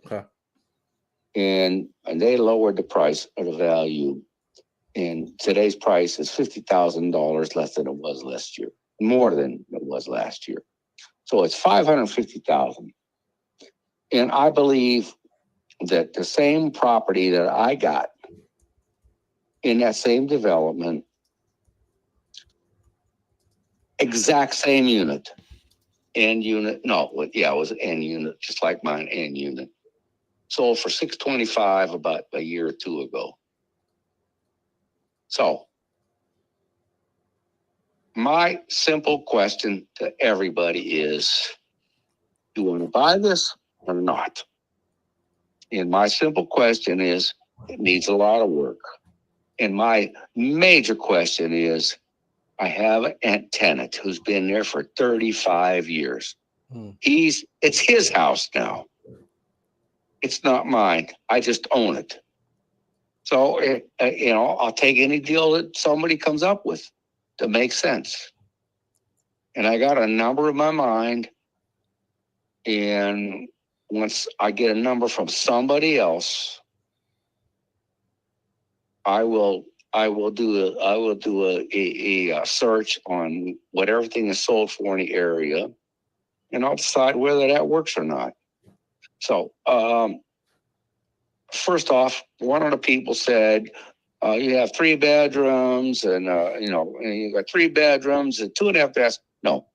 Okay. And they lowered the price of the value. And today's price is $50,000 less than it was last year, more than it was last year. So it's $550,000. And I believe that the same property that I got in that same development, exact same unit, end unit. No, it was an end unit, just like mine, end unit. Sold for $625 about a year or two ago. So my simple question to everybody is, you want to buy this or not? And my simple question is, it needs a lot of work. And my major question is, I have a tenant who's been there for 35 years. It's his house now. It's not mine. I just own it. So, I'll take any deal that somebody comes up with that makes sense. And I got a number in my mind. And once I get a number from somebody else, I will do a search on what everything is sold for in the area, and I'll decide whether that works or not. So, first off, one of the people said, you have 3 bedrooms and you got 3 bedrooms and 2.5 baths. No,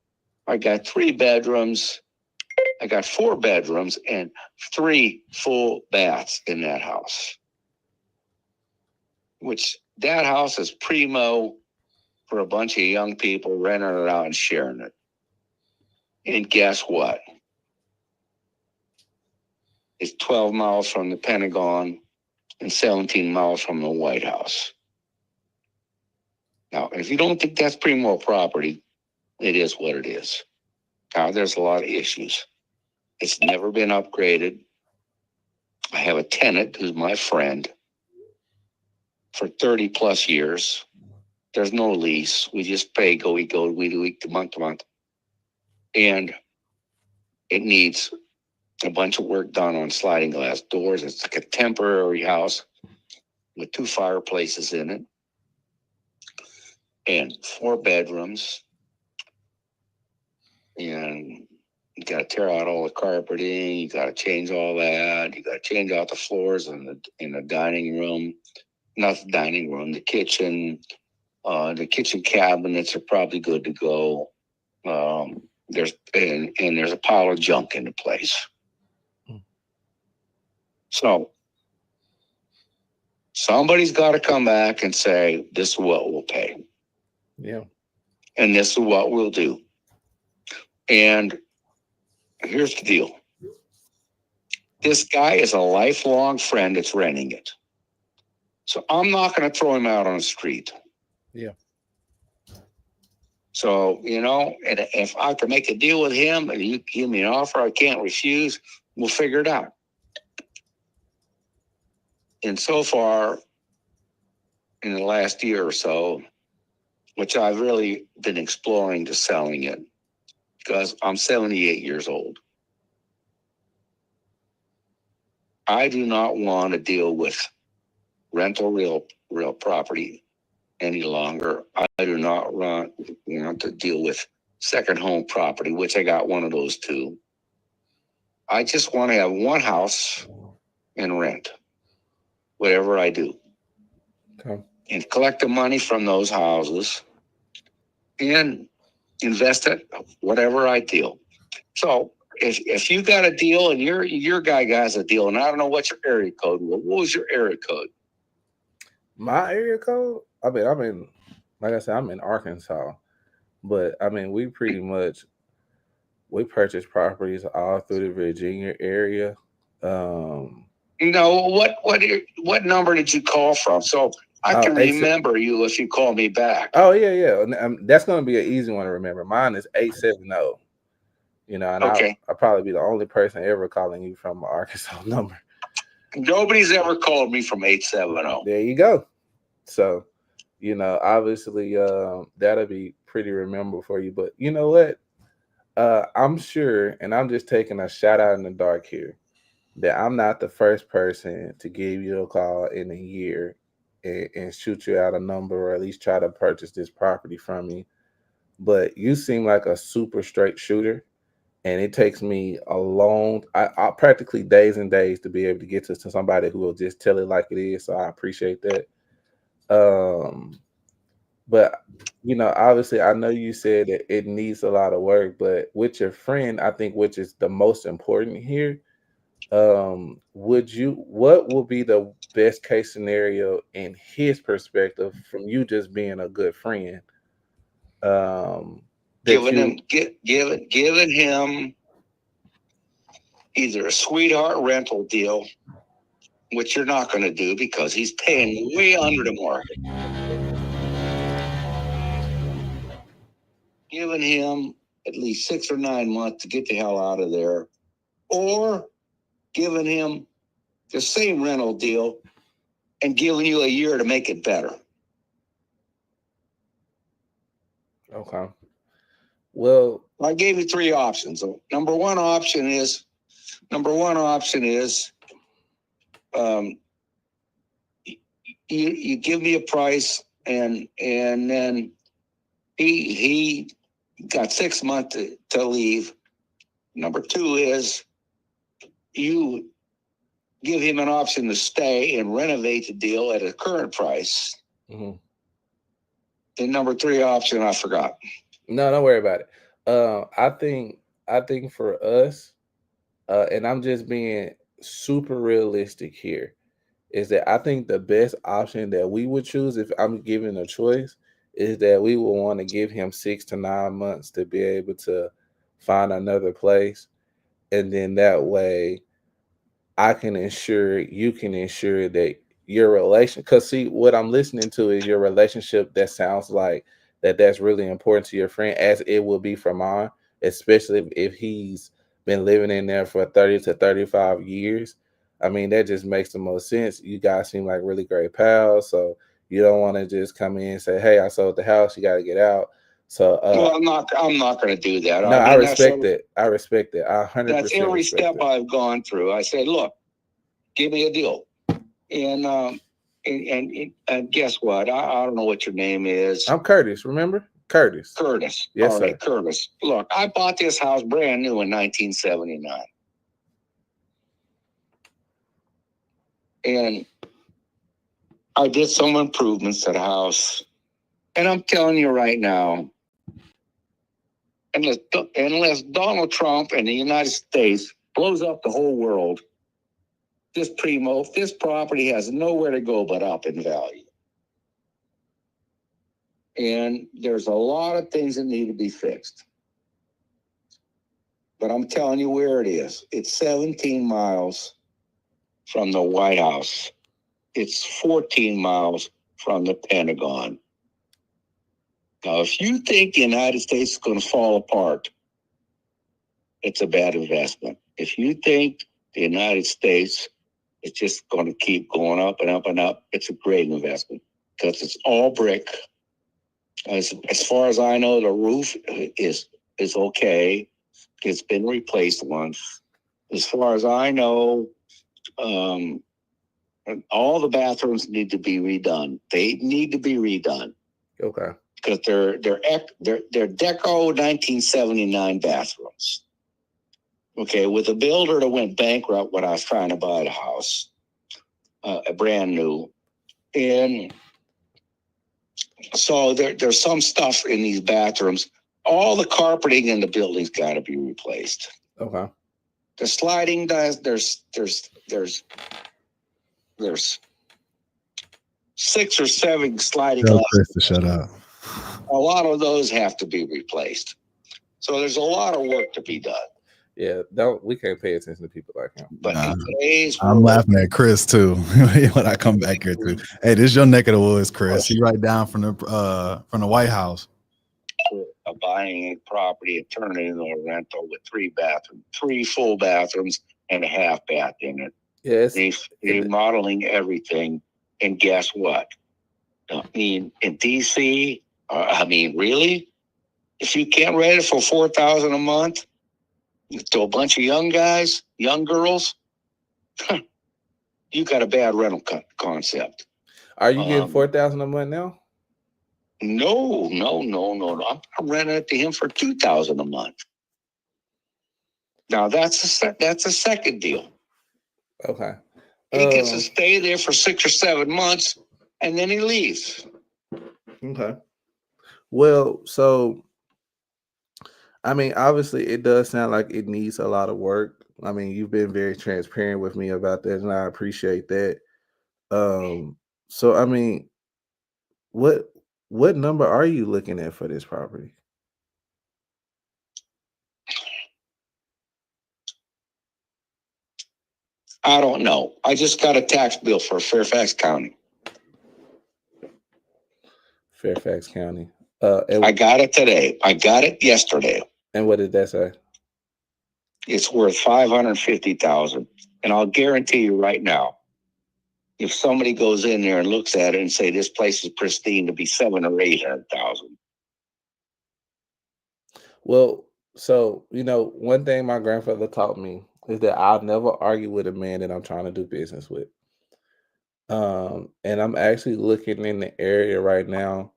I got 3 bedrooms. I got 4 bedrooms and 3 full baths in that house, which that house is primo for a bunch of young people renting it out and sharing it. And guess what? It's 12 miles from the Pentagon and 17 miles from the White House. Now, if you don't think that's primo property, it is what it is. Now, there's a lot of issues. It's never been upgraded. I have a tenant who's my friend for 30 plus years. There's no lease. We just pay week to month to month. And it needs a bunch of work done on sliding glass doors. It's like a temporary house with 2 fireplaces in it and 4 bedrooms. And you got to tear out all the carpeting. You got to change all that. You got to change out the floors in the dining room. Not the dining room, the kitchen. The kitchen cabinets are probably good to go. There's a pile of junk in the place. So somebody's got to come back and say, this is what we'll pay. Yeah. And this is what we'll do. And here's the deal. This guy is a lifelong friend that's renting it. So I'm not going to throw him out on the street. Yeah. So, and if I can make a deal with him and you give me an offer I can't refuse, we'll figure it out. And so far, in the last year or so, which I've really been exploring to selling it because I'm 78 years old. I do not want to deal with rental real property any longer. I do not want to deal with second home property, which I got one of those too. I just want to have one house and rent whatever I do. Okay. And collect the money from those houses and invest it whatever I deal. So if you got a deal and your guy has a deal, and I don't know what your area code was. What was your area code? My area code? I mean, like I said, I'm in Arkansas, but I mean, we purchase properties all through the Virginia area. What number did you call from? So I can remember you if you call me back. Oh yeah. That's going to be an easy one to remember. Mine is 870. And okay. I'll probably be the only person ever calling you from an Arkansas number. Nobody's ever called me from 870. There you go. So, obviously, that'll be pretty memorable for you. But you know what? I'm sure, and I'm just taking a shot out in the dark here, that I'm not the first person to give you a call in a year and shoot you out a number, or at least try to purchase this property from me. But you seem like a super straight shooter. And it takes me I practically days and days to be able to get to somebody who will just tell it like it is. So I appreciate that. But obviously, I know you said that it needs a lot of work, but with your friend, I think, which is the most important here, what will be the best case scenario in his perspective from you just being a good friend? Giving him either a sweetheart rental deal, which you're not going to do because he's paying way under the market. Giving him at least 6 or 9 months to get the hell out of there, or giving him the same rental deal and giving you a year to make it better. Okay. Well, I gave you 3 options. Number one option is you give me a price and then he got 6 months to leave. Number 2 is you give him an option to stay and renovate the deal at a current price. Mm-hmm. And number 3 option, I forgot. No, don't worry about it. I think for us, and I'm just being super realistic here, is that I think the best option that we would choose, if I'm given a choice, is that we will want to give him 6 to 9 months to be able to find another place. And then that way I can ensure, you can ensure that your relation, because see, what I'm listening to is your relationship that sounds like that's really important to your friend, as it will be for mine, especially if he's been living in there for 30 to 35 years. I mean, that just makes the most sense. You guys seem like really great pals, so you don't want to just come in and say, "Hey, I sold the house. You got to get out." So, well, I'm not going to do that. No, I respect it. I respect it. 100%. That's every step I've gone through. I said, "Look, give me a deal," and guess what? I don't know what your name is. I'm Curtis. Remember, Curtis. Curtis. Yes, all right, sir. Curtis. Look, I bought this house brand new in 1979. And I did some improvements to the house. And I'm telling you right now, unless Donald Trump and the United States blows up the whole world, this property has nowhere to go but up in value. And there's a lot of things that need to be fixed. But I'm telling you where it is. It's 17 miles from the White House. It's 14 miles from the Pentagon. Now, if you think the United States is going to fall apart, it's a bad investment. If you think the United States is just going to keep going up and up and up, it's a great investment. because it's all brick. As far as I know, the roof is okay. It's been replaced once. As far as I know, all the bathrooms need to be redone. They need to be redone. Okay. Because they're Deco 1979 bathrooms. Okay, with a builder that went bankrupt when I was trying to buy the house, brand new, and so there's some stuff in these bathrooms. All the carpeting in the building's got to be replaced. Okay. The sliding does. There's 6 or 7 sliding Tell glass. Chris to shut up. A lot of those have to be replaced. So there's a lot of work to be done. Yeah, we can't pay attention to people like him. But in today's I'm world, laughing at Chris too when I come back here too. Hey, this is your neck of the woods, Chris. He right down from the White House. Buying a property and turning it into a rental with 3 full bathrooms and a half bath in it. Yes. They're modeling everything, and guess what? I mean, in DC, really? If you can't rent it for $4,000 a month to a bunch of young guys, young girls, you got a bad rental concept. Are you getting $4,000 a month now? No. I'm renting it to him for $2,000 a month. Now that's a second deal. Okay. He gets to stay there for 6 or 7 months, and then he leaves. Okay. Well, so I mean, obviously, it does sound like it needs a lot of work. I mean, you've been very transparent with me about that, and I appreciate that. So I mean, what number are you looking at for this property? I don't know. I just got a tax bill for Fairfax County. Fairfax County. I got it today. I got it yesterday. And what did that say? It's worth $550,000, and I'll guarantee you right now, if somebody goes in there and looks at it and say this place is pristine, to be $700,000 or $800,000. Well, so one thing my grandfather taught me is that I'll never argue with a man that I'm trying to do business with. And I'm actually looking in the area right now,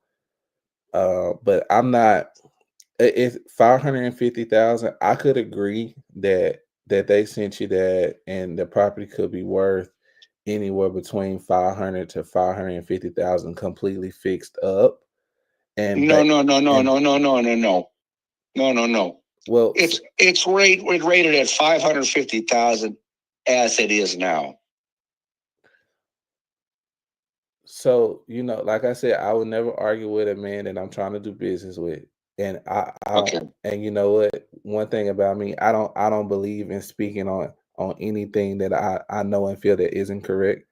but I'm not. It's $550,000. I could agree that they sent you that, and the property could be worth anywhere between $500,000 to $550,000 completely fixed up. And No. Well, it's rated at $550,000 as it is now. So like I said, I would never argue with a man that I'm trying to do business with. And I and you know what? One thing about me, I don't believe in speaking on anything that I know and feel that isn't correct.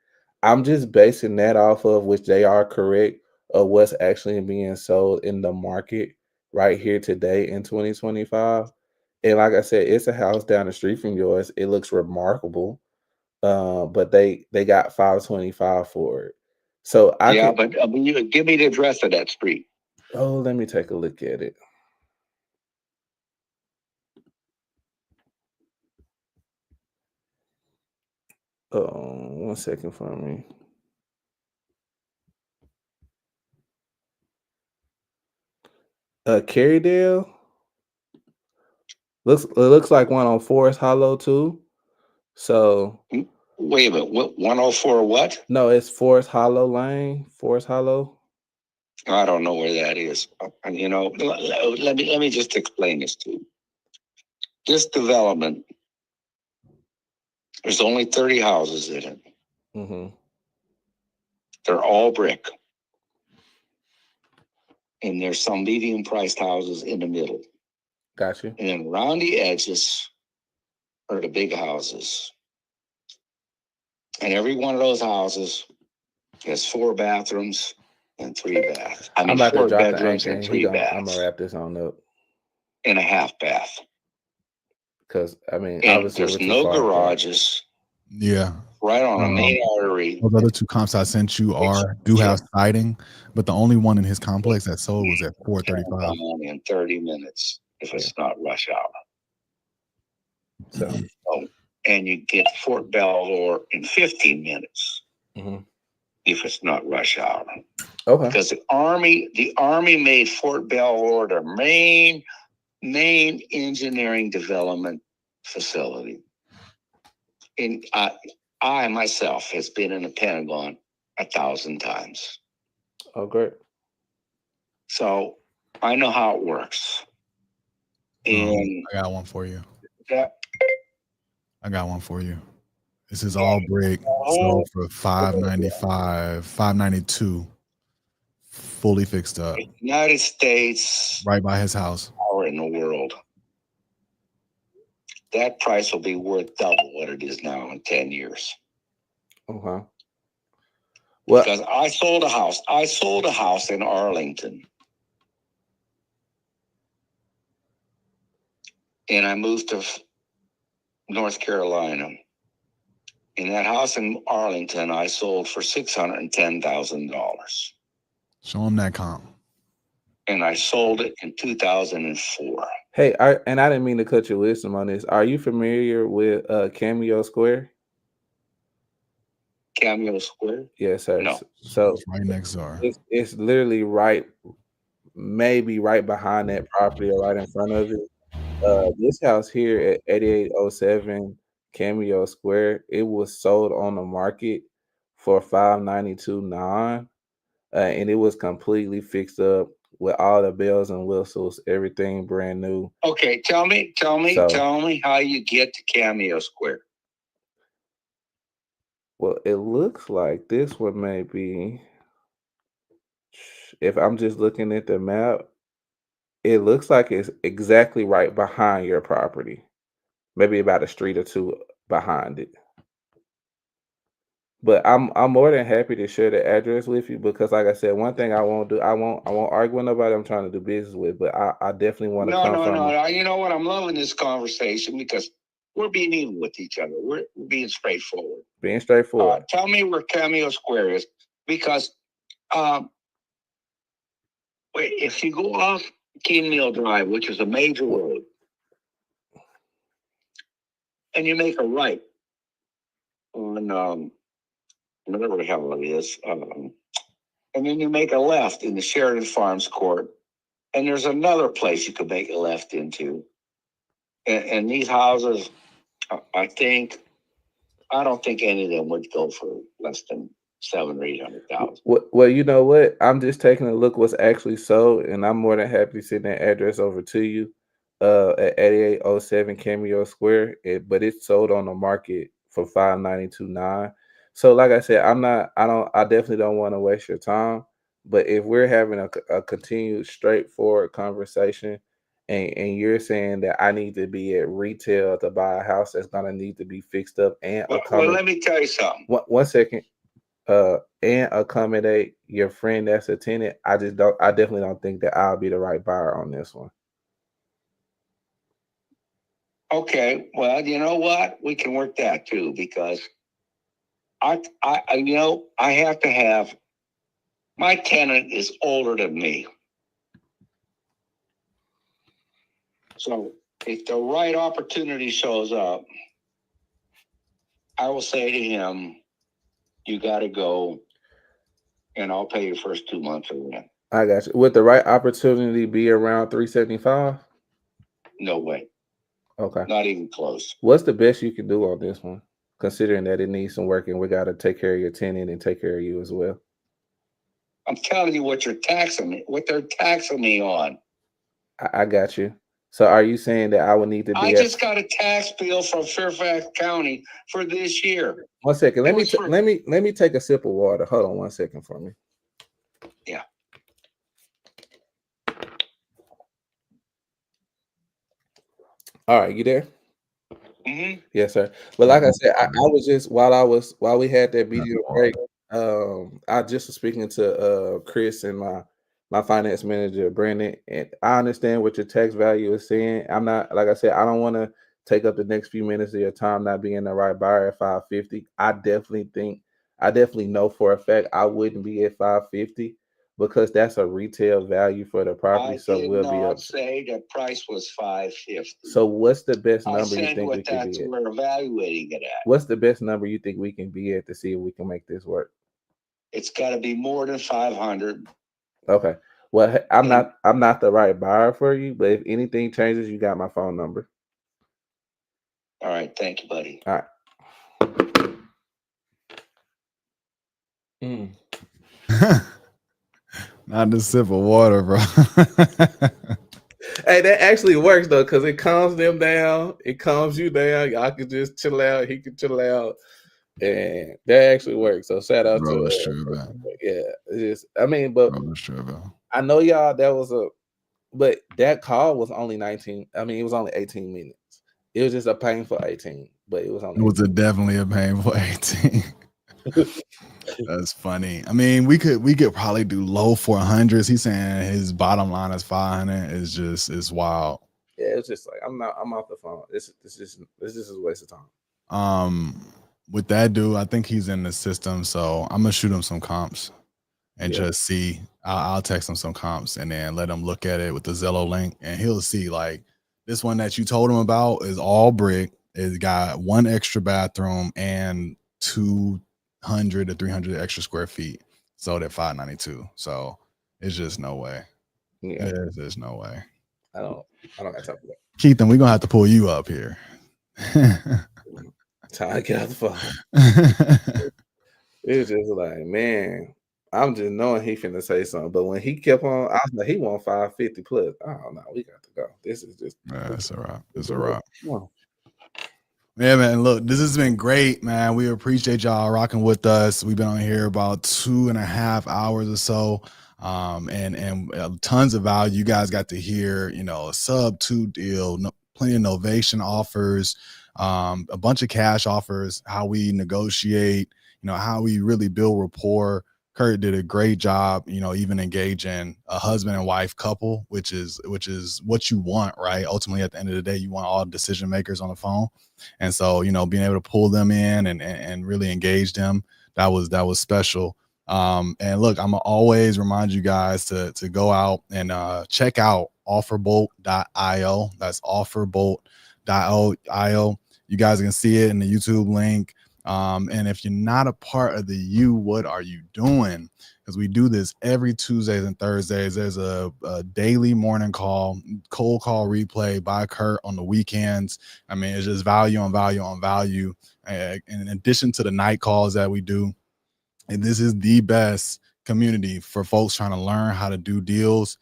I'm just basing that off of which they are correct of what's actually being sold in the market right here today in 2025. And like I said, it's a house down the street from yours. It looks remarkable. But they got $525,000 for it. So but you give me the address of that street. Oh, let me take a look at it. One second for me. Carrydale. Looks like one on Forest Hollow too. So wait a minute, what 104 what? No, it's Forest Hollow Lane. Forest Hollow. I don't know where that is. Let me just explain this to you. This development, there's only 30 houses in it. Mm-hmm. They're all brick. And there's some medium-priced houses in the middle. Gotcha. And then around the edges are the big houses. And every one of those houses has 4 bathrooms and 3 baths. I'm about 4 to drop bedrooms the and 3 baths. I'm gonna wrap this on up. And a half bath. Because and obviously there's no garages. Yeah. right on a main artery. Those other two comps I sent you do have siding, but the only one in his complex that sold was at 435. In 30 minutes if it's not rush hour. So, and you get Fort Belvoir in 15 minutes if it's not rush hour. Okay. Because the Army made Fort Belvoir their main engineering development facility. And I myself has been in the Pentagon 1,000 times. Oh, great. So I know how it works. And I got one for you. Yeah. I got one for you. This is all brick. So for $595, $592, fully fixed up. United States, right by his house. Power in the world. That price will be worth double what it is now in 10 years. Okay. Well, because I sold a house. I sold a house in Arlington. And I moved to North Carolina. In that house in Arlington, I sold for $610,000. Show him that comp. And I sold it in 2004. Hey, I didn't mean to cut your wisdom on this. Are you familiar with Cameo Square? Cameo Square? Yes, sir. No. So it's right next door. It's literally maybe right behind that property or right in front of it. This house here at 8807 Cameo Square, it was sold on the market for $592,900, and it was completely fixed up with all the bells and whistles, everything brand new. Okay, tell me how you get to Cameo Square. Well, it looks like this one may be, if I'm just looking at the map, it looks like it's exactly right behind your property, maybe about a street or two behind it. But I'm more than happy to share the address with you because, like I said, one thing I won't do, I won't argue with nobody I'm trying to do business with, but I definitely want to come from. No. You know what? I'm loving this conversation because we're being even with each other. We're being straightforward. Being straightforward. Tell me where Cameo Square is because if you go off King Mill Drive, which is a major road, and you make a right on whatever the hell it is, and then you make a left in the Sheridan Farms Court, and there's another place you could make a left into. And these houses, I don't think any of them would go for less than $700,000 or $800,000. Well, you know what? I'm just taking a look what's actually sold, and I'm more than happy to send that address over to you. At 8807 Cameo Square, but it's sold on the market for $592,900. So, like I said, I definitely don't want to waste your time. But if we're having a continued straightforward conversation, and you're saying that I need to be at retail to buy a house that's gonna need to be fixed up and well, let me tell you something. One second. And accommodate your friend that's a tenant, I definitely don't think that I'll be the right buyer on this one. Okay, well, you know what? We can work that too because I have to have my tenant is older than me. So if the right opportunity shows up, I will say to him, you got to go and I'll pay your first 2 months of rent. I got you. Would the right opportunity be around $375? No way. Okay. Not even close. What's the best you can do on this one, considering that it needs some work and we got to take care of your tenant and take care of you as well? I'm telling you what they're taxing me on. I got you. So are you saying that I would need to be? I just got a tax bill from Fairfax County for this year. 1 second. Let me take a sip of water. Hold on 1 second for me. Yeah. All right, you there? Mm-hmm. Yes, sir. But like I said, I was just while we had that video break, I just was speaking to Chris and my finance manager Brandon, and I understand what your tax value is saying. I'm not, like I said, I don't want to take up the next few minutes of your time not being the right buyer at 550. I definitely know for a fact I wouldn't be at 550 because that's a retail value for the property. I So did we'll be not up. say the price was 550. So what's the best I number you said think what we can that's be at? we're evaluating it at. What's the best number you think we can be at to see if we can make this work? It's got to be more than 500. Okay. Well, I'm not the right buyer for you, but if anything changes, you got my phone number. All right, thank you, buddy. All right. Not the sip of water, bro. Hey, that actually works though, because it calms them down. It calms you down. Y'all can just chill out. He can chill out, and that actually works. So shout out Bro, to that's true, man. yeah. It's just, I mean, but Bro, that's true, bro. I know y'all. But that call was only 19. I mean, it was only 18 minutes. It was just a painful 18, but it was only. It was definitely a painful 18. That's funny. I mean, we could probably do low 400s. He's saying his bottom line is 500. It's wild. Yeah, it's just like I'm off the phone. This is a waste of time. With that dude, I think he's in the system, so I'm gonna shoot him some comps and just see. I'll text him some comps and then let him look at it with the Zillow link, and he'll see like this one that you told him about is all brick. It's got one extra bathroom and 200 to 300 extra square feet, sold at 592. So it's just no way. Yeah, there's no way. I don't got time for that. Keith, and we're gonna have to pull you up here. Time to get out the phone. It was just like, man, I'm just knowing he finna say something. But when he kept on, I was like, he want 550 plus. Oh no, we got to go. This is just it's a wrap. It's a wrap. Come on. Yeah, man. Look, this has been great, man. We appreciate y'all rocking with us. We've been on here about 2.5 hours or so. And tons of value. You guys got to hear, a sub 2 deal, plenty of novation offers, a bunch of cash offers, how we negotiate, how we really build rapport. Kurt did a great job, even engaging a husband and wife couple, which is what you want, right? Ultimately, at the end of the day, you want all decision makers on the phone. And so, being able to pull them in and really engage them, that was special. And look, I'm gonna always remind you guys to go out and check out offerbolt.io. That's offerbolt.io. You guys can see it in the YouTube link. And if you're not a part of the what are you doing? Because we do this every Tuesdays and Thursdays. There's a daily morning cold call replay by Kurt on the weekends. I mean, it's just value on value on value. In addition to the night calls that we do, and this is the best community for folks trying to learn how to do deals,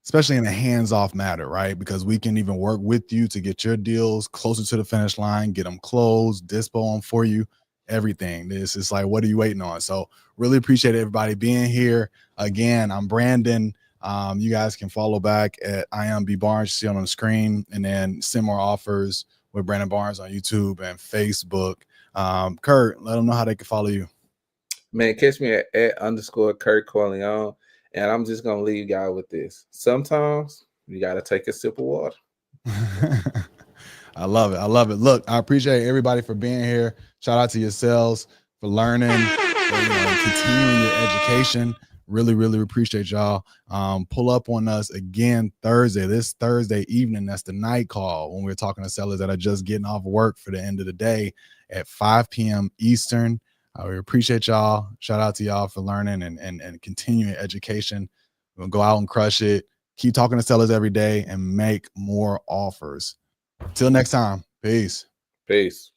especially in a hands-off matter, right? Because we can even work with you to get your deals closer to the finish line, get them closed, dispo them for you, everything. This is like, what are you waiting on? So really appreciate everybody being here. Again, I'm Brandon. You guys can follow back at I am B Barnes, see on the screen, and then send more offers with Brandon Barnes on YouTube and Facebook. Kurt, let them know how they can follow you. Man, catch me at @_Kurt Corleone. And I'm just going to leave you guys with this. Sometimes you got to take a sip of water. I love it. I love it. Look, I appreciate everybody for being here. Shout out to yourselves for learning, for continuing your education. Really, really appreciate y'all. Pull up on us again this Thursday evening. That's the night call when we're talking to sellers that are just getting off work for the end of the day at 5 p.m. Eastern. We appreciate y'all. Shout out to y'all for learning and continuing education. We'll go out and crush it. Keep talking to sellers every day and make more offers. Till next time. Peace. Peace.